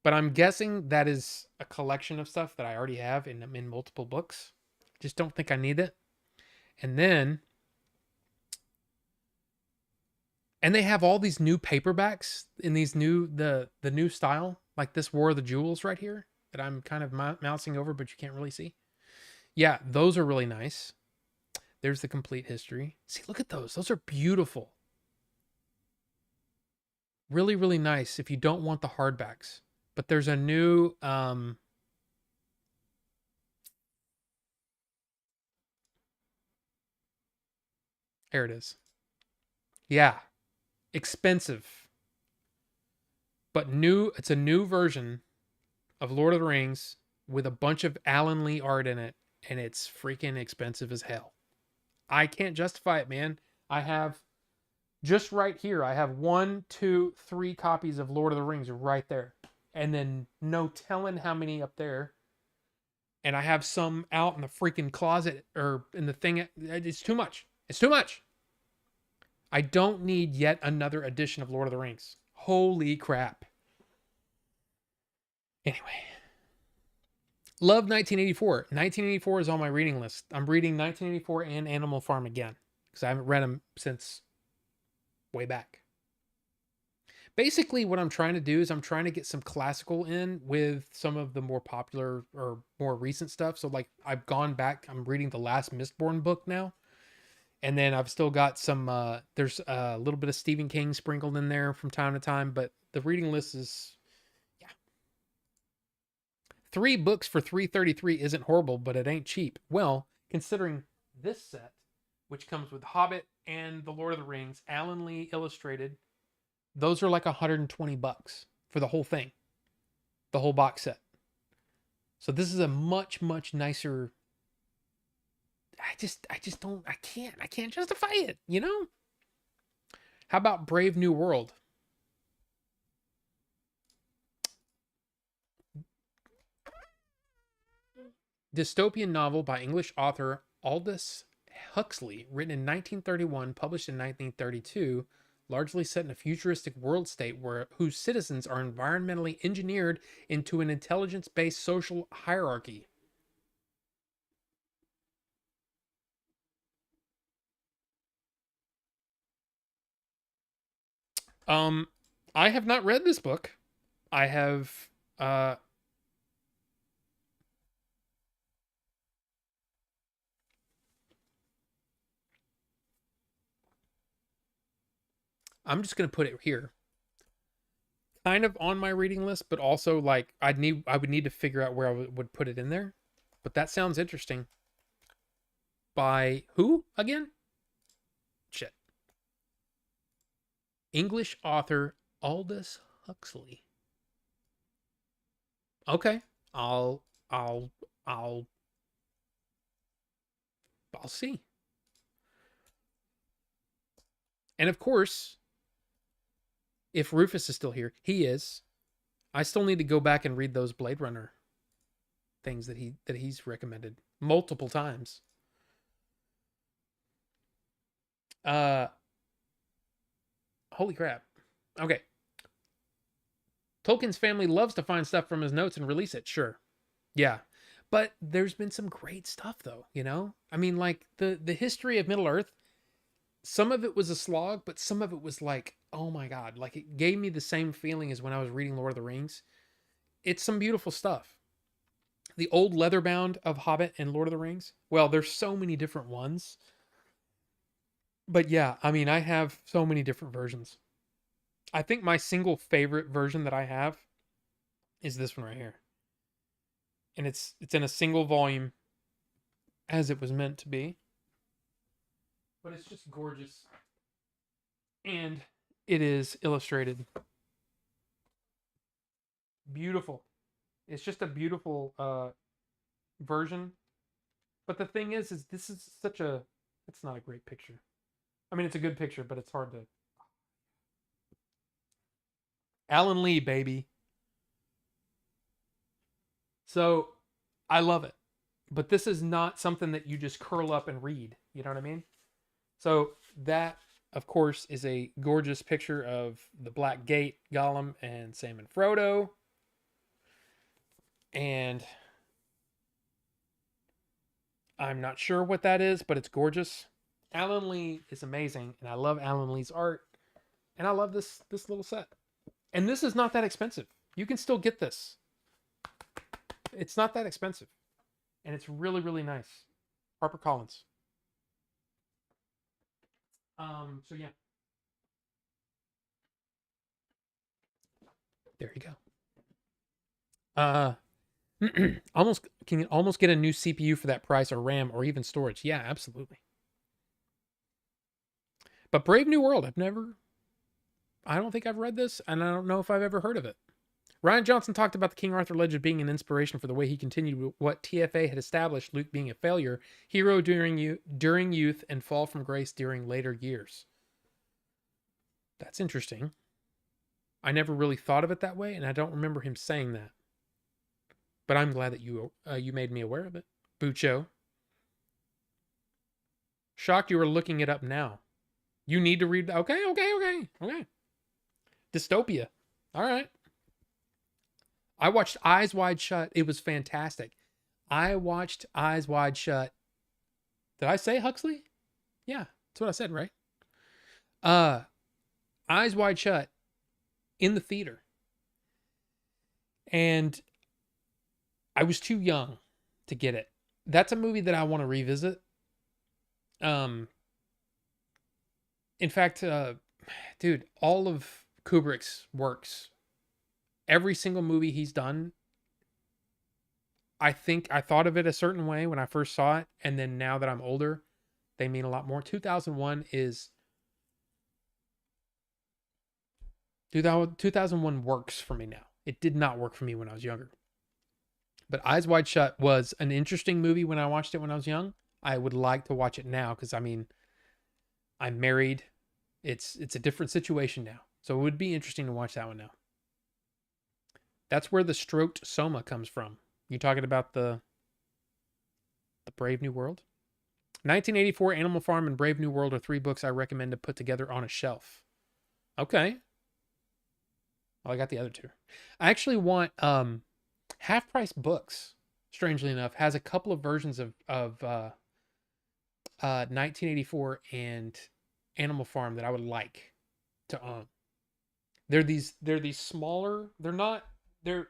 But I'm guessing that is a collection of stuff that I already have in multiple books. Just don't think I need it. And then they have all these new paperbacks in these the new style, like this War of the Jewels right here that I'm kind of mousing over, but you can't really see. Yeah, those are really nice. There's the complete history. See, look at those. Those are beautiful. Really, really nice if you don't want the hardbacks. But there's a new here it is. Yeah. Expensive. But new, it's a new version of Lord of the Rings with a bunch of Alan Lee art in it, and it's freaking expensive as hell. I can't justify it, man. I have just right here, I have 1, 2, 3 copies of Lord of the Rings right there. And then no telling how many up there. And I have some out in the freaking closet or in the thing. It's too much. It's too much. I don't need yet another edition of Lord of the Rings. Holy crap. Anyway. Love 1984. 1984 is on my reading list. I'm reading 1984 and Animal Farm again because I haven't read them since way back. Basically, what I'm trying to do is I'm trying to get some classical in with some of the more popular or more recent stuff. So, like, I've gone back. I'm reading the last Mistborn book now. And then I've still got some, there's a little bit of Stephen King sprinkled in there from time to time. But the reading list is, yeah. 3 books for $3.33 isn't horrible, but it ain't cheap. Well, considering this set, which comes with Hobbit and The Lord of the Rings, Alan Lee illustrated, those are like $120 for the whole thing, the whole box set. So this is a much, much nicer. I just don't, I can't justify it, you know? How about Brave New World? Dystopian novel by English author Aldous Huxley, written in 1931, published in 1932, largely set in a futuristic world state whose citizens are environmentally engineered into an intelligence-based social hierarchy. Um, I have not read this book. I have Uh, I'm just gonna put it here, kind of on my reading list, but also like I would need to figure out where I would put it in there. But that sounds interesting. By who again? Shit. English author Aldous Huxley. Okay. I'll I'll I'll I'll see. And of course, if Rufus is still here, he is. I still need to go back and read those Blade Runner things that he's recommended multiple times. Uh Holy crap. Okay. Tolkien's family loves to find stuff from his notes and release it. Sure. Yeah. But there's been some great stuff though, you know? I mean, like the history of Middle Earth, some of it was a slog, but some of it was like, oh my god, like it gave me the same feeling as when I was reading Lord of the Rings. It's some beautiful stuff. The old leatherbound of Hobbit and Lord of the Rings. Well, there's so many different ones. But yeah, I mean, I have so many different versions. I think my single favorite version that I have is this one right here. And it's in a single volume as it was meant to be. But it's just gorgeous. And it is illustrated. Beautiful. It's just a beautiful version. But the thing is this is such a it's not a great picture. I mean, it's a good picture, but it's hard to Alan Lee, baby. So I love it. But this is not something that you just curl up and read. You know what I mean? So that, of course, is a gorgeous picture of the Black Gate, Gollum, and Sam and Frodo. And I'm not sure what that is, but it's gorgeous. Alan Lee is amazing, and I love Alan Lee's art. And I love this little set. And this is not that expensive. You can still get this. It's not that expensive. And it's really, really nice. HarperCollins. So yeah. There you go. Almost can you almost get a new CPU for that price or RAM or even storage. Yeah, absolutely. But Brave New World, I don't think I've read this, and I don't know if I've ever heard of it. Ryan Johnson talked about the King Arthur legend being an inspiration for the way he continued what TFA had established, Luke being a failure, hero during youth, and fall from grace during later years. That's interesting. I never really thought of it that way, and I don't remember him saying that. But I'm glad that you made me aware of it. Bucho. Shocked you were looking it up now. You need to read. Okay. Dystopia. All right. I watched Eyes Wide Shut. It was fantastic. I watched Eyes Wide Shut. Did I say Huxley? Yeah, that's what I said, right? Uh, Eyes Wide Shut in the theater. And I was too young to get it. That's a movie that I want to revisit. Um, in fact, dude, all of Kubrick's works, every single movie he's done, I think I thought of it a certain way when I first saw it, and then now that I'm older, they mean a lot more. 2001 works for me now. It did not work for me when I was younger. But Eyes Wide Shut was an interesting movie when I watched it when I was young. I would like to watch it now because I mean, I'm married. It's a different situation now. So it would be interesting to watch that one now. That's where the stroked soma comes from. You talking about the Brave New World? 1984 Animal Farm and Brave New World are three books I recommend to put together on a shelf. Okay. Well, I got the other two. I actually want Half Price Books, strangely enough, has a couple of versions of 1984 and Animal Farm that I would like to own. They're these smaller. They're not. They're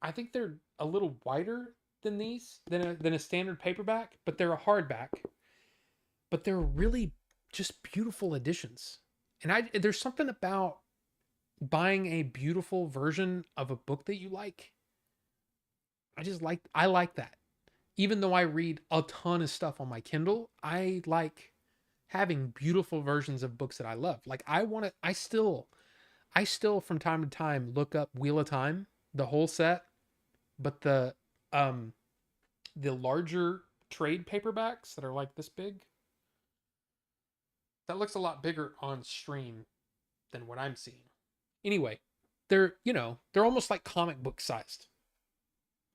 I think they're a little wider than these than a standard paperback, but they're a hardback. But they're really just beautiful editions. And I there's something about buying a beautiful version of a book that you like. I like that. Even though I read a ton of stuff on my Kindle, I like having beautiful versions of books that I love. Like I want to I still from time to time look up Wheel of Time, the whole set, but um the larger trade paperbacks that are like this big, that looks a lot bigger on stream than what I'm seeing. Anyway, they're almost like comic book sized,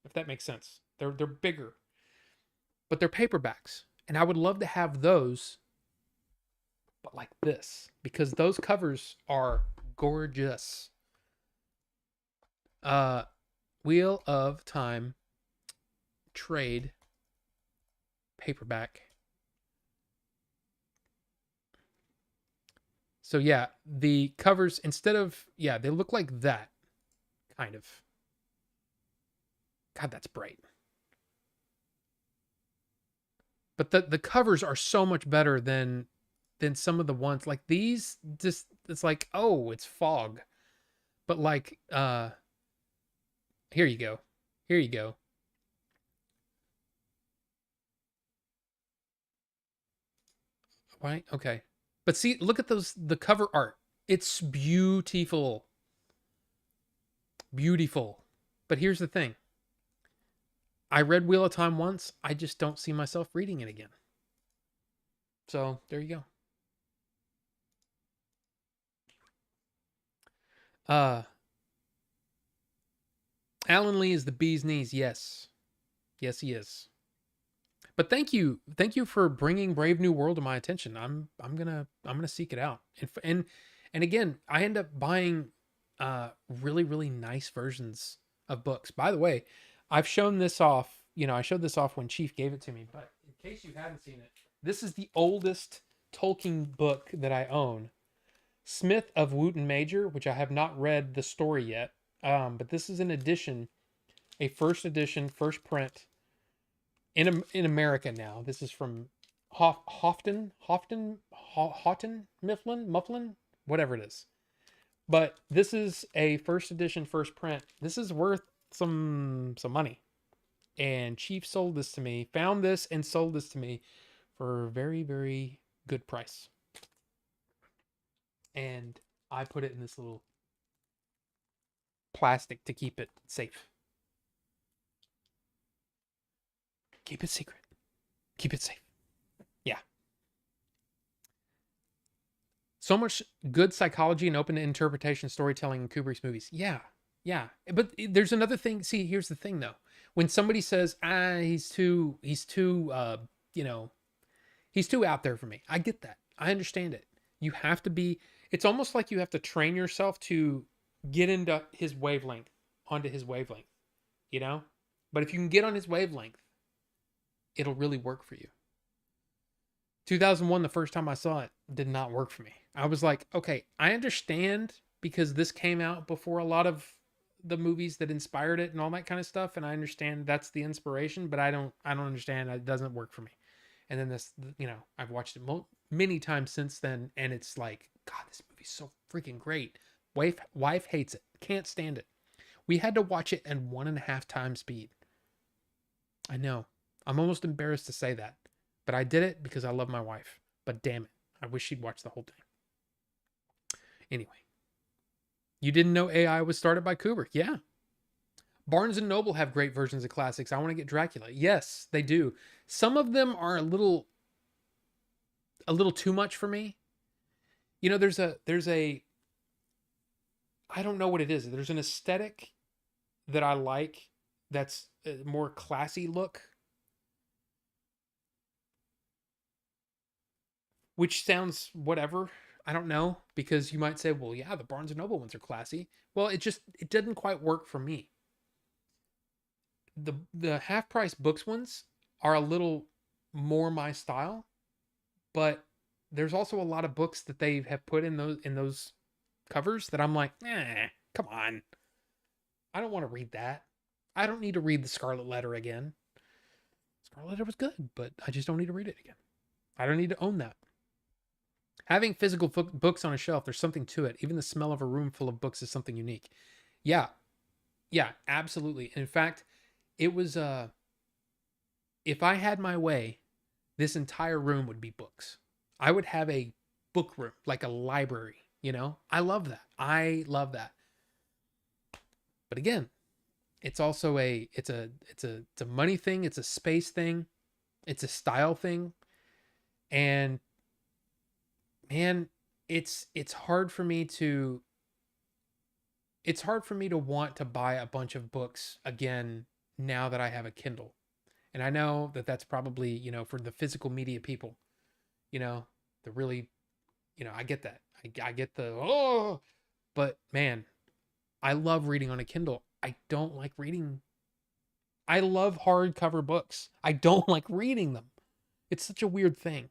if that makes sense. They're bigger, but they're paperbacks. And I would love to have those, but like this, because those covers are gorgeous. Uh Wheel of Time trade paperback. So yeah, the covers, instead of, yeah, they look like that kind of. God, that's bright. But the covers are so much better than some of the ones like these. Just it's like, oh, it's fog. But like here you go. Here you go. Right? Okay. But see, look at those, the cover art. It's beautiful. Beautiful. But here's the thing. I read Wheel of Time once. I just don't see myself reading it again. So there you go. Uh Alan Lee is the bee's knees. Yes. Yes, he is. But thank you for bringing Brave New World to my attention. I'm gonna seek it out. And again, I end up buying really nice versions of books. By the way, I've shown this off. You know, I showed this off when Chief gave it to me. But in case you haven't seen it, this is the oldest Tolkien book that I own, Smith of Wootton Major, which I have not read the story yet. But this is an edition, a first edition, first print in America now. This is from Houghton Mifflin, whatever it is. But this is a first edition, first print. This is worth some money. And Chief sold this to me, found this and sold this to me for a very good price. And I put it in this little plastic to keep it safe. Keep it secret. Keep it safe. Yeah. So much good psychology and open interpretation storytelling in Kubrick's movies. Yeah. Yeah. But there's another thing. See, here's the thing though. When somebody says, he's too you know, he's too out there for me. I get that. I understand it. You have to be, it's almost like you have to train yourself to get into his wavelength, onto his wavelength, you know? But if you can get on his wavelength, it'll really work for you. 2001, the first time I saw it, did not work for me. I was like, okay, I understand because this came out before a lot of the movies that inspired it and all that kind of stuff, and I understand that's the inspiration, but I don't understand. It doesn't work for me. And then this, you know, I've watched it many times since then, and it's like, God, this movie's so freaking great. Wife hates it, can't stand it. We had to watch it at 1.5 times speed. I know. I'm almost embarrassed to say that, but I did it because I love my wife. But damn it, I wish she'd watch the whole thing. Anyway, you didn't know AI was started by Kubrick? Yeah. Barnes and Noble have great versions of classics. I Want to Get Dracula. Yes, they do. Some of them are a little too much for me. You know, there's a I don't know what it is. There's an aesthetic that I like that's a more classy look, which sounds whatever. I don't know, because you might say, well, yeah, the Barnes and Noble ones are classy. Well, it didn't quite work for me. The half price books ones are a little more my style, but there's also a lot of books that they have put in those covers that I'm like, come on. I don't want to read that. I don't need to read the Scarlet Letter again. Scarlet Letter was good, but I just don't need to read it again. I don't need to own that. Having physical books on a shelf, there's something to it. Even the smell of a room full of books is something unique. Yeah, yeah, absolutely. In fact, it was if I had my way, this entire room would be books. I would have a book room, like a library, you know? I love that. I love that. But again, it's also it's a money thing, it's a space thing, it's a style thing. And man, it's hard for me to want to buy a bunch of books again now that I have a Kindle. And I know that that's probably, for the physical media people, the really, I get that. I get the, oh, but man, I love reading on a Kindle. I don't like reading. I love hardcover books. I don't like reading them. It's such a weird thing,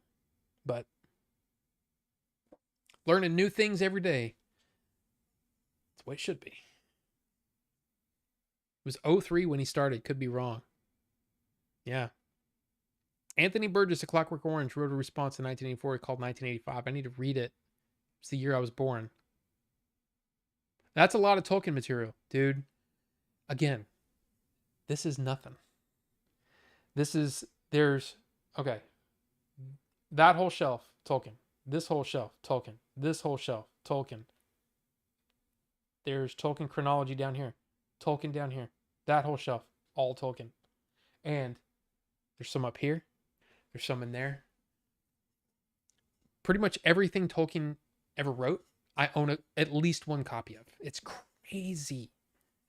but learning new things every day. That's what it should be. It was '03 when he started. Could be wrong. Yeah. Anthony Burgess, A Clockwork Orange, wrote a response in 1984 called 1985. I need to read it. It's the year I was born. That's a lot of Tolkien material, dude. Again, this is nothing. Okay. That whole shelf, Tolkien. This whole shelf, Tolkien. This whole shelf, Tolkien. There's Tolkien chronology down here. Tolkien down here. That whole shelf, all Tolkien. And there's some up here. There's some in there. Pretty much everything Tolkien ever wrote, I own at least one copy of. It's crazy.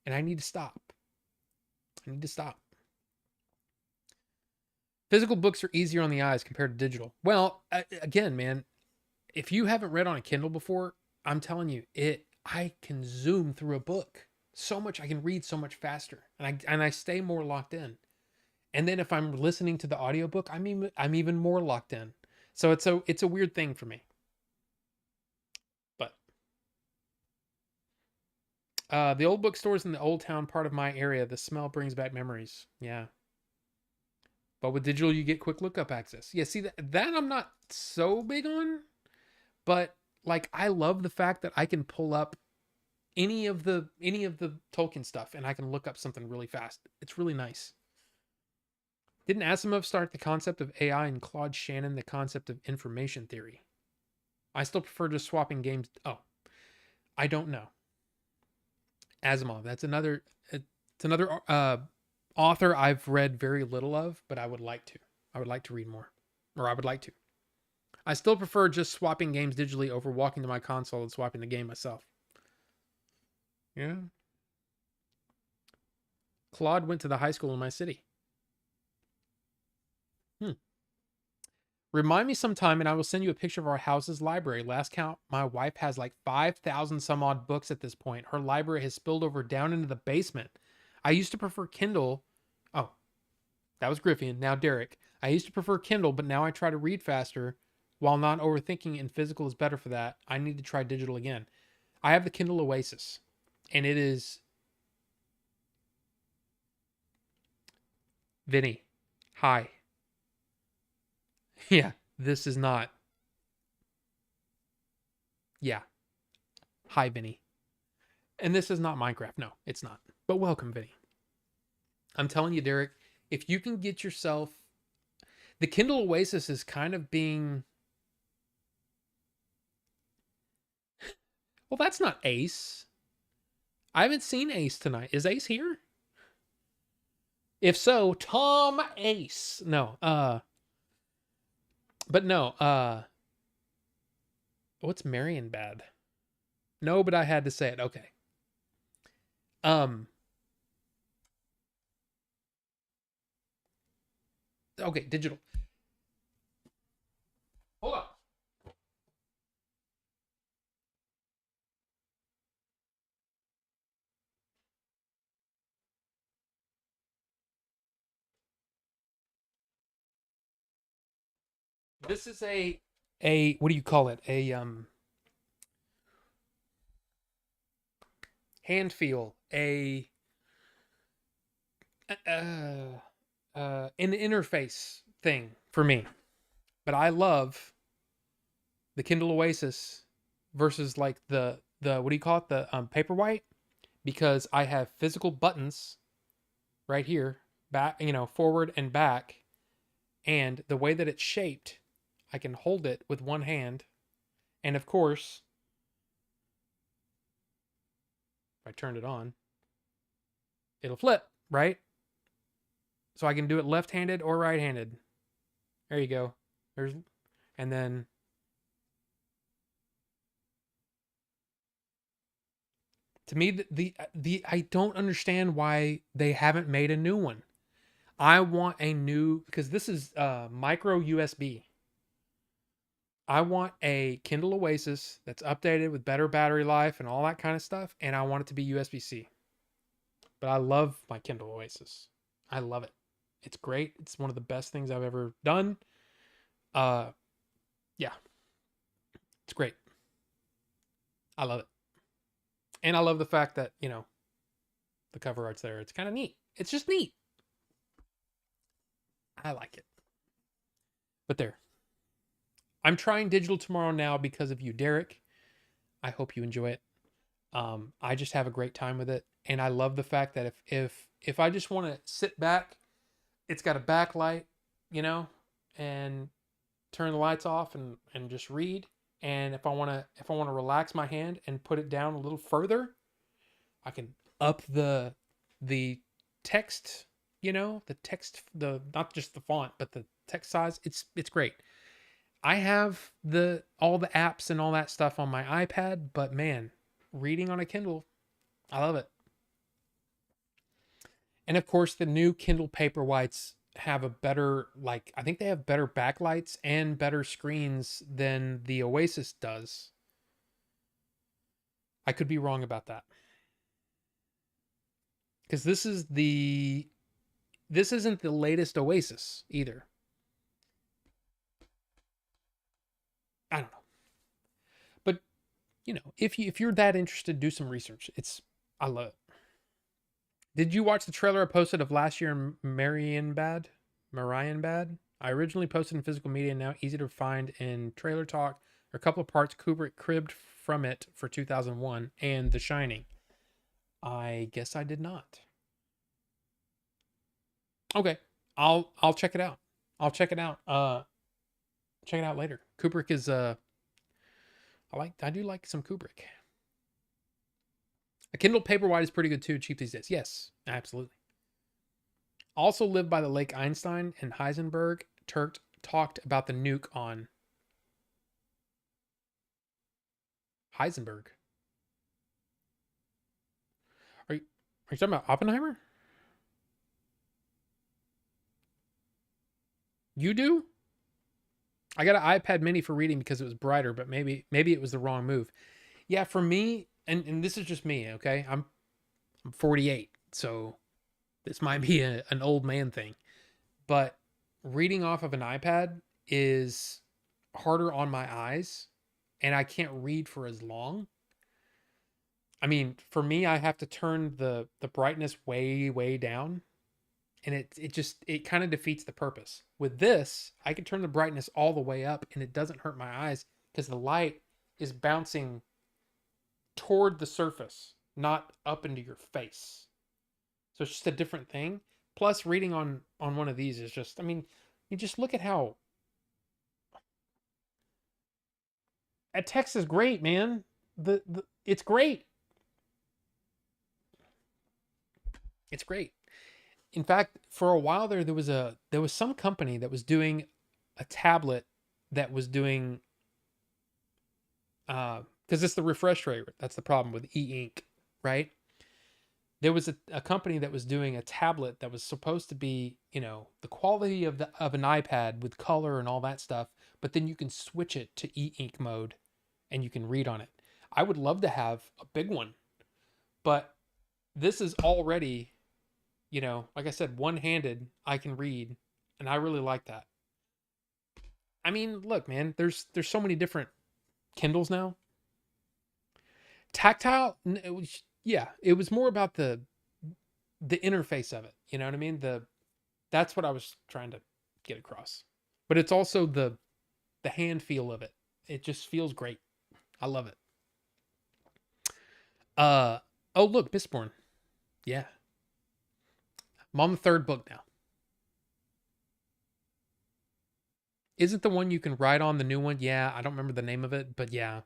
And I need to stop. Physical books are easier on the eyes compared to digital. Well, again, man, if you haven't read on a Kindle before, I'm telling you, I can zoom through a book so much. I can read so much faster, and I stay more locked in. And then if I'm listening to the audiobook, I'm even more locked in. So it's a weird thing for me. But the old bookstores in the Old Town part of my area, the smell brings back memories. Yeah. But with digital, you get quick lookup access. Yeah, see that I'm not so big on, but like I love the fact that I can pull up any of the Tolkien stuff and I can look up something really fast. It's really nice. Didn't Asimov start the concept of AI and Claude Shannon the concept of information theory? I still prefer just swapping games. Oh, I don't know. Asimov. That's another. It's another author I've read very little of, but I would like to. I would like to read more, or I would like to. I still prefer just swapping games digitally over walking to my console and swapping the game myself. Yeah. Claude went to the high school in my city. Remind me sometime and I will send you a picture of our house's library. Last count, my wife has like 5,000 some odd books at this point. Her library has spilled over down into the basement. I used to prefer Kindle. Oh, that was Griffian. Now Derek. I used to prefer Kindle, but now I try to read faster while not overthinking, and physical is better for that. I need to try digital again. I have the Kindle Oasis, and it is Vinny. Hi. Yeah, this is not. Yeah. Hi, Vinny. And this is not Minecraft. No, it's not. But welcome, Vinny. I'm telling you, Derek, if you can get yourself. The Kindle Oasis is kind of being. Well, that's not Ace. I haven't seen Ace tonight. Is Ace here? If so, Tom Ace. No, but no, what's Marion bad? No, but I had to say it. Okay. Um okay, digital. Hold on. This is a what do you call it? A hand feel, a uh, an interface thing for me. But I love the Kindle Oasis versus like the what do you call it, the Paperwhite, because I have physical buttons right here, back, forward and back, and the way that it's shaped, I can hold it with one hand, and of course, if I turn it on, it'll flip, right? So I can do it left-handed or right-handed. There you go. There's and then to me the I don't understand why they haven't made a new one. I want a new, because this is micro USB. I want a Kindle Oasis that's updated with better battery life and all that kind of stuff, and I want it to be USB-C. But I love my Kindle Oasis. I love it. It's great. It's one of the best things I've ever done. Uh yeah, it's great. I love it. And I love the fact that, the cover art's there. It's kind of neat. It's just neat. I like it. But there. I'm trying digital tomorrow now because of you, Derek. I hope you enjoy it. I just have a great time with it, and I love the fact that if I just want to sit back, it's got a backlight, and turn the lights off and just read. And if I want to relax my hand and put it down a little further, I can up the text, the text, the not just the font, but the text size. It's great. I have all the apps and all that stuff on my iPad, but man, reading on a Kindle, I love it. And of course, the new Kindle Paperwhites have a better, like, I think they have better backlights and better screens than the Oasis does. I could be wrong about that. Because this isn't the latest Oasis either. I don't know. But, if you're that interested, do some research. I love it. Did you watch the trailer I posted of last year in Marienbad? Marienbad? I originally posted in physical media, now easy to find in Trailer Talk. There are a couple of parts Kubrick cribbed from it for 2001 and The Shining. I guess I did not. Okay, I'll check it out. I'll check it out. Check it out later. Kubrick is I do like some Kubrick. A Kindle Paperwhite is pretty good too, cheap these days. Yes, absolutely. Also lived by the lake Einstein and Heisenberg talked about the nuke on Heisenberg. Are you talking about Oppenheimer? You do? I got an iPad mini for reading because it was brighter, but maybe it was the wrong move. Yeah, for me, and this is just me, okay? I'm 48, so this might be an old man thing, but reading off of an iPad is harder on my eyes, and I can't read for as long. I mean, for me, I have to turn the brightness way down, and it kind of defeats the purpose. With this, I can turn the brightness all the way up, and it doesn't hurt my eyes because the light is bouncing toward the surface, not up into your face. So it's just a different thing. Plus, reading on one of these is just, I mean, you just look at how a text is great, man. The it's great. It's great. In fact, for a while there was some company that was doing a tablet that was doing because it's the refresh rate. That's the problem with e-ink, right? There was a company that was doing a tablet that was supposed to be, the quality of an iPad with color and all that stuff, but then you can switch it to e-ink mode and you can read on it. I would love to have a big one, but this is already, like I said, one-handed, I can read, and I really like that. I mean, look, man, there's so many different Kindles now. Tactile, yeah, it was more about the interface of it. You know what I mean? That's what I was trying to get across. But it's also the hand feel of it. It just feels great. I love it. Uh oh, look, Mistborn. Yeah. I'm on the third book now. Isn't the one you can ride on the new one? Yeah, I don't remember the name of it, but yeah.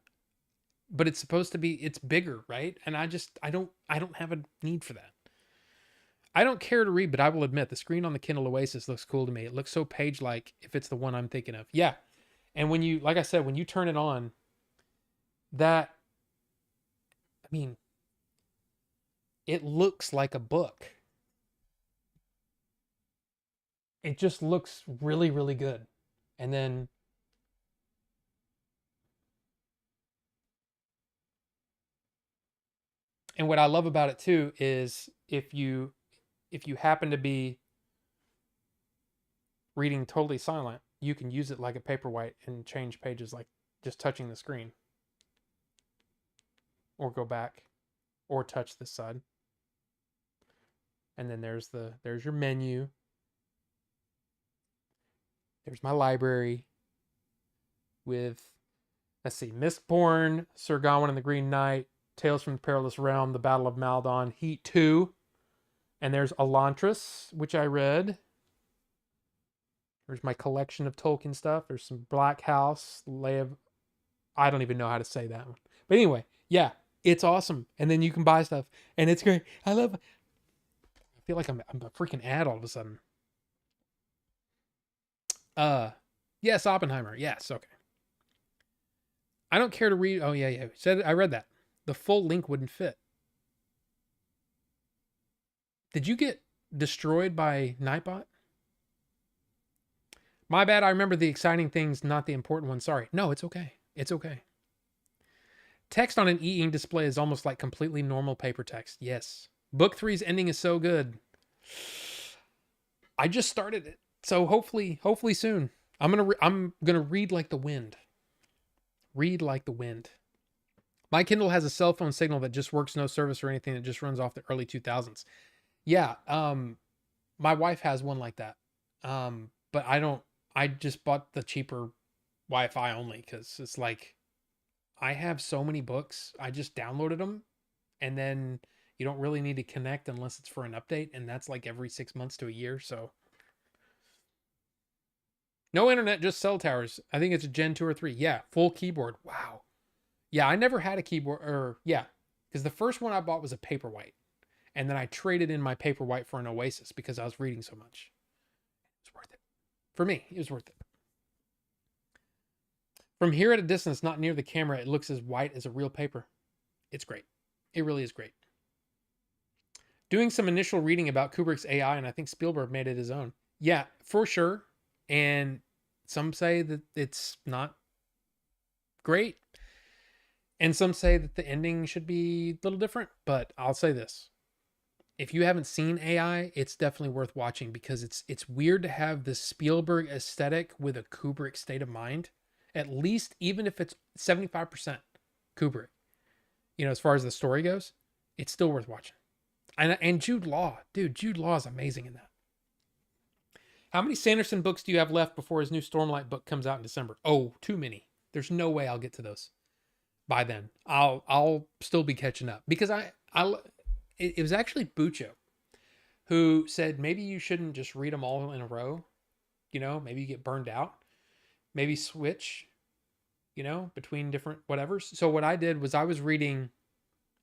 But it's supposed to be it's bigger, right? And I don't have a need for that. I don't care to read, but I will admit the screen on the Kindle Oasis looks cool to me. It looks so page-like if it's the one I'm thinking of. Yeah. And when you like I said, when you turn it on, that I mean, it looks like a book. It just looks really, really good. And then and what I love about it too is if you happen to be reading totally silent, you can use it like a paperwhite and change pages like just touching the screen or go back or touch this side. And then there's your menu. There's my library with let's see, Mistborn, Sir Gawain and the Green Knight, Tales from the Perilous Realm, The Battle of Maldon, Heat 2, and there's Elantris, which I read. There's my collection of Tolkien stuff. There's some Black House, Leia. I don't even know how to say that one. But anyway, yeah, it's awesome. And then you can buy stuff, and it's great. I love. I feel like I'm a freaking ad all of a sudden. Uh, yes, Oppenheimer. Yes, okay. I don't care to read. Oh yeah, yeah. Said I read that. The full link wouldn't fit. Did you get destroyed by Nightbot? My bad. I remember the exciting things, not the important ones. Sorry. No, it's okay. It's okay. Text on an e-ink display is almost like completely normal paper text. Yes. Book three's ending is so good. I just started it, so hopefully soon. I'm gonna read like the wind. Read like the wind. My Kindle has a cell phone signal that just works, no service or anything. That just runs off the early 2000s. Yeah. My wife has one like that. But I don't. I just bought the cheaper Wi-Fi only because it's like I have so many books. I just downloaded them, and then you don't really need to connect unless it's for an update, and that's like every 6 months to a year. So no internet, just cell towers. I think it's a Gen 2 or 3. Yeah, full keyboard. Wow. Yeah, I never had a keyboard, or yeah, because the first one I bought was a Paperwhite, and then I traded in my Paperwhite for an Oasis because I was reading so much. It's worth it for me. It was worth it. From here at a distance, not near the camera, it looks as white as a real paper. It's great. It really is great. Doing some initial reading about Kubrick's AI, and I think Spielberg made it his own. Yeah, for sure. And some say that it's not great. And some say that the ending should be a little different. But I'll say this. If you haven't seen AI, it's definitely worth watching because it's weird to have the Spielberg aesthetic with a Kubrick state of mind. At least, even if it's 75% Kubrick, as far as the story goes, it's still worth watching. And Jude Law, dude, Jude Law is amazing in that. How many Sanderson books do you have left before his new Stormlight book comes out in December? Oh, too many. There's no way I'll get to those by then. I'll still be catching up because it was actually Bucho who said maybe you shouldn't just read them all in a row. Maybe you get burned out. Maybe switch, between different whatevers. So what I did was I was reading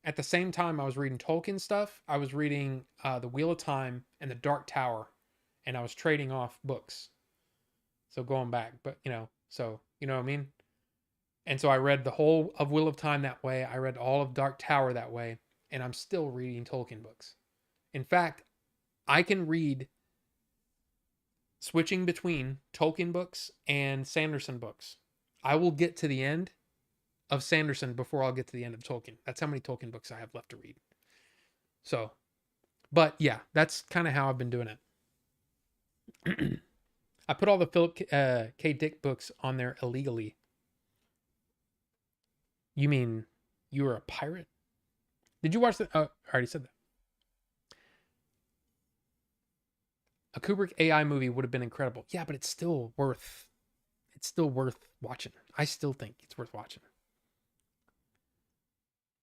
at the same time I was reading Tolkien stuff. I was reading The Wheel of Time and The Dark Tower, and I was trading off books. So going back, but so you know what I mean? And so I read the whole of Wheel of Time that way. I read all of Dark Tower that way, and I'm still reading Tolkien books. In fact, I can read switching between Tolkien books and Sanderson books. I will get to the end of Sanderson before I'll get to the end of Tolkien. That's how many Tolkien books I have left to read. So, but yeah, that's kind of how I've been doing it. I put all the Philip K. Dick books on there illegally. You mean you were a pirate? Did you watch the? Oh, I already said that. A Kubrick AI movie would have been incredible. Yeah, but it's still worth watching. I still think it's worth watching.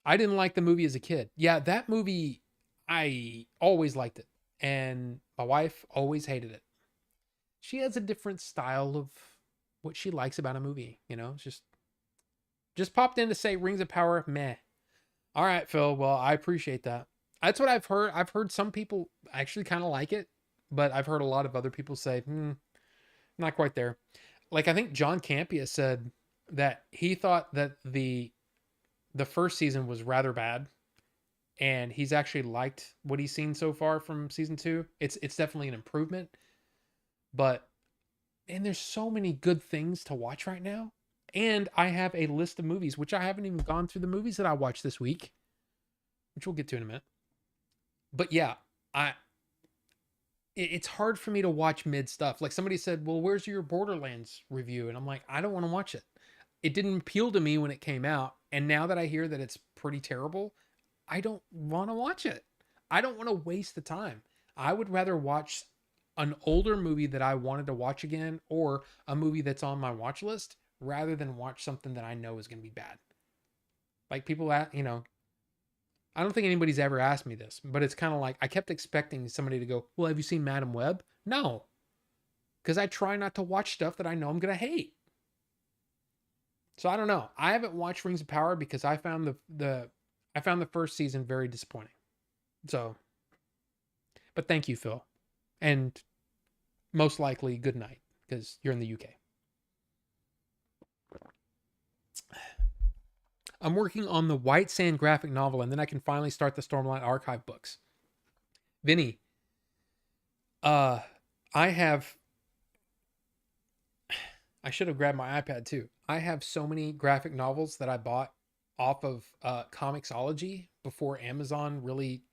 I didn't like the movie as a kid. Yeah, that movie, I always liked it. And my wife always hated it. She has a different style of what she likes about a movie, It's just popped in to say Rings of Power, meh. All right, Phil. Well, I appreciate that. That's what I've heard. I've heard some people actually kind of like it, but I've heard a lot of other people say, not quite there. Like I think John Campea said that he thought that the first season was rather bad, and he's actually liked what he's seen so far from season two. It's definitely an improvement, but and there's so many good things to watch right now. And I have a list of movies, which I haven't even gone through the movies that I watched this week, which we'll get to in a minute. But yeah, I it's hard for me to watch mid stuff. Like somebody said, "Well, where's your Borderlands review?" And I'm like, I don't want to watch it. It didn't appeal to me when it came out, and now that I hear that it's pretty terrible, I don't want to watch it. I don't want to waste the time. I would rather watch an older movie that I wanted to watch again or a movie that's on my watch list rather than watch something that I know is going to be bad. Like people at, I don't think anybody's ever asked me this, but it's kind of like I kept expecting somebody to go, "Well, have you seen Madam Web?" No, because I try not to watch stuff that I know I'm going to hate. So I don't know. I haven't watched Rings of Power because I found the first season very disappointing. So, but thank you, Phil, and most likely good night because you're in the UK. I'm working on the White Sand graphic novel, and then I can finally start the Stormlight Archive books. Vinny, uh, I have. I should have grabbed my iPad too. I have so many graphic novels that I bought off of Comixology before Amazon really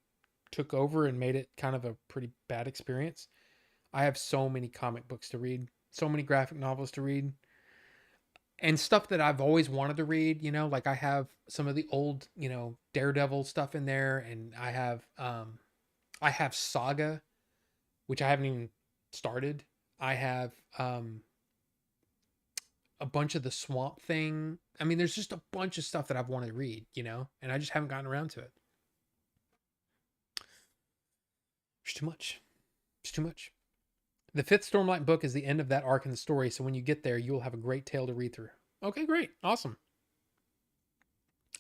took over and made it kind of a pretty bad experience. I have so many comic books to read, so many graphic novels to read, and stuff that I've always wanted to read, like I have some of the old, Daredevil stuff in there, and I have Saga, which I haven't even started. I have a bunch of the Swamp Thing. I mean, there's just a bunch of stuff that I've wanted to read, and I just haven't gotten around to it. It's too much. It's too much. The fifth Stormlight book is the end of that arc in the story, so when you get there, you'll have a great tale to read through. Okay, great. Awesome.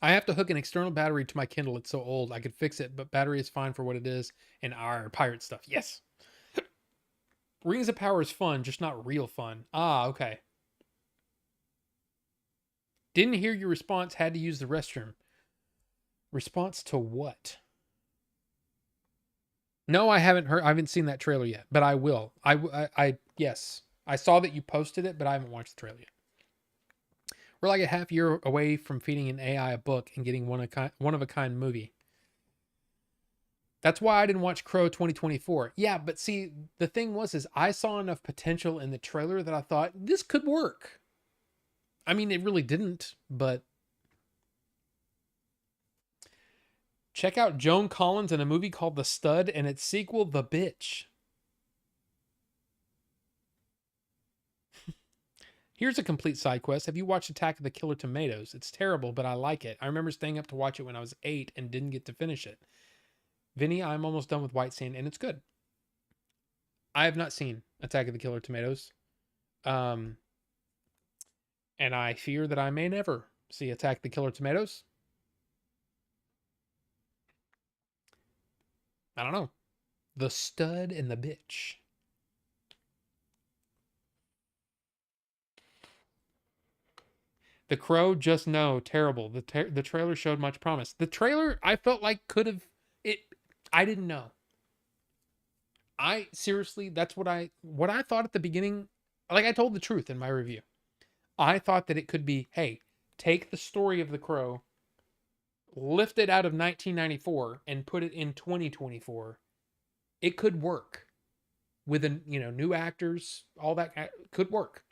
I have to hook an external battery to my Kindle. It's so old. I could fix it, but battery is fine for what it is. And our pirate stuff. Yes. Rings of Power is fun, just not real fun. Ah, okay. Didn't hear your response. Had to use the restroom. Response to what? No, I haven't heard. I haven't seen that trailer yet, but I will. Yes, I saw that you posted it, but I haven't watched the trailer yet. We're like a half year away from feeding an AI a book and getting one of a kind movie. That's why I didn't watch Crow 2024. Yeah, but see, the thing is I saw enough potential in the trailer that I thought this could work. I mean, it really didn't, but check out Joan Collins in a movie called The Stud and its sequel, The Bitch. Here's a complete side quest. Have you watched Attack of the Killer Tomatoes? It's terrible, but I like it. I remember staying up to watch it when I was 8 and didn't get to finish it. Vinny, I'm almost done with White Sand, and it's good. I have not seen Attack of the Killer Tomatoes. And I fear that I may never see Attack the Killer Tomatoes. I don't know. The Stud and the Bitch. The Crow, just no, terrible. The trailer showed much promise. The trailer, I felt like could have it. I didn't know. I seriously, that's what I thought at the beginning. Like I told the truth in my review. I thought that it could be, hey, take the story of the Crow, lift it out of 1994, and put it in 2024. It could work with new actors. All that could work.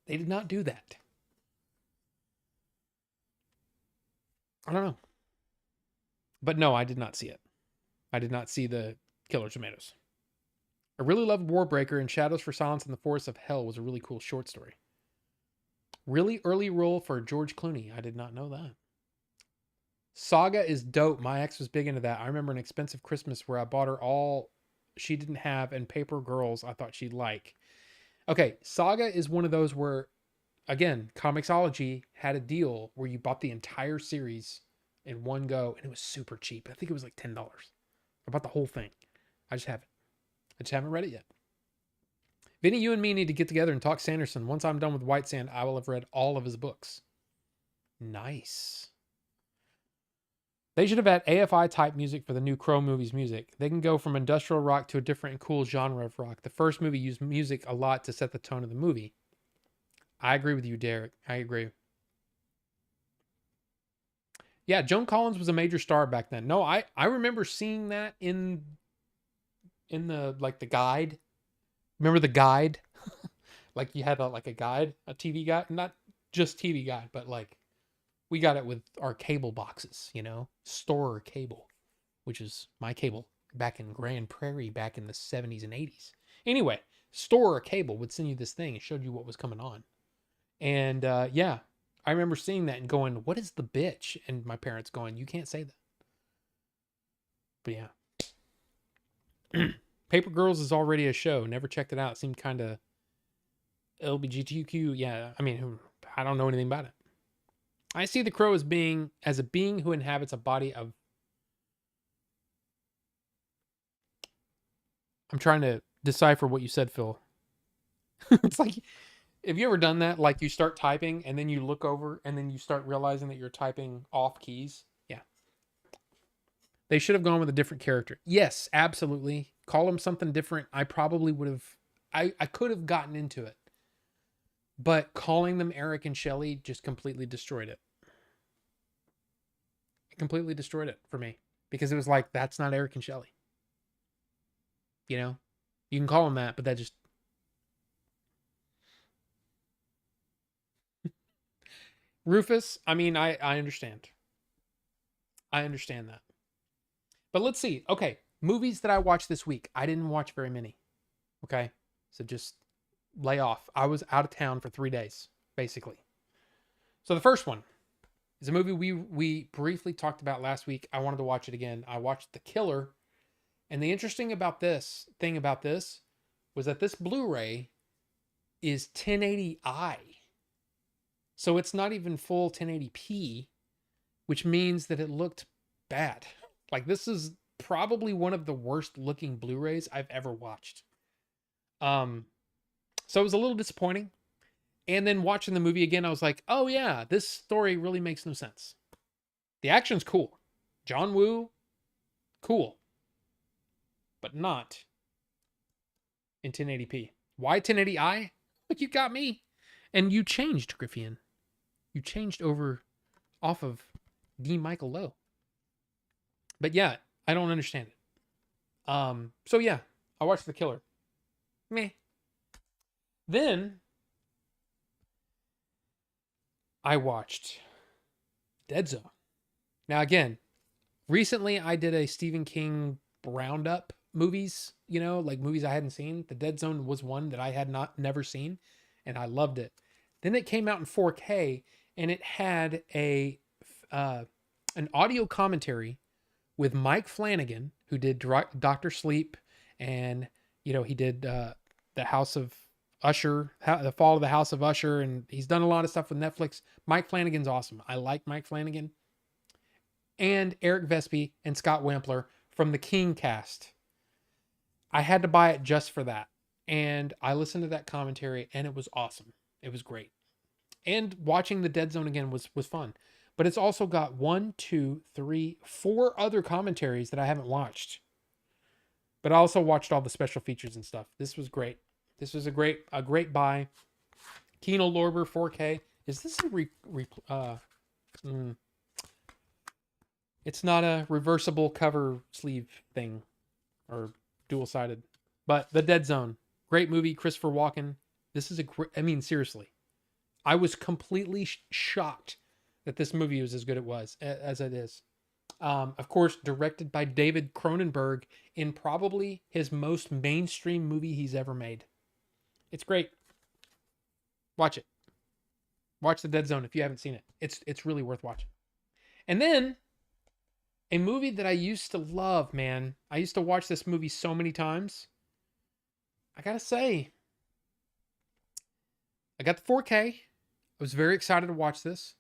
They did not do that. I don't know. But no, I did not see it. I did not see the Killer Tomatoes. I really loved Warbreaker, and Shadows for Silence in the Forest of Hell was a really cool short story. Really early role for George Clooney. I did not know that. Saga is dope. My ex was big into that. I remember an expensive Christmas where I bought her all she didn't have and Paper Girls I thought she'd like. Okay, Saga is one of those where, again, Comixology had a deal where you bought the entire series in one go, and it was super cheap. I think it was like $10. I bought the whole thing. I just haven't read it yet. Vinny, you and me need to get together and talk Sanderson. Once I'm done with White Sand, I will have read all of his books. Nice. They should have had AFI type music for the new Crow movies music. They can go from industrial rock to a different and cool genre of rock. The first movie used music a lot to set the tone of the movie. I agree with you, Derek. I agree. Yeah, Joan Collins was a major star back then. No, I remember seeing that in the like the guide. Remember the guide? Like you had a guide, a TV guide, not just TV guide, but like we got it with our cable boxes, store cable, which is my cable back in Grand Prairie back in the 70s and 80s. Anyway, store cable would send you this thing and showed you what was coming on. And yeah, I remember seeing that and going, what is the bitch? And my parents going, you can't say that. But yeah. Paper Girls is already a show. Never checked it out. It seemed kind of LBGTQ. Yeah, I mean, I don't know anything about it. I see the Crow as a being who inhabits a body of... I'm trying to decipher what you said, Phil. It's like, have you ever done that? Like you start typing and then you look over and then you start realizing that you're typing off keys? Yeah. They should have gone with a different character. Yes, absolutely. Call them something different. I probably would have... I could have gotten into it. But calling them Eric and Shelley just completely destroyed it. It completely destroyed it for me. Because it was like, that's not Eric and Shelley. You can call them that, but that just... Rufus, I mean, I understand. I understand that. But let's see. Okay, movies that I watched this week. I didn't watch very many. Okay, so just lay off. I was out of town for 3 days, basically. So the first one is a movie we briefly talked about last week. I wanted to watch it again. I watched The Killer. And the interesting thing about this was that this Blu-ray is 1080i. So it's not even full 1080p, which means that it looked bad. Like this is probably one of the worst looking Blu-rays I've ever watched. So it was a little disappointing. And then watching the movie again, I was like, oh yeah, this story really makes no sense. The action's cool. John Woo, cool. But not in 1080p. Why 1080i? Look, you got me. And you changed, Griffian. You changed off of D. Michael Lowe. But yeah, I don't understand it. So yeah, I watched The Killer. Meh. Then I watched Dead Zone. Now again, recently I did a Stephen King roundup movies, like movies I hadn't seen. The Dead Zone was one that I had never seen, and I loved it. Then it came out in 4K, and it had an audio commentary with Mike Flanagan, who did Dr. Sleep, and he did the House of Usher, the Fall of the House of Usher, and he's done a lot of stuff with Netflix. Mike Flanagan's awesome. I like Mike Flanagan. And Eric Vespi and Scott Wampler from the King cast. I had to buy it just for that. And I listened to that commentary, and it was awesome. It was great. And watching The Dead Zone again was fun. But it's also got 1, 2, 3, 4 other commentaries that I haven't watched. But I also watched all the special features and stuff. This was great. This was a great buy. Kino Lorber 4K. Is this a It's not a reversible cover sleeve thing or dual-sided. But The Dead Zone, great movie. Christopher Walken. This is seriously, I was completely shocked that this movie was as good as it is. Of course, directed by David Cronenberg in probably his most mainstream movie he's ever made. It's great. Watch it. Watch The Dead Zone if you haven't seen it. It's really worth watching. And then a movie that I used to love, man. I used to watch this movie so many times. I gotta say, I got the 4K. I was very excited to watch this.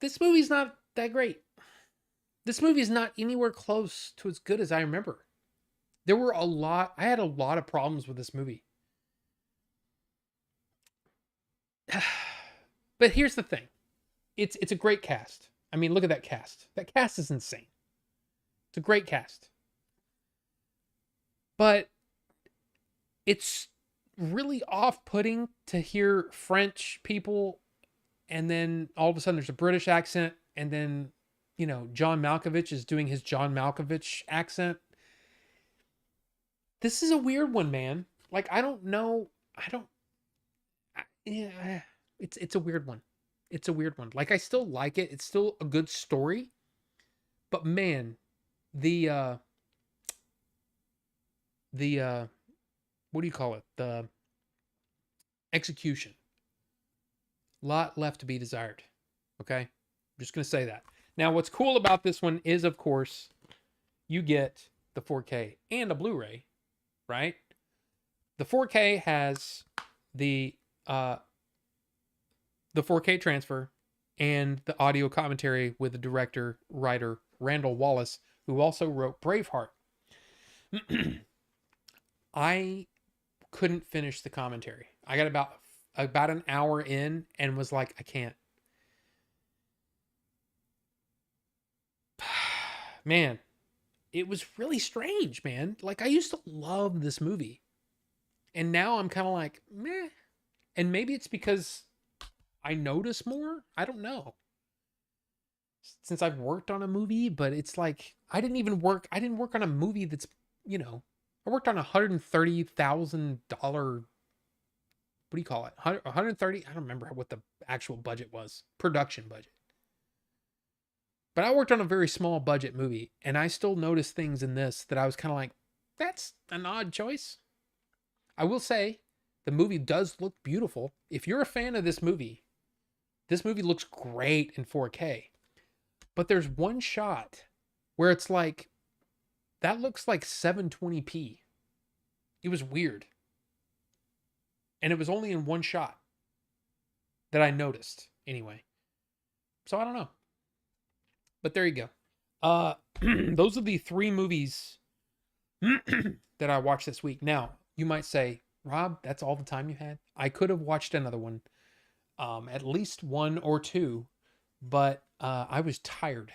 This movie's not that great. This movie is not anywhere close to as good as I remember. I had a lot of problems with this movie. But here's the thing. It's a great cast. I mean, look at that cast. That cast is insane. It's a great cast. But it's really off-putting to hear French people and then all of a sudden there's a British accent and then, John Malkovich is doing his John Malkovich accent. This is a weird one, man. Like, I don't know. Yeah, it's a weird one. It's a weird one. Like, I still like it. It's still a good story. But man, the what do you call it? The execution. Lot left to be desired. Okay? I'm just going to say that. Now, what's cool about this one is, of course, you get the 4K and a Blu-ray, right? The 4K has the 4K transfer and the audio commentary with the director, writer, Randall Wallace, who also wrote Braveheart. I couldn't finish the commentary. I got about an hour in and was like, I can't. Man, it was really strange, man. Like, I used to love this movie. And now I'm kind of like, meh. And maybe it's because I notice more. I don't know. Since I've worked on a movie, but it's like, I didn't work on a movie that's, I worked on $130,000, what do you call it? 130, I don't remember what the actual budget was, production budget. But I worked on a very small budget movie, and I still noticed things in this that I was kind of like, that's an odd choice. I will say, the movie does look beautiful. If you're a fan of this movie looks great in 4K. But there's one shot where it's like, that looks like 720p. It was weird. And it was only in one shot that I noticed, anyway. So I don't know. But there you go. Those are the 3 movies that I watched this week. Now, you might say, Rob, that's all the time you had? I could have watched another one, at least 1 or 2, but I was tired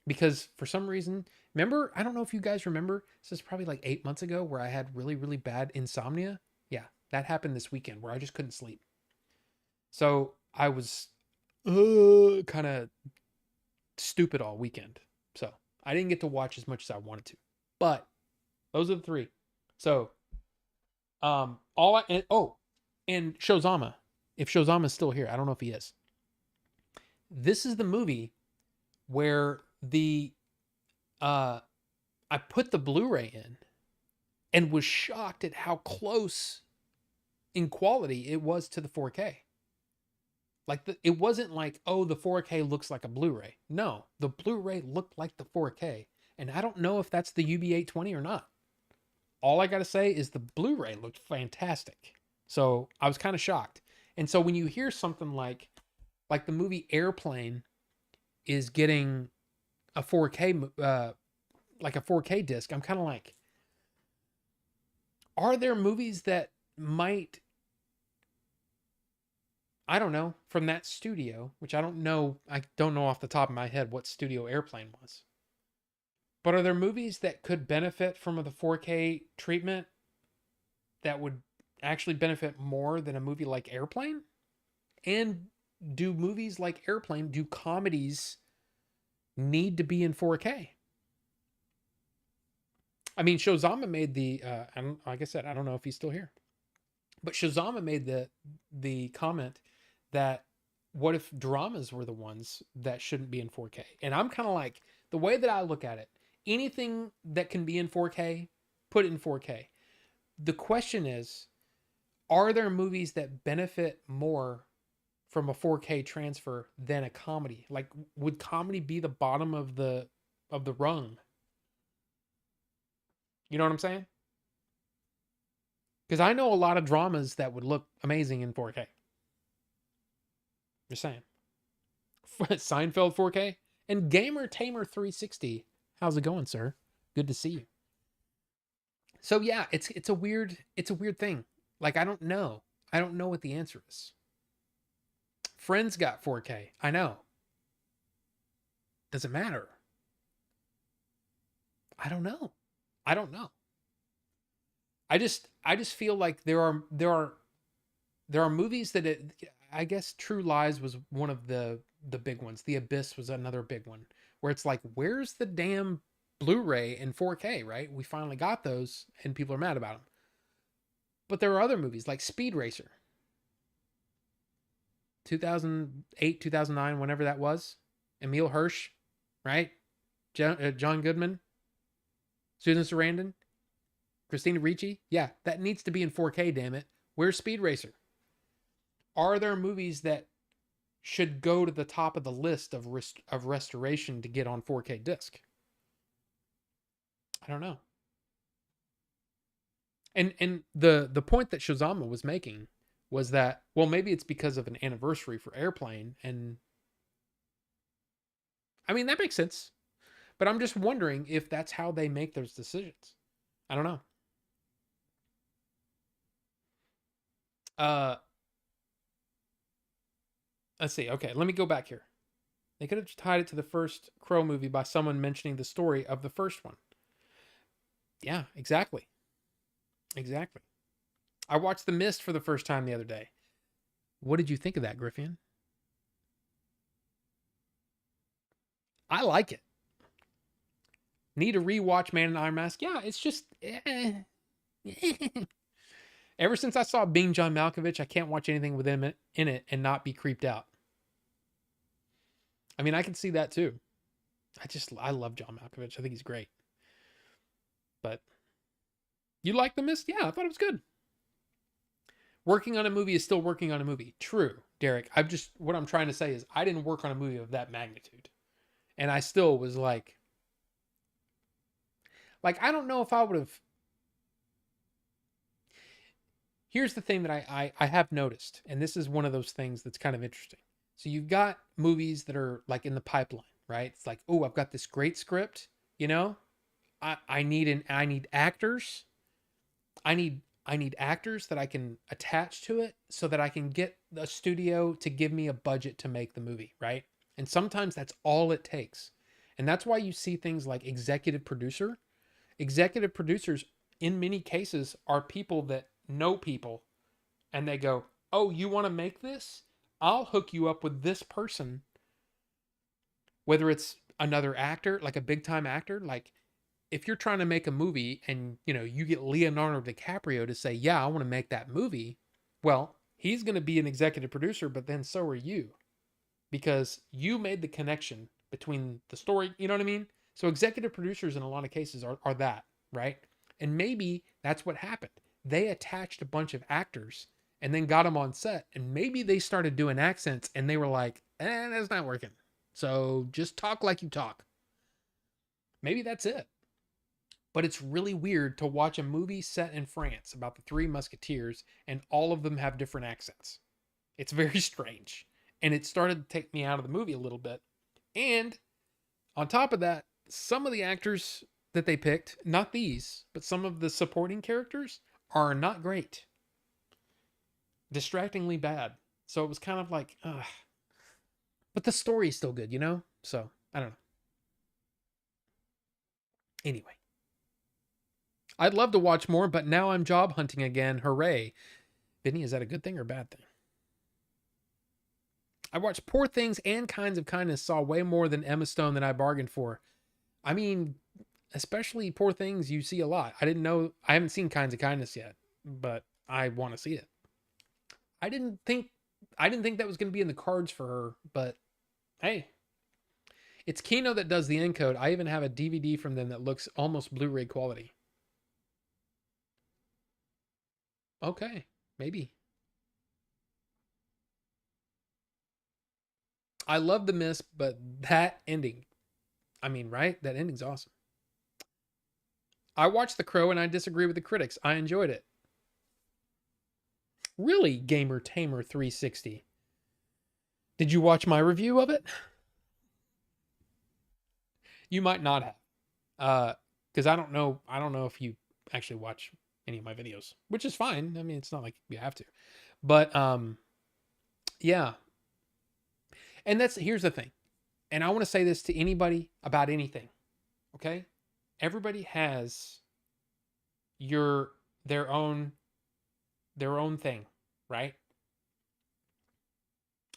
because for some reason, remember, I don't know if you guys remember, this is probably like 8 months ago where I had really, really bad insomnia. Yeah, that happened this weekend where I just couldn't sleep. So I was kind of stupid all weekend. So I didn't get to watch as much as I wanted to. But those are the 3. So and Shozama. If Shozama's still here, I don't know if he is. This is the movie where I put the Blu-ray in and was shocked at how close in quality it was to the 4K. Like, it wasn't like, oh, the 4K looks like a Blu-ray. No, the Blu-ray looked like the 4K. And I don't know if that's the UB820 or not. All I got to say is the Blu-ray looked fantastic. So I was kind of shocked. And so when you hear something like the movie Airplane is getting a 4K, like a 4K disc, I'm kind of like, are there movies that might, I don't know, from that studio, which I don't know off the top of my head what studio Airplane was. But are there movies that could benefit from the 4K treatment that would actually benefit more than a movie like Airplane? And do movies like Airplane, do comedies need to be in 4K? I mean, Shozama made like I said, I don't know if he's still here. But Shozama made the comment that what if dramas were the ones that shouldn't be in 4K? And I'm kind of like, the way that I look at it, anything that can be in 4K, put it in 4K. The question is, are there movies that benefit more from a 4K transfer than a comedy? Like, would comedy be the bottom of the rung? You know what I'm saying? Because I know a lot of dramas that would look amazing in 4K. Just saying. Seinfeld 4K and Gamer Tamer 360. How's it going, sir? Good to see you. So yeah, it's a weird thing. Like I don't know. I don't know what the answer is. Friends got 4K. I know. Does it matter? I don't know. I don't know. I just feel like there are movies that I guess True Lies was one of the big ones. The Abyss was another big one where it's like, where's the damn Blu-ray in 4K, right? We finally got those and people are mad about them. But there are other movies like Speed Racer, 2008, 2009, whenever that was. Emile Hirsch, right? John Goodman, Susan Sarandon, Christina Ricci. Yeah, that needs to be in 4K, damn it. Where's Speed Racer? Are there movies that should go to the top of the list of restoration to get on 4K disc? I don't know. And the point that Shazama was making was that, well, maybe it's because of an anniversary for Airplane, and I mean that makes sense. But I'm just wondering if that's how they make those decisions. I don't know. Uh let's see. Okay, let me go back here. They could have tied it to the first Crow movie by someone mentioning the story of the first one. Yeah, exactly. Exactly. I watched The Mist for the first time the other day. What did you think of that, Griffin? I like it. Need a rewatch Man in Iron Mask? Yeah, it's just ever since I saw Being John Malkovich, I can't watch anything with him in it and not be creeped out. I mean, I can see that too. I love John Malkovich. I think he's great. But you like The Mist? Yeah, I thought it was good. Working on a movie is still working on a movie. True, Derek. What I'm trying to say is I didn't work on a movie of that magnitude. And I still was like I don't know if I would have. Here's the thing that I have noticed, and this is one of those things that's kind of interesting. So you've got movies that are like in the pipeline, right? It's like, oh, I've got this great script, you know? I need actors. I need actors that I can attach to it so that I can get a studio to give me a budget to make the movie, right? And sometimes that's all it takes. And that's why you see things like executive producer. Executive producers in many cases are people that know people and they go, "Oh, you want to make this? I'll hook you up with this person." Whether it's another actor, like a big time actor, like if you're trying to make a movie and you get Leonardo DiCaprio to say, "Yeah, I want to make that movie," well, he's going to be an executive producer, but then so are you because you made the connection between the story. You know what I mean? So executive producers in a lot of cases are that, right? And maybe that's what happened. They attached a bunch of actors and then got them on set, and maybe they started doing accents and they were like, that's not working. So just talk like you talk. Maybe that's it. But it's really weird to watch a movie set in France about the Three Musketeers and all of them have different accents. It's very strange. And it started to take me out of the movie a little bit. And on top of that, some of the actors that they picked, not these, but some of the supporting characters are not great. Distractingly bad. So it was kind of like, ugh. But the story is still good, you know? So, I don't know. Anyway. I'd love to watch more, but now I'm job hunting again. Hooray. Vinny, is that a good thing or a bad thing? I watched Poor Things and Kinds of Kindness, saw way more than Emma Stone than I bargained for. I mean, especially Poor Things, you see a lot. I haven't seen Kinds of Kindness yet, but I want to see it. I didn't think didn't think that was going to be in the cards for her, but hey, it's Kino that does the encode. I even have a DVD from them that looks almost Blu-ray quality. Okay, maybe. I love The Mist, but that ending, I mean, right? That ending's awesome. I watched The Crow and I disagree with the critics. I enjoyed it. Really, Gamer Tamer 360. Did you watch my review of it? You might not have. Because I don't know if you actually watch any of my videos, which is fine. I mean, it's not like you have to. But yeah. And here's the thing. And I want to say this to anybody about anything. Okay? Everybody has your their own thing, right?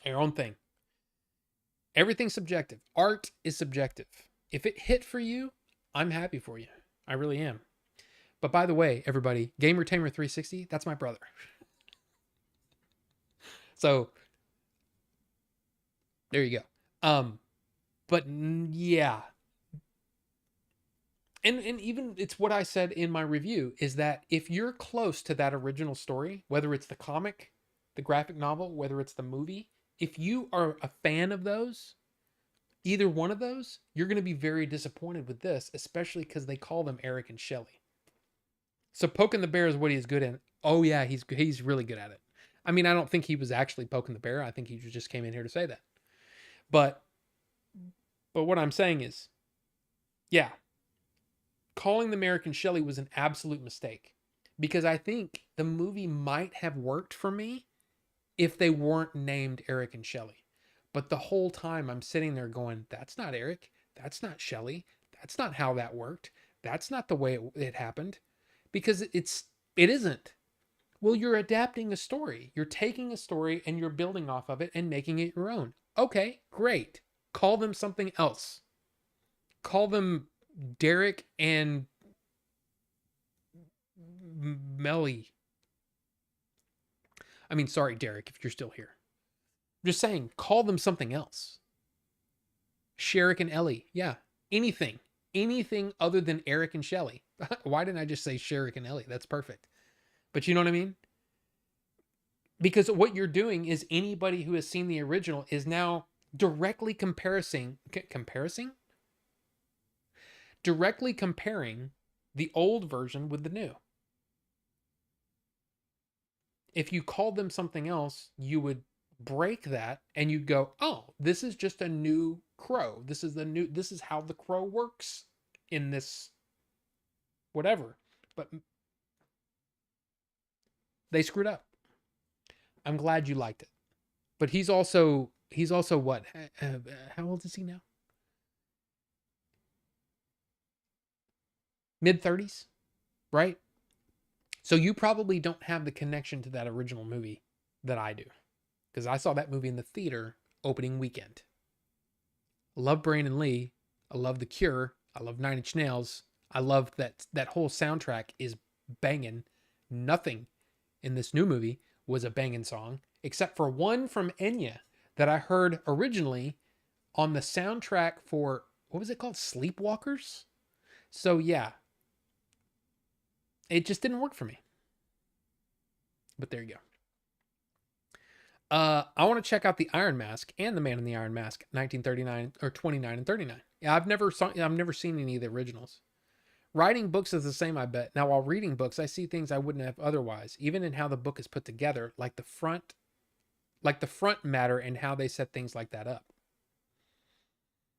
Their own thing. Everything's subjective. Art is subjective. If it hit for you, I'm happy for you. I really am. But by the way, everybody, Gamer Tamer 360, that's my brother. So there you go. But yeah. And even it's what I said in my review is that if you're close to that original story, whether it's the comic, the graphic novel, whether it's the movie, if you are a fan of those, either one of those, you're going to be very disappointed with this, especially because they call them Eric and Shelley. So poking the bear is what he's good at. Oh yeah, he's really good at it. I mean, I don't think he was actually poking the bear. I think he just came in here to say that. But what I'm saying is, yeah, calling them Eric and Shelley was an absolute mistake because I think the movie might have worked for me if they weren't named Eric and Shelley. But the whole time I'm sitting there going, that's not Eric. That's not Shelley. That's not how that worked. That's not the way it happened. Because it isn't. Well, you're adapting a story. You're taking a story and you're building off of it and making it your own. Okay, great. Call them something else. Call them Derek and Melly. I mean, sorry, Derek, if you're still here. I'm just saying, call them something else. Sherrick and Ellie. Yeah, anything. Anything other than Eric and Shelley. Why didn't I just say Sherrick and Ellie? That's perfect. But you know what I mean? Because what you're doing is anybody who has seen the original is now directly directly comparing the old version with the new. If you called them something else, you would break that and you'd go, oh, this is just a new crow. This is how the crow works in this whatever. But they screwed up. I'm glad you liked it. But he's also what? How old is he now? Mid-30s, right? So you probably don't have the connection to that original movie that I do. Because I saw that movie in the theater opening weekend. I love Brandon Lee. I love The Cure. I love Nine Inch Nails. I love that whole soundtrack is banging. Nothing in this new movie was a banging song, except for one from Enya that I heard originally on the soundtrack for, what was it called? Sleepwalkers? So yeah, it just didn't work for me. But there you go. I want to check out The Iron Mask and The Man in the Iron Mask, 1939 or 29 and 39. Yeah, I've never seen any of the originals. Writing books is the same, I bet. Now, while reading books, I see things I wouldn't have otherwise, even in how the book is put together, like the front matter and how they set things like that up.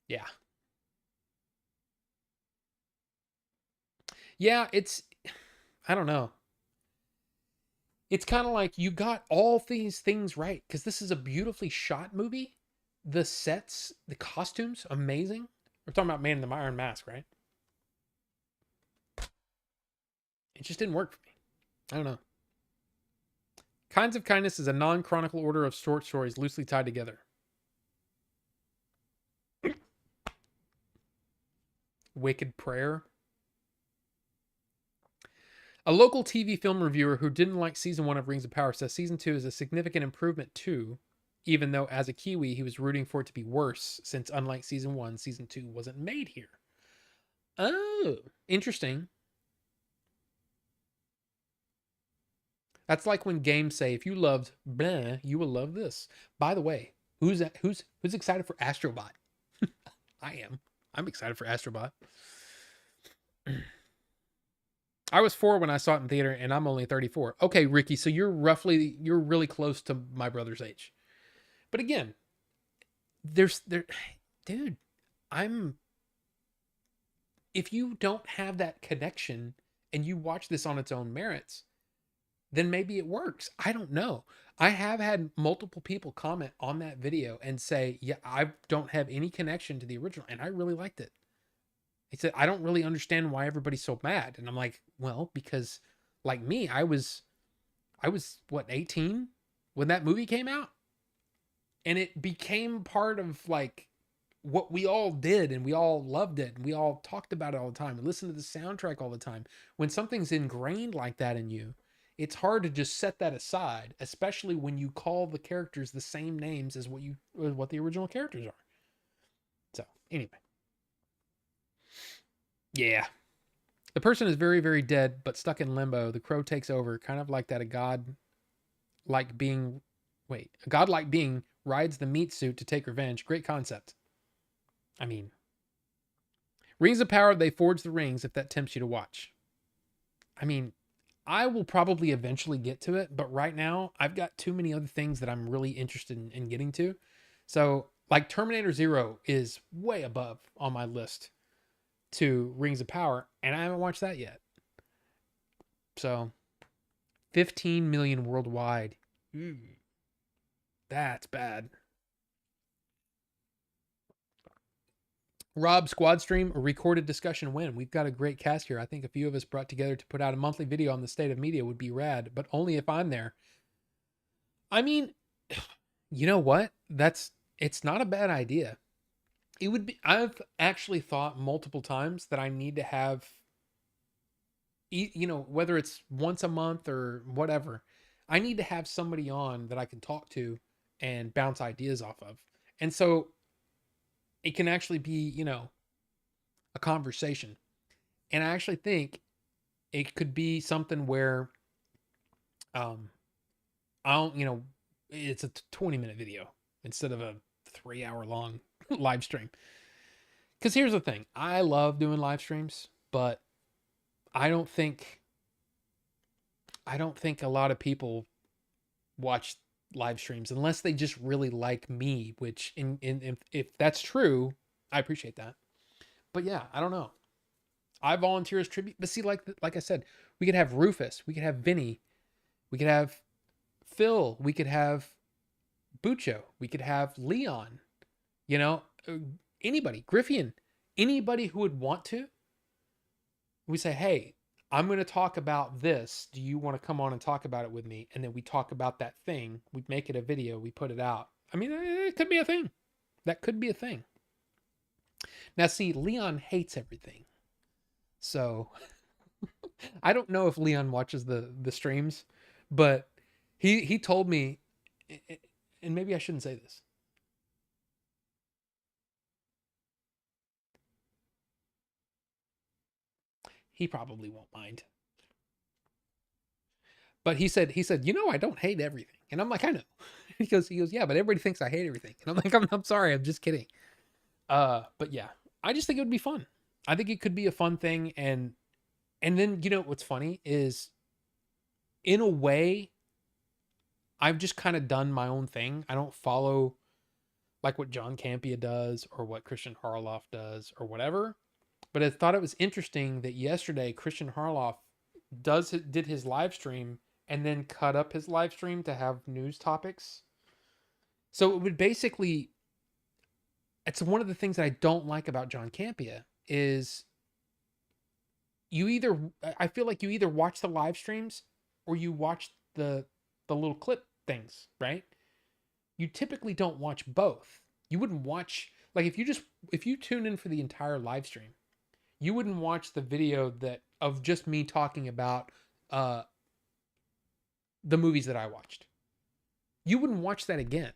Yeah. Yeah, I don't know. It's kind of like you got all these things right because this is a beautifully shot movie. The sets, the costumes, amazing. We're talking about Man in the Iron Mask, right? It just didn't work for me. I don't know. Kinds of Kindness is a non-chronicle order of short stories loosely tied together. Wicked Prayer. A local TV film reviewer who didn't like season 1 of Rings of Power says season 2 is a significant improvement too, even though as a Kiwi he was rooting for it to be worse since unlike season 1, season 2 wasn't made here. Oh, interesting. That's like when games say if you loved blah, you will love this. By the way, who's excited for Astrobot? I am. I'm excited for Astrobot. I was 4 when I saw it in theater, and I'm only 34. Okay, Ricky, so you're really close to my brother's age. But again, dude, I'm. If you don't have that connection and you watch this on its own merits, then maybe it works. I don't know. I have had multiple people comment on that video and say, yeah, I don't have any connection to the original, and I really liked it. He said, I don't really understand why everybody's so mad. And I'm like, well, because like me, I was what, 18 when that movie came out? And it became part of like what we all did, and we all loved it, and we all talked about it all the time. We listened to the soundtrack all the time. When something's ingrained like that in you, it's hard to just set that aside, especially when you call the characters the same names as what the original characters are. So, anyway. Yeah. The person is very, very dead, but stuck in limbo. The crow takes over, kind of like that a godlike being rides the meat suit to take revenge. Great concept. I mean, Rings of Power, they forge the rings if that tempts you to watch. I mean, I will probably eventually get to it, but right now I've got too many other things that I'm really interested in getting to. So, like Terminator Zero is way above on my list to Rings of Power, and I haven't watched that yet. So, 15 million worldwide. That's bad. Rob, squad stream or recorded discussion when? We've got a great cast here. I think a few of us brought together to put out a monthly video on the state of media would be rad, but only if I'm there. I mean, you know what? It's not a bad idea. It would be, I've actually thought multiple times that I need to have, whether it's once a month or whatever, I need to have somebody on that I can talk to and bounce ideas off of. And so it can actually be, a conversation. And I actually think it could be something where, it's a 20-minute video instead of a 3-hour long live stream. Because here's the thing. I love doing live streams, but I don't think a lot of people watch live streams unless they just really like me, which if that's true, I appreciate that. But yeah, I don't know. I volunteer as tribute, but see, like I said, we could have Rufus, we could have Vinny, we could have Phil, we could have Bucho, we could have Leon, anybody, Griffian, anybody who would want to. We say, hey, I'm going to talk about this. Do you want to come on and talk about it with me? And then we talk about that thing. We make it a video. We put it out. I mean, it could be a thing. That could be a thing. Now, see, Leon hates everything. So I don't know if Leon watches the streams, but he told me, and maybe I shouldn't say this. He probably won't mind. But he said, I don't hate everything. And I'm like, I know. He goes, yeah, but everybody thinks I hate everything. And I'm like, I'm sorry, I'm just kidding. But yeah, I just think it would be fun. I think it could be a fun thing. And then, what's funny is, in a way, I've just kind of done my own thing. I don't follow like what John Campea does or what Christian Harloff does or whatever. But I thought it was interesting that yesterday Christian Harloff did his live stream and then cut up his live stream to have news topics. So it would basically, it's one of the things that I don't like about John Campea is I feel like you either watch the live streams or you watch the little clip things, right? You typically don't watch both. You wouldn't watch, like if you tune in for the entire live stream, you wouldn't watch the video of just me talking about uh the movies that I watched. You wouldn't watch that again.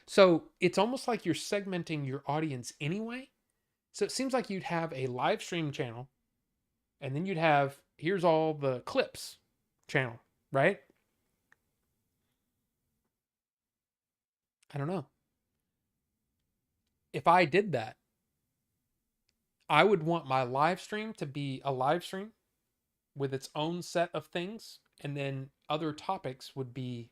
So it's almost like you're segmenting your audience anyway. So it seems like you'd have a live stream channel, and then you'd have here's all the clips channel, right? I don't know. If I did that, I would want my live stream to be a live stream with its own set of things, and then other topics would be,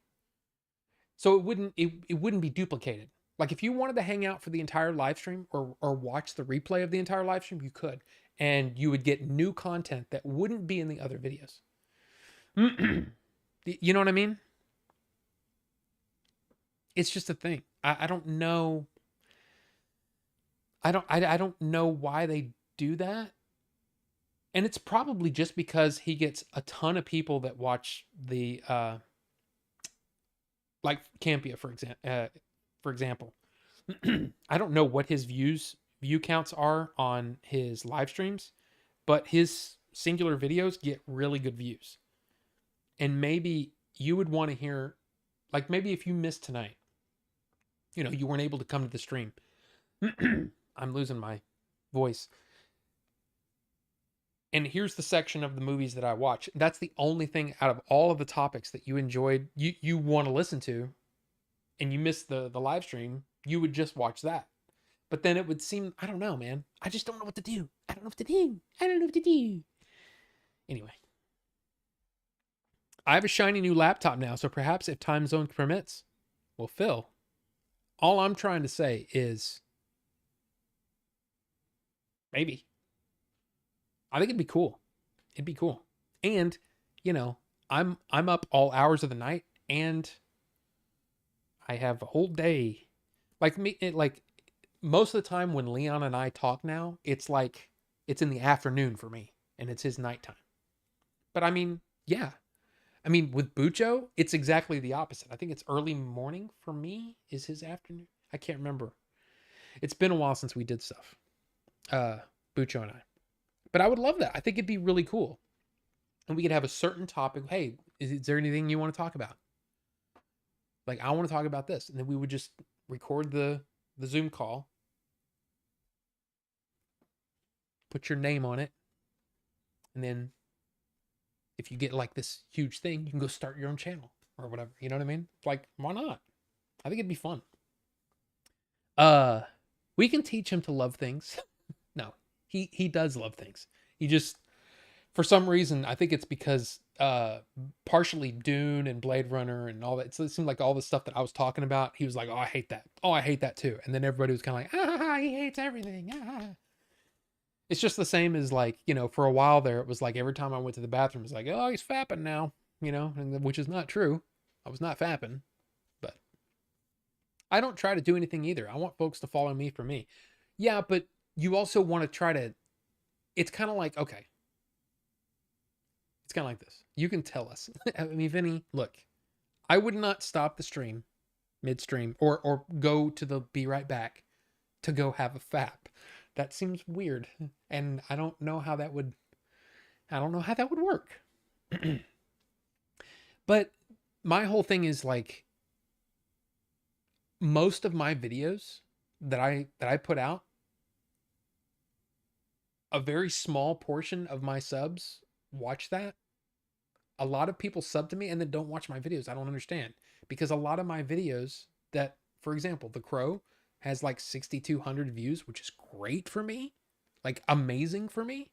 so it wouldn't be duplicated. Like if you wanted to hang out for the entire live stream, or watch the replay of the entire live stream, you could, and you would get new content that wouldn't be in the other videos. You know what I mean? It's just a thing. I don't know. I don't know why they do that. And it's probably just because he gets a ton of people that watch the like Campia, for example. I don't know what his view counts are on his live streams, but his singular videos get really good views. And maybe you would want to hear, like, maybe if you missed tonight, you weren't able to come to the stream. I'm losing my voice. And here's the section of the movies that I watch. That's the only thing out of all of the topics that you enjoyed, you want to listen to, and you missed the live stream, you would just watch that. But then it would seem, I don't know, man. I just don't know what to do. I don't know what to do. I don't know what to do. Anyway, I have a shiny new laptop now, so perhaps if time zone permits, well, Phil, all I'm trying to say is maybe. I think it'd be cool. It'd be cool. And, I'm up all hours of the night, and I have a whole day. Like me, like most of the time when Leon and I talk now, it's like it's in the afternoon for me, and it's his nighttime. But I mean, yeah. I mean, with Bucho, it's exactly the opposite. I think it's early morning for me is his afternoon. I can't remember. It's been a while since we did stuff. Bucho and I. But I would love that. I think it'd be really cool. And we could have a certain topic. Hey, is there anything you want to talk about? Like, I want to talk about this. And then we would just record the Zoom call, put your name on it, and then if you get like this huge thing, you can go start your own channel or whatever. You know what I mean? Like, why not? I think it'd be fun. We can teach him to love things. No, he does love things. He just, for some reason, I think it's because partially Dune and Blade Runner and all that. So it seemed like all the stuff that I was talking about, he was like, "Oh, I hate that. Oh, I hate that too." And then everybody was kind of like, "Ah, he hates everything." Ah. It's just the same as like, for a while there, it was like every time I went to the bathroom, it's like, "Oh, he's fapping now," and which is not true. I was not fapping, but I don't try to do anything either. I want folks to follow me for me. Yeah, but you also want to try to. It's kind of like, okay, it's kind of like this. You can tell us. I mean, Vinny, look, I would not stop the stream midstream or go to the be right back to go have a fap. That seems weird, and I don't know how that would work. But my whole thing is like most of my videos that I put out, a very small portion of my subs watch that. A lot of people sub to me and then don't watch my videos. I don't understand, because a lot of my videos that, for example, The Crow has like 6,200 views, which is great for me, like amazing for me.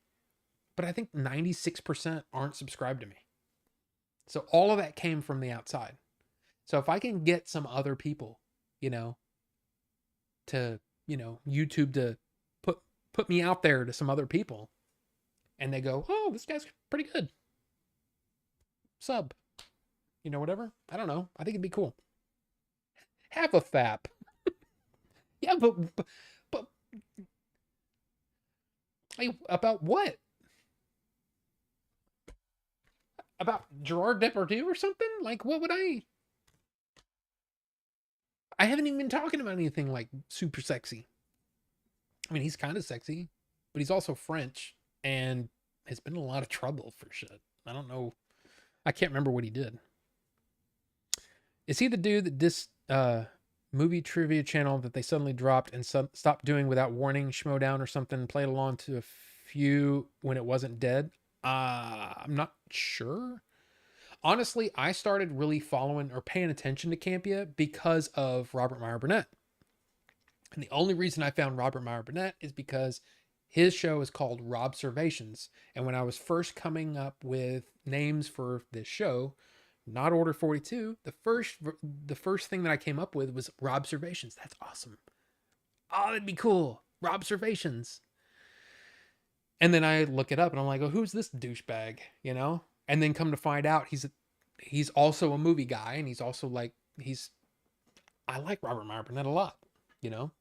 But I think 96% aren't subscribed to me. So all of that came from the outside. So if I can get some other people, you know, to, YouTube to put me out there to some other people, and they go, "Oh, this guy's pretty good. Sub." Whatever. I don't know. I think it'd be cool. Have a fap. Yeah, but like, about what? About Gerard Depardieu or something? Like, what would I haven't even been talking about anything like super sexy. I mean, he's kind of sexy, but he's also French and has been in a lot of trouble for shit. I don't know. I can't remember what he did. Is he the dude that this movie trivia channel that they suddenly dropped and stopped doing without warning, Schmodown or something, played along to a few when it wasn't dead? I'm not sure. Honestly, I started really following or paying attention to Campia because of Robert Meyer Burnett. And the only reason I found Robert Meyer Burnett is because his show is called Robservations. And when I was first coming up with names for this show, not Order 42, the first thing that I came up with was Robservations. That's awesome. Oh, that'd be cool. Robservations. And then I look it up and I'm like, oh, who's this douchebag? You know? And then come to find out he's also a movie guy, and he's also like I like Robert Meyer Burnett a lot, you know?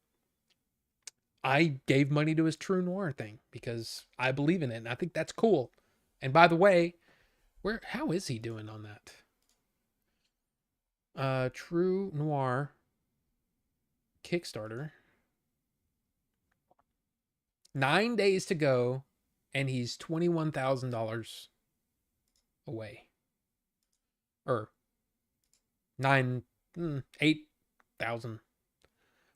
I gave money to his True Noir thing because I believe in it, and I think that's cool. And by the way, how is he doing on that? True Noir Kickstarter. 9 days to go, and he's $21,000 away. Or 8,000.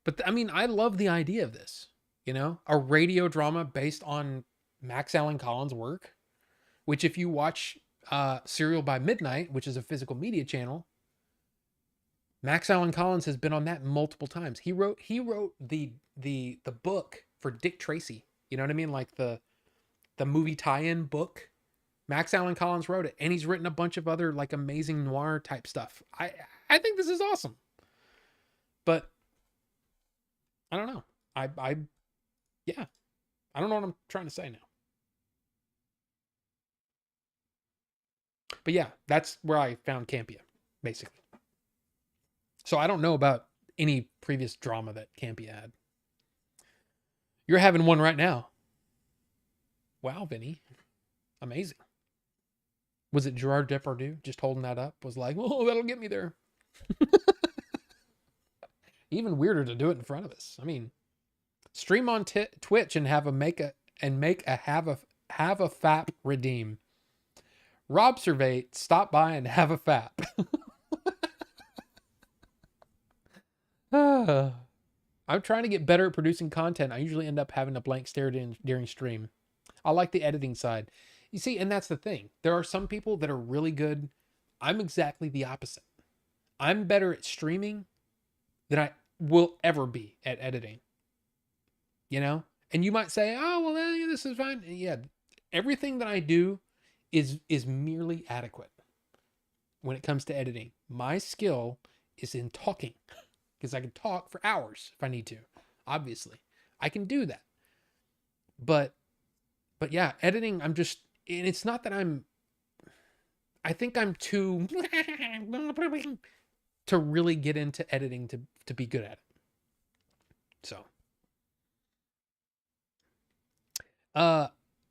But I mean, I love the idea of this. You know, a radio drama based on Max Allan Collins' work, which if you watch Serial by Midnight, which is a physical media channel, Max Allan Collins has been on that multiple times. He wrote the book for Dick Tracy. You know what I mean? Like the movie tie-in book. Max Allan Collins wrote it, and he's written a bunch of other like amazing noir type stuff. I think this is awesome. But I don't know. Yeah. I don't know what I'm trying to say now. But yeah, that's where I found Campia, basically. So I don't know about any previous drama that Campia had. You're having one right now. Wow, Vinny. Amazing. Was it Gerard Depardieu just holding that up? Was like, oh, that'll get me there. Even weirder to do it in front of us. I mean, stream on Twitch and have a fap redeem. Rob Survey, stop by and have a fap. I'm trying to get better at producing content. I usually end up having a blank stare during stream. I like the editing side. You see, and that's the thing. There are some people that are really good. I'm exactly the opposite. I'm better at streaming than I will ever be at editing. You know? And you might say, oh, well, this is fine. Yeah. Everything that I do is merely adequate when it comes to editing. My skill is in talking, because I can talk for hours if I need to. Obviously, I can do that. But yeah, editing, and it's not that I think I'm too to really get into editing to be good at it. So,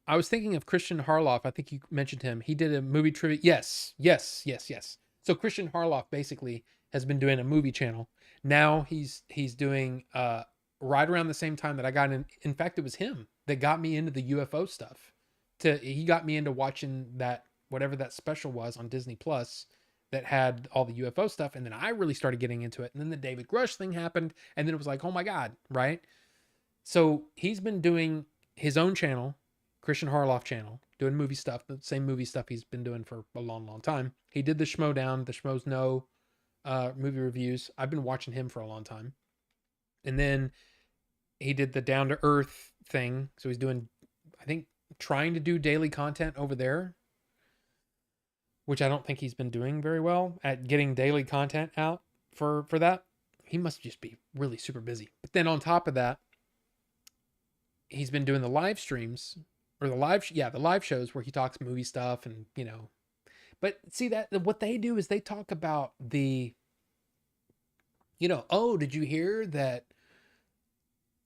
I was thinking of Christian Harloff. I think you mentioned him. He did a movie trivia. Yes. So Christian Harloff basically has been doing a movie channel. Now he's doing right around the same time that I got in. In fact, it was him that got me into the UFO stuff. He got me into watching that, whatever that special was on Disney Plus that had all the UFO stuff, and then I really started getting into it. And then the David Grush thing happened, and then it was like, oh my god, right? So he's been doing his own channel, Christian Harloff channel, doing movie stuff, the same movie stuff he's been doing for a long, long time. He did the Schmodown, the Schmoes Know movie reviews. I've been watching him for a long time. And then he did the Down to Earth thing. So he's doing, I think, trying to do daily content over there, which I don't think he's been doing very well at getting daily content out for that. He must just be really super busy. But then on top of that, he's been doing the live streams or the live shows where he talks movie stuff and, you know, but see that what they do is they talk about the, you know, oh, did you hear that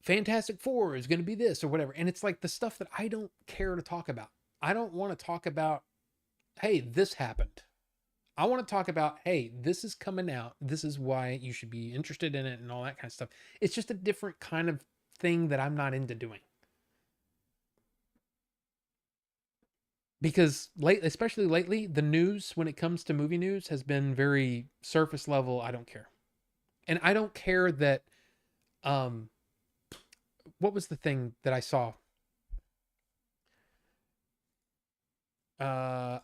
Fantastic Four is going to be this or whatever? And it's like the stuff that I don't care to talk about. I don't want to talk about, hey, this happened. I want to talk about, hey, this is coming out. This is why you should be interested in it and all that kind of stuff. It's just a different kind of thing that I'm not into doing. because especially lately, the news when it comes to movie news has been very surface level. I don't care, and I don't care that. Um, what was the thing that I saw? Uh,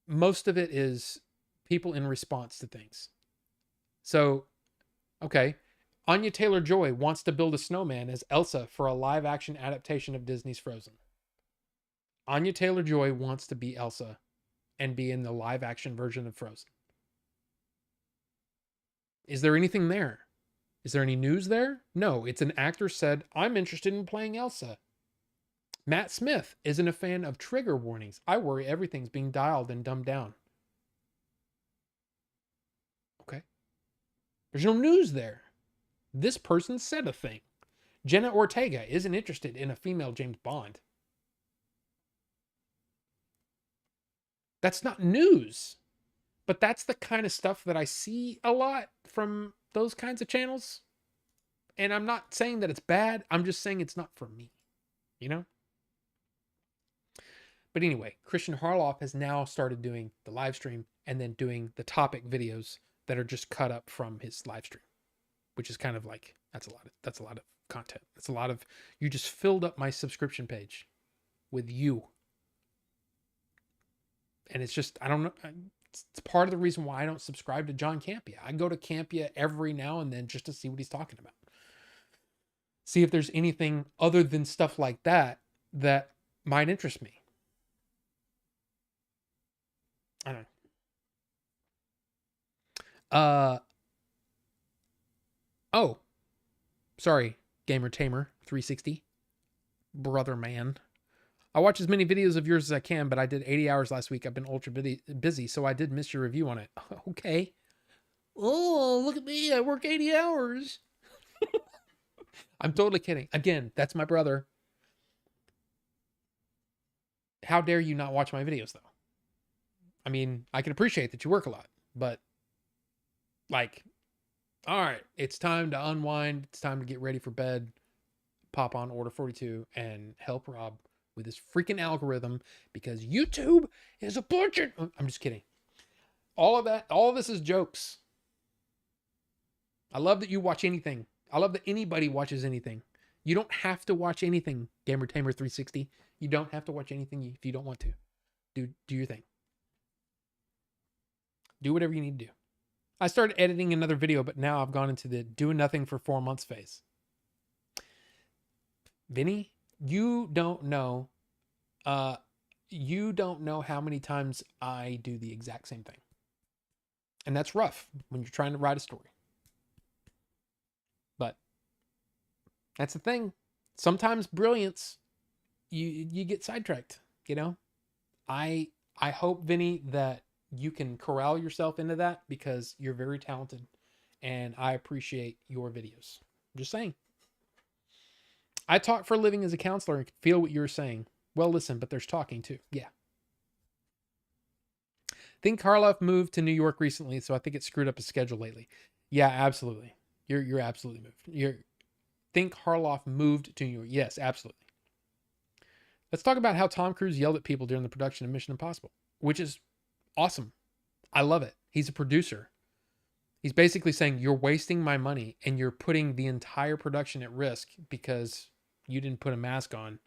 Most of it is people in response to things. So, okay, Anya Taylor Joy wants to build a snowman as Elsa for a live action adaptation of Disney's Frozen. Anya Taylor Joy wants to be Elsa and be in the live action version of Frozen. Is there anything there? Is there any news there? No, it's an actor said, I'm interested in playing Elsa. Matt Smith isn't a fan of trigger warnings. I worry everything's being dialed and dumbed down. Okay. There's no news there. This person said a thing. Jenna Ortega isn't interested in a female James Bond. That's not news. But that's the kind of stuff that I see a lot from those kinds of channels. And I'm not saying that it's bad. I'm just saying it's not for me, you know? But anyway, Christian Harloff has now started doing the live stream and then doing the topic videos that are just cut up from his live stream, which is kind of like that's a lot of content. That's a lot of you just filled up my subscription page with you. And it's just I don't know it's part of the reason why I don't subscribe to John Campea. I go to Campea every now and then just to see what he's talking about. See if there's anything other than stuff like that that might interest me. I don't know. Oh, sorry, Gamer Tamer 360. Brother man. I watch as many videos of yours as I can, but I did 80 hours last week. I've been ultra busy, so I did miss your review on it. Okay. Oh, look at me. I work 80 hours. I'm totally kidding. Again, that's my brother. How dare you not watch my videos, though? I mean, I can appreciate that you work a lot, but like, all right, it's time to unwind. It's time to get ready for bed. Pop on Order 42 and help Rob with his freaking algorithm because YouTube is a bunch of. I'm just kidding. All of this is jokes. I love that you watch anything. I love that anybody watches anything. You don't have to watch anything, Gamer Tamer 360. You don't have to watch anything if you don't want to. Do your thing. Do whatever you need to do. I started editing another video, but now I've gone into the doing nothing for 4 months phase. Vinny, you don't know how many times I do the exact same thing. And that's rough when you're trying to write a story. But that's the thing. Sometimes brilliance, you get sidetracked, you know? I hope, Vinny, that you can corral yourself into that because you're very talented and I appreciate your videos. I'm just saying. I talk for a living as a counselor and feel what you're saying. Well, listen, but there's talking too. Yeah. I think Karloff moved to New York recently, so I think it screwed up his schedule lately. Yeah, absolutely. You're absolutely moved. Think Harloff moved to New York. Yes, absolutely. Let's talk about how Tom Cruise yelled at people during the production of Mission Impossible, which is awesome. I love it. He's a producer. He's basically saying you're wasting my money and you're putting the entire production at risk because you didn't put a mask on.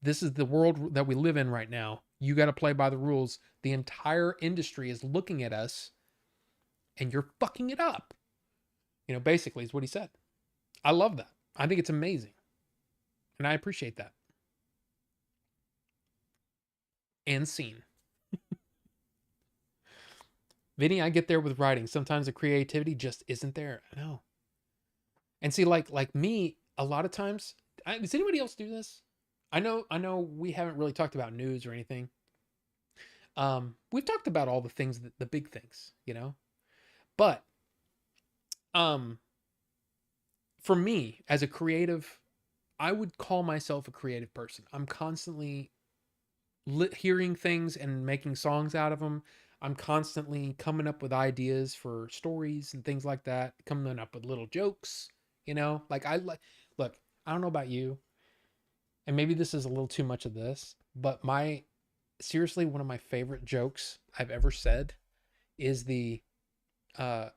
This is the world that we live in right now. You got to play by the rules. The entire industry is looking at us and you're fucking it up. You know, basically is what he said. I love that. I think it's amazing. And I appreciate that. And scene. Vinny, I get there with writing. Sometimes the creativity just isn't there. I know. And see, like me, a lot of times, does anybody else do this? I know we haven't really talked about news or anything. We've talked about all the things, the big things, you know? But for me, as a creative, I would call myself a creative person. I'm constantly hearing things and making songs out of them. I'm constantly coming up with ideas for stories and things like that, coming up with little jokes, you know? Look, I don't know about you, and maybe this is a little too much of this, But seriously, one of my favorite jokes I've ever said is uh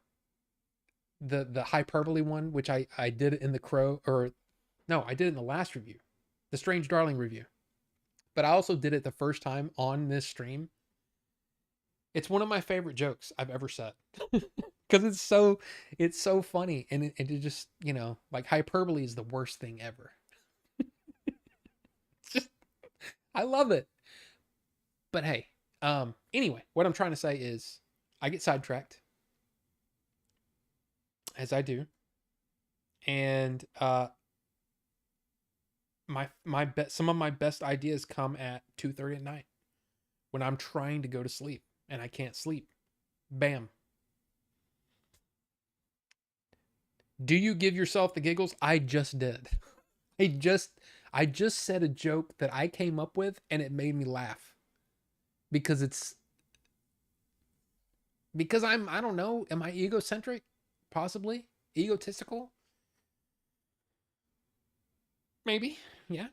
the hyperbole one, which I did in the crow, or no, I did it in the last review, the Strange Darling review. But I also did it the first time on this stream. It's one of my favorite jokes I've ever said because it's so funny, and it just, like, hyperbole is the worst thing ever. It's just, I love it. But hey, anyway, what I'm trying to say is I get sidetracked, as I do, and some of my best ideas come at 2:30 at night when I'm trying to go to sleep and I can't sleep. Bam. Do you give yourself the giggles? I just did. I just I just said a joke that I came up with and it made me laugh because I don't know, am I egocentric? Possibly? Egotistical? Maybe. Yeah.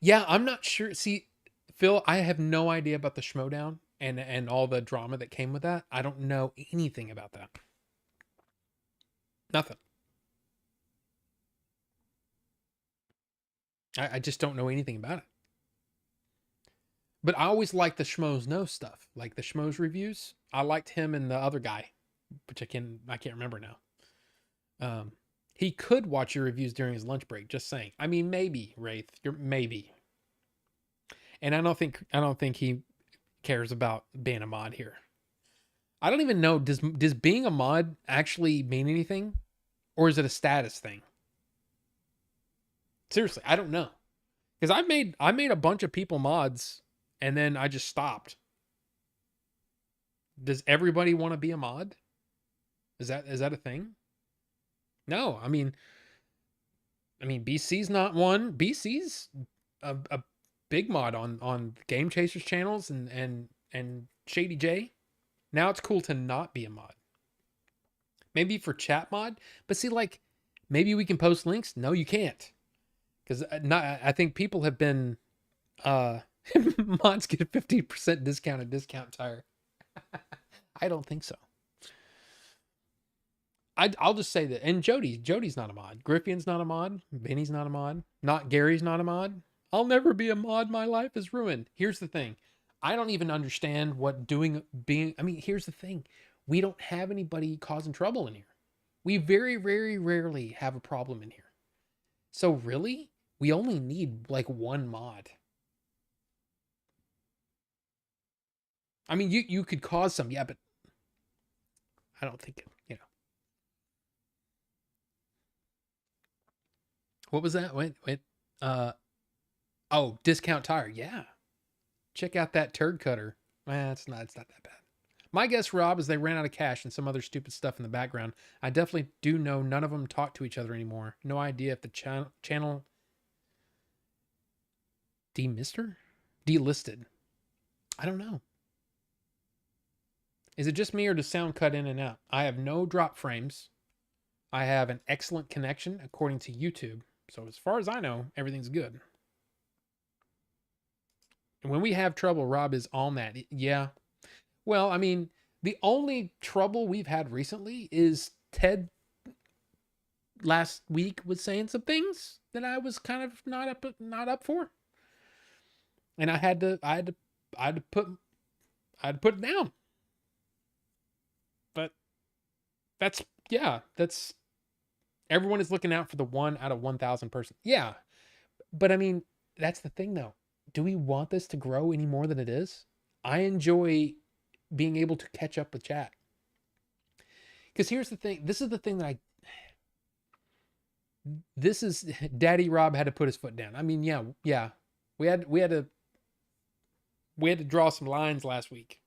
Yeah, I'm not sure. See, Phil, I have no idea about the Schmodown and all the drama that came with that. I don't know anything about that. Nothing. I just don't know anything about it. But I always liked the Schmoes Know stuff, like the Schmoes reviews. I liked him and the other guy, which I can't remember now. Um, he could watch your reviews during his lunch break. Just saying. I mean, maybe Wraith, you're maybe. And I don't think he cares about being a mod here. I don't even know, does being a mod actually mean anything, or is it a status thing? Seriously, I don't know. Because I made a bunch of people mods and then I just stopped. Does everybody want to be a mod? Is that a thing? No, I mean BC's not one. BC's a big mod on Game Chasers channels and Shady J. Now it's cool to not be a mod. Maybe for chat mod, but see, like, maybe we can post links. No, you can't, because not. I think people have been uh mods get a 50% discount at Discount Tire. I don't think so. I'll just say that. And Jody's not a mod. Griffin's not a mod. Benny's not a mod. Not Gary's not a mod. I'll never be a mod. My life is ruined. Here's the thing. I don't even understand what being. I mean, here's the thing. We don't have anybody causing trouble in here. We very, very rarely have a problem in here. So really, we only need like one mod. I mean, you could cause some, yeah, but I don't think it. What was that? Wait. Uh, oh, Discount Tire. Yeah, check out that turd cutter. It's not that bad. My guess, Rob, is they ran out of cash and some other stupid stuff in the background. I definitely do know none of them talk to each other anymore. No idea if the channel delisted. I don't know. Is it just me or does sound cut in and out? I have no drop frames. I have an excellent connection according to YouTube. So as far as I know, everything's good. And when we have trouble, Rob is on that. Yeah. Well, I mean, the only trouble we've had recently is Ted last week was saying some things that I was kind of not up for. And I had to put it down. But that's everyone is looking out for the 1 out of 1,000 person. Yeah. But I mean, that's the thing though. Do we want this to grow any more than it is? I enjoy being able to catch up with chat. Because here's the thing. This is the thing that this is Daddy Rob had to put his foot down. I mean, yeah. We had to draw some lines last week.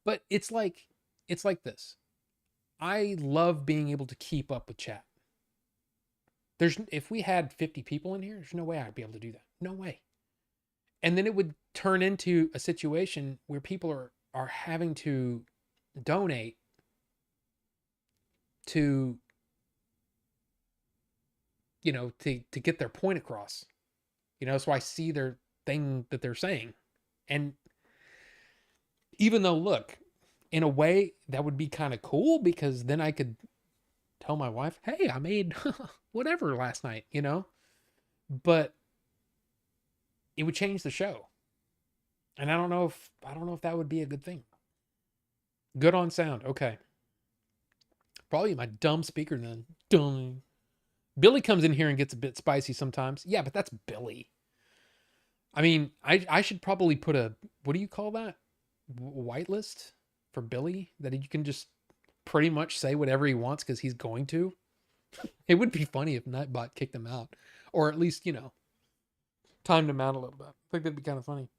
But it's like this. I love being able to keep up with chat. If we had 50 people in here, there's no way I'd be able to do that. No way. And then it would turn into a situation where people are having to donate to to get their point across. So I see their thing that they're saying. And even though, look, in a way that would be kind of cool because then I could tell my wife, hey, I made whatever last night. But it would change the show. And I don't know if that would be a good thing. Good on sound. Okay. Probably my dumb speaker then. Dumb. Billy comes in here and gets a bit spicy sometimes. Yeah, but that's Billy. I mean, I should probably put a, what do you call that? Whitelist for Billy, that you can just pretty much say whatever he wants because he's going to. It would be funny if Nightbot kicked him out, or at least timed him out a little bit. I think that'd be kind of funny.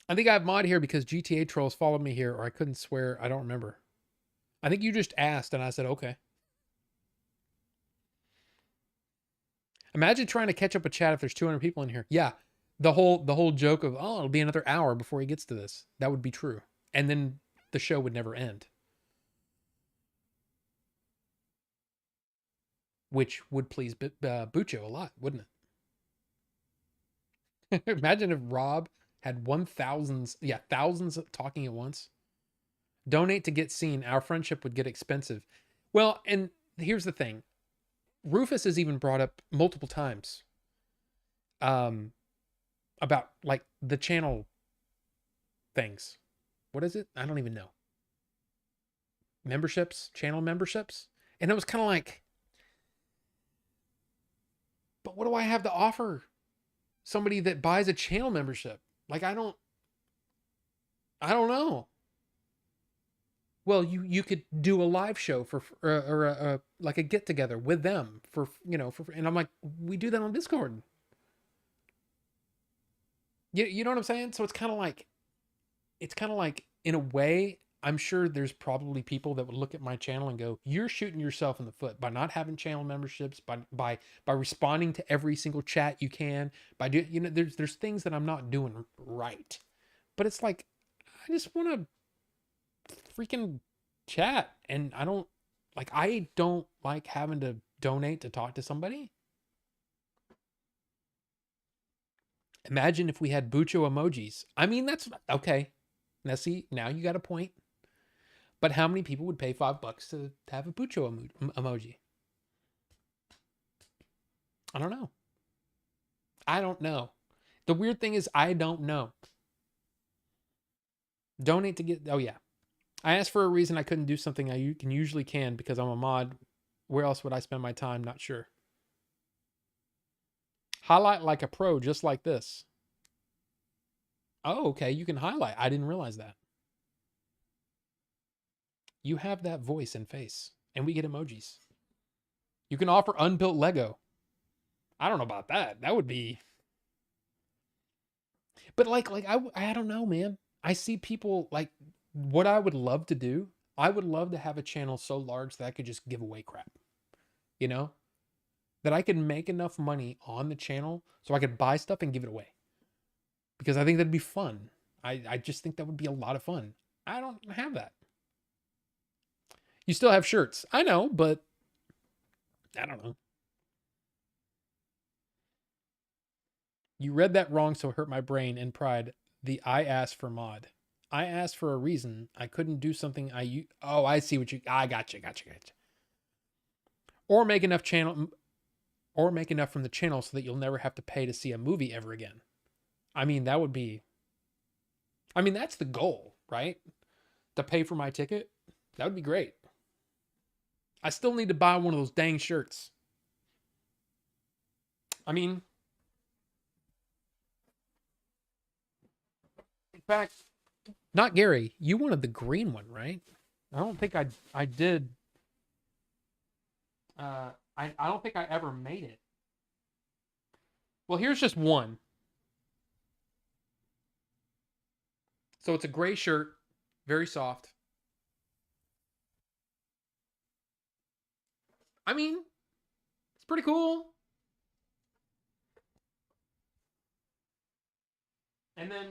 I think I have mod here because GTA trolls followed me here, or I couldn't swear. I don't remember. I think you just asked and I said okay. Imagine trying to catch up a chat if there's 200 people in here. Yeah, the whole joke of, oh, it'll be another hour before he gets to this. That would be true, and then the show would never end, which would please Bucho a lot, wouldn't it? Imagine if Rob had thousands talking at once. Donate to get seen. Our friendship would get expensive. Well, and here's the thing. Rufus has even brought up multiple times um about like the channel things. What is it? I don't even know. Memberships, channel memberships. And it was kind of like, but what do I have to offer somebody that buys a channel membership? Like I don't know. Well, you could do a live show for or like a get together with them and I'm like, we do that on Discord. You know what I'm saying? So it's kind of like in a way, I'm sure there's probably people that would look at my channel and go, you're shooting yourself in the foot by not having channel memberships, by responding to every single chat you can, by doing, there's things that I'm not doing right. But it's like, I just want to freaking chat, and I don't like having to donate to talk to somebody. Imagine if we had Bucho emojis. I mean, that's okay. Now see, now you got a point. But how many people would pay $5 to have a Bucho emoji? I don't know. I don't know. The weird thing is, I don't know. Donate to get. Oh yeah, I asked for a reason I couldn't do something I can usually can because I'm a mod. Where else would I spend my time? Not sure. Highlight like a pro, just like this. Oh, okay. You can highlight. I didn't realize that. You have that voice and face, and we get emojis. You can offer unbuilt Lego. I don't know about that. That would be. But I don't know, man. I see people like what I would love to do. I would love to have a channel so large that I could just give away crap. You know, that I could make enough money on the channel so I could buy stuff and give it away. Because I think that'd be fun. I just think that would be a lot of fun. I don't have that. You still have shirts. I know, but I don't know. You read that wrong, so it hurt my brain and pride. The I asked for mod. I asked for a reason. I couldn't do something Oh, I see what you. I gotcha. Or make enough channel. Or make enough from the channel so that you'll never have to pay to see a movie ever again. I mean, that would be. I mean, that's the goal, right? To pay for my ticket. That would be great. I still need to buy one of those dang shirts. I mean, in fact, not Gary. You wanted the green one, right? I don't think I did. I don't think I ever made it. Well, here's just one. So it's a gray shirt, very soft. I mean, it's pretty cool. And then,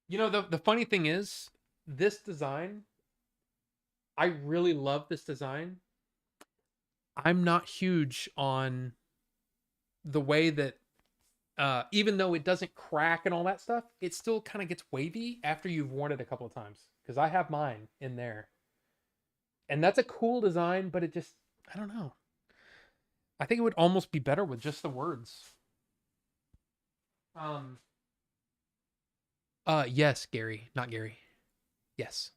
the funny thing is, this design, I really love this design. I'm not huge on the way that even though it doesn't crack and all that stuff, it still kind of gets wavy after you've worn it a couple of times. Because I have mine in there, and that's a cool design, but it just I don't know. I think it would almost be better with just the words. Um. Yes, Gary, not Gary. Yes,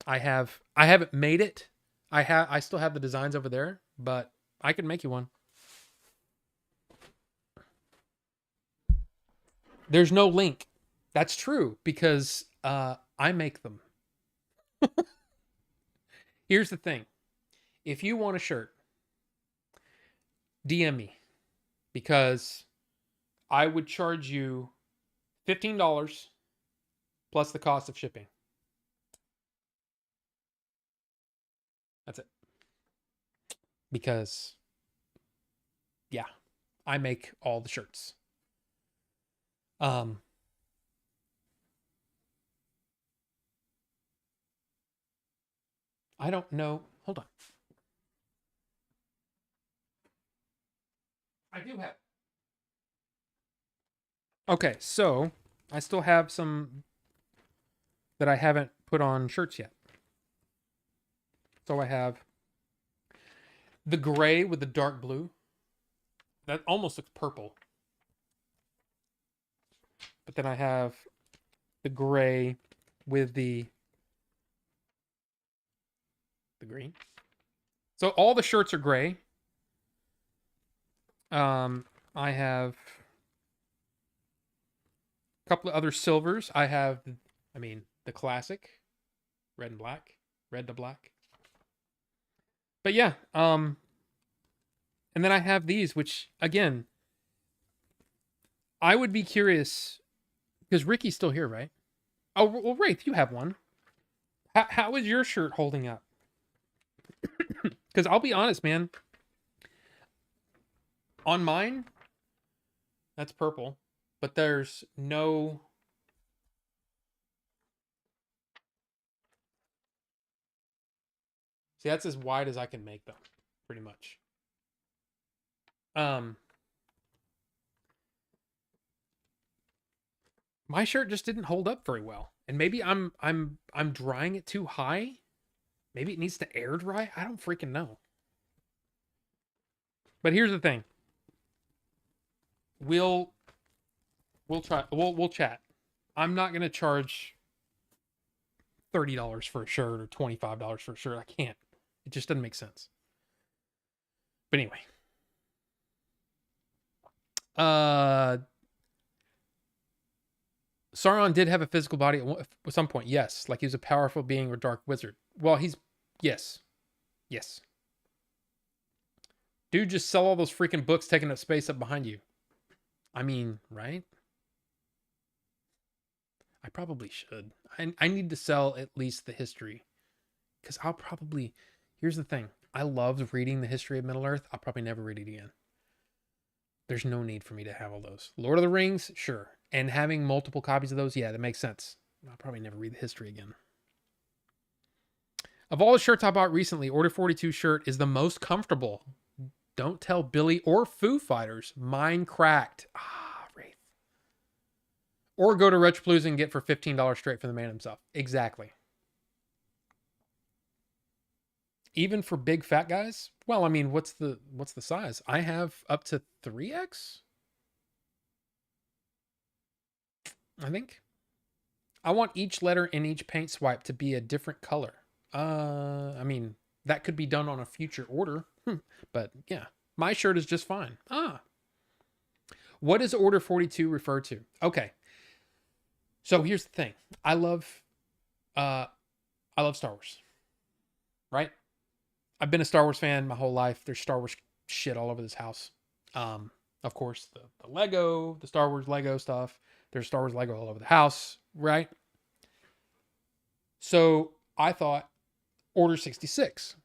I have. I haven't made it. I still have the designs over there, but I could make you one. There's no link. That's true because I make them. Here's the thing. If you want a shirt, DM me because I would charge you $15 plus the cost of shipping. That's it. Because yeah, I make all the shirts. Um I don't know. Hold on. I do have. Okay, so I still have some that I haven't put on shirts yet. So I have the gray with the dark blue. That almost looks purple. But then I have the gray with the green. So all the shirts are gray. I have a couple of other silvers. I have, the classic, red and black, red to black. But yeah, and then I have these, which again, I would be curious because Ricky's still here, right? Oh, well, Wraith, you have one. How is your shirt holding up? Because I'll be honest, man. On mine, that's purple, but there's no. See, that's as wide as I can make them, pretty much. Um, my shirt just didn't hold up very well, and maybe I'm drying it too high. Maybe it needs to air dry. I don't freaking know. But here's the thing. We'll try. We'll chat. I'm not gonna charge $30 for a shirt or $25 for a shirt. I can't. It just doesn't make sense. But anyway. Sauron did have a physical body at some point. Yes, like he was a powerful being or dark wizard. Well, he's yes. Yes. Dude, just sell all those freaking books taking up space up behind you. I mean, right? I probably should. I need to sell at least the history. Because I'll probably. Here's the thing. I loved reading the history of Middle Earth. I'll probably never read it again. There's no need for me to have all those. Lord of the Rings, sure. And having multiple copies of those, yeah, that makes sense. I'll probably never read the history again. Of all the shirts I bought recently, Order 42 shirt is the most comfortable. Don't tell Billy or Foo Fighters. Mine cracked. Ah, Wraith. Or go to Retropalooza and get for $15 straight from the man himself. Exactly. Even for big fat guys? Well, I mean, what's the size? I have up to 3X? I think. I want each letter in each paint swipe to be a different color. I mean, that could be done on a future order. But yeah, my shirt is just fine. What does Order 42 refer to? Okay. So here's the thing. I love Star Wars. Right? I've been a Star Wars fan my whole life. There's Star Wars shit all over this house. Of course, the Lego, the Star Wars Lego stuff. There's Star Wars Lego all over the house, right? So I thought Order 66.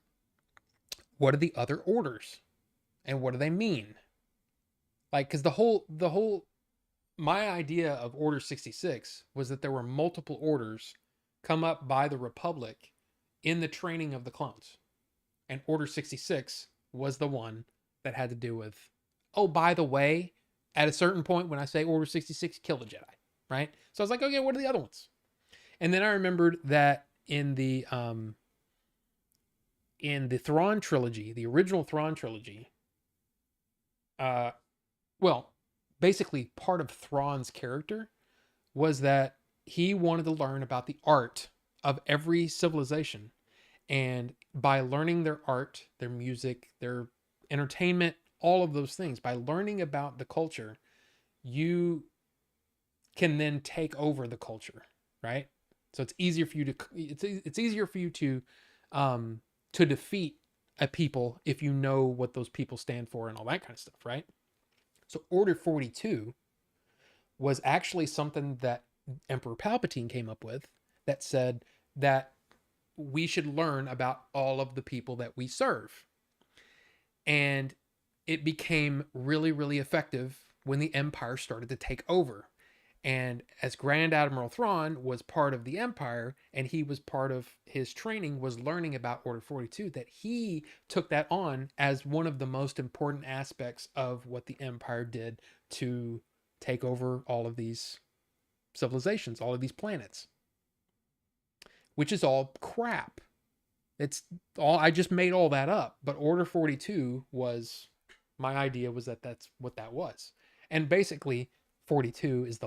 What are the other orders? And what do they mean? Like, because my idea of Order 66 was that there were multiple orders come up by the Republic in the training of the clones. And Order 66 was the one that had to do with, oh, by the way, at a certain point when I say Order 66, kill the Jedi, right? So I was like, okay, what are the other ones? And then I remembered that in the Thrawn trilogy, the original Thrawn trilogy, uh, well, basically part of Thrawn's character was that he wanted to learn about the art of every civilization. And by learning their art, their music, their entertainment, all of those things, by learning about the culture, you can then take over the culture, right? So it's easier for you to it's easier for you to defeat a people if you know what those people stand for and all that kind of stuff, right? So Order 42 was actually something that Emperor Palpatine came up with that said that we should learn about all of the people that we serve. And it became really, really effective when the Empire started to take over. And as Grand Admiral Thrawn was part of the Empire, and he was part of his training was learning about Order 42, that he took that on as one of the most important aspects of what the Empire did to take over all of these civilizations, all of these planets, which is all crap. It's all, I just made all that up, but Order 42 was, my idea was that that's what that was. And basically 42 is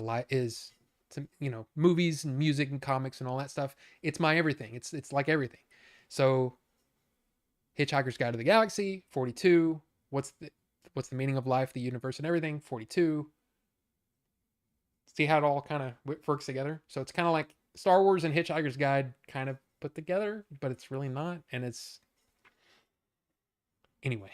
movies and music and comics and all that stuff. It's my everything. It's like everything. So Hitchhiker's Guide to the Galaxy, 42, what's the meaning of life, the universe and everything, 42. See how it all kind of works together? So it's kind of like Star Wars and Hitchhiker's Guide kind of put together, but it's really not. And it's, anyway.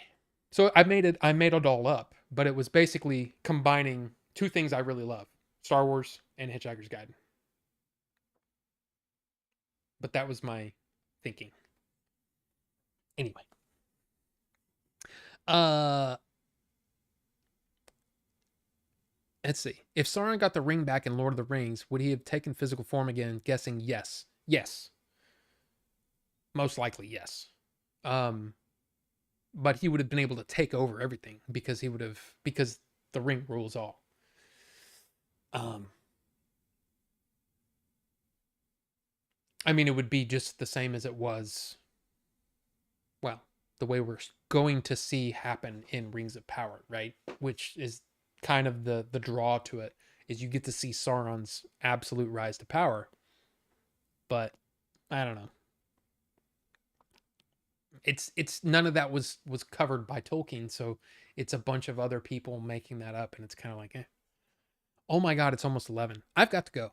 So I made it all up, but it was basically combining two things I really love, Star Wars and Hitchhiker's Guide. But that was my thinking. Anyway. Let's see. If Sauron got the ring back in Lord of the Rings, would he have taken physical form again? Guessing yes. Yes. Most likely, yes. But he would have been able to take over everything because the ring rules all. I mean, it would be just the same as it was, well, the way we're going to see happen in Rings of Power, right? Which is kind of the draw to it, is you get to see Sauron's absolute rise to power. But I don't know. It's none of that was covered by Tolkien, so it's a bunch of other people making that up, and it's kind of like, eh. Oh my God, it's almost 11. I've got to go.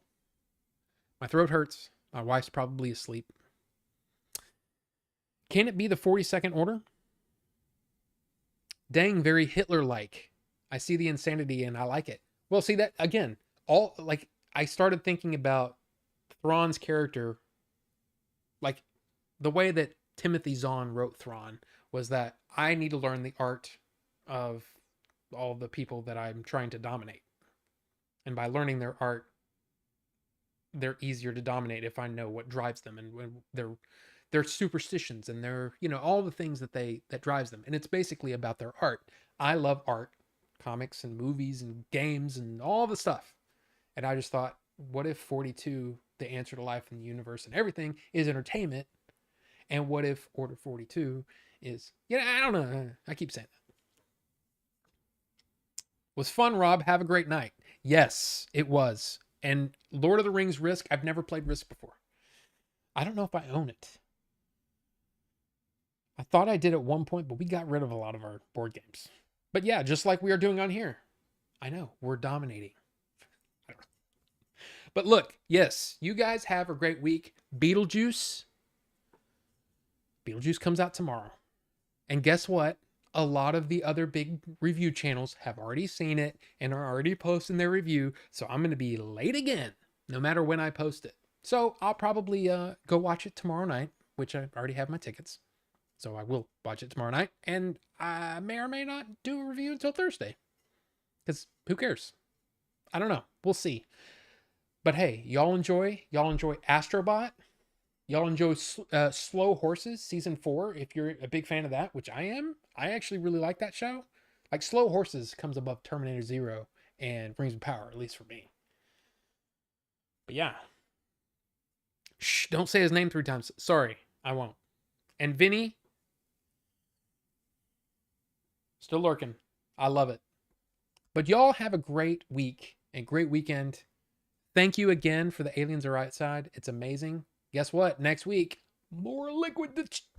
My throat hurts. My wife's probably asleep. Can it be the 42nd Order? Dang, very Hitler-like. I see the insanity and I like it. Well, see that again. I started thinking about Thrawn's character, like the way that Timothy Zahn wrote Thrawn was that I need to learn the art of all the people that I'm trying to dominate. And by learning their art, they're easier to dominate if I know what drives them and their superstitions and their, all the things that drives them. And it's basically about their art. I love art, comics and movies and games and all the stuff. And I just thought, what if 42, the answer to life in the universe and everything, is entertainment? And what if Order 42 is, I don't know. I keep saying that. Was fun, Rob. Have a great night. Yes, it was. And Lord of the Rings Risk, I've never played Risk before. I don't know if I own it. I thought I did at one point, but we got rid of a lot of our board games. But yeah, just like we are doing on here. I know, we're dominating. But look, yes, you guys have a great week. Beetlejuice comes out tomorrow. And guess what? A lot of the other big review channels have already seen it and are already posting their review. So I'm going to be late again, no matter when I post it. So I'll probably go watch it tomorrow night, which I already have my tickets. So I will watch it tomorrow night. And I may or may not do a review until Thursday. Because who cares? I don't know. We'll see. But hey, y'all enjoy Astrobot. Y'all enjoy Slow Horses season 4 if you're a big fan of that, which I am. I actually really like that show. Like Slow Horses comes above Terminator Zero and Rings of Power, at least for me. But yeah, shh, don't say his name 3 times. Sorry, I won't. And Vinny, still lurking. I love it. But y'all have a great week and great weekend. Thank you again for the Aliens Are Right Side. It's amazing. Guess what? Next week, more liquid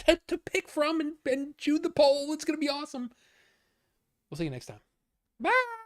to pick from and chew the pole. It's going to be awesome. We'll see you next time. Bye.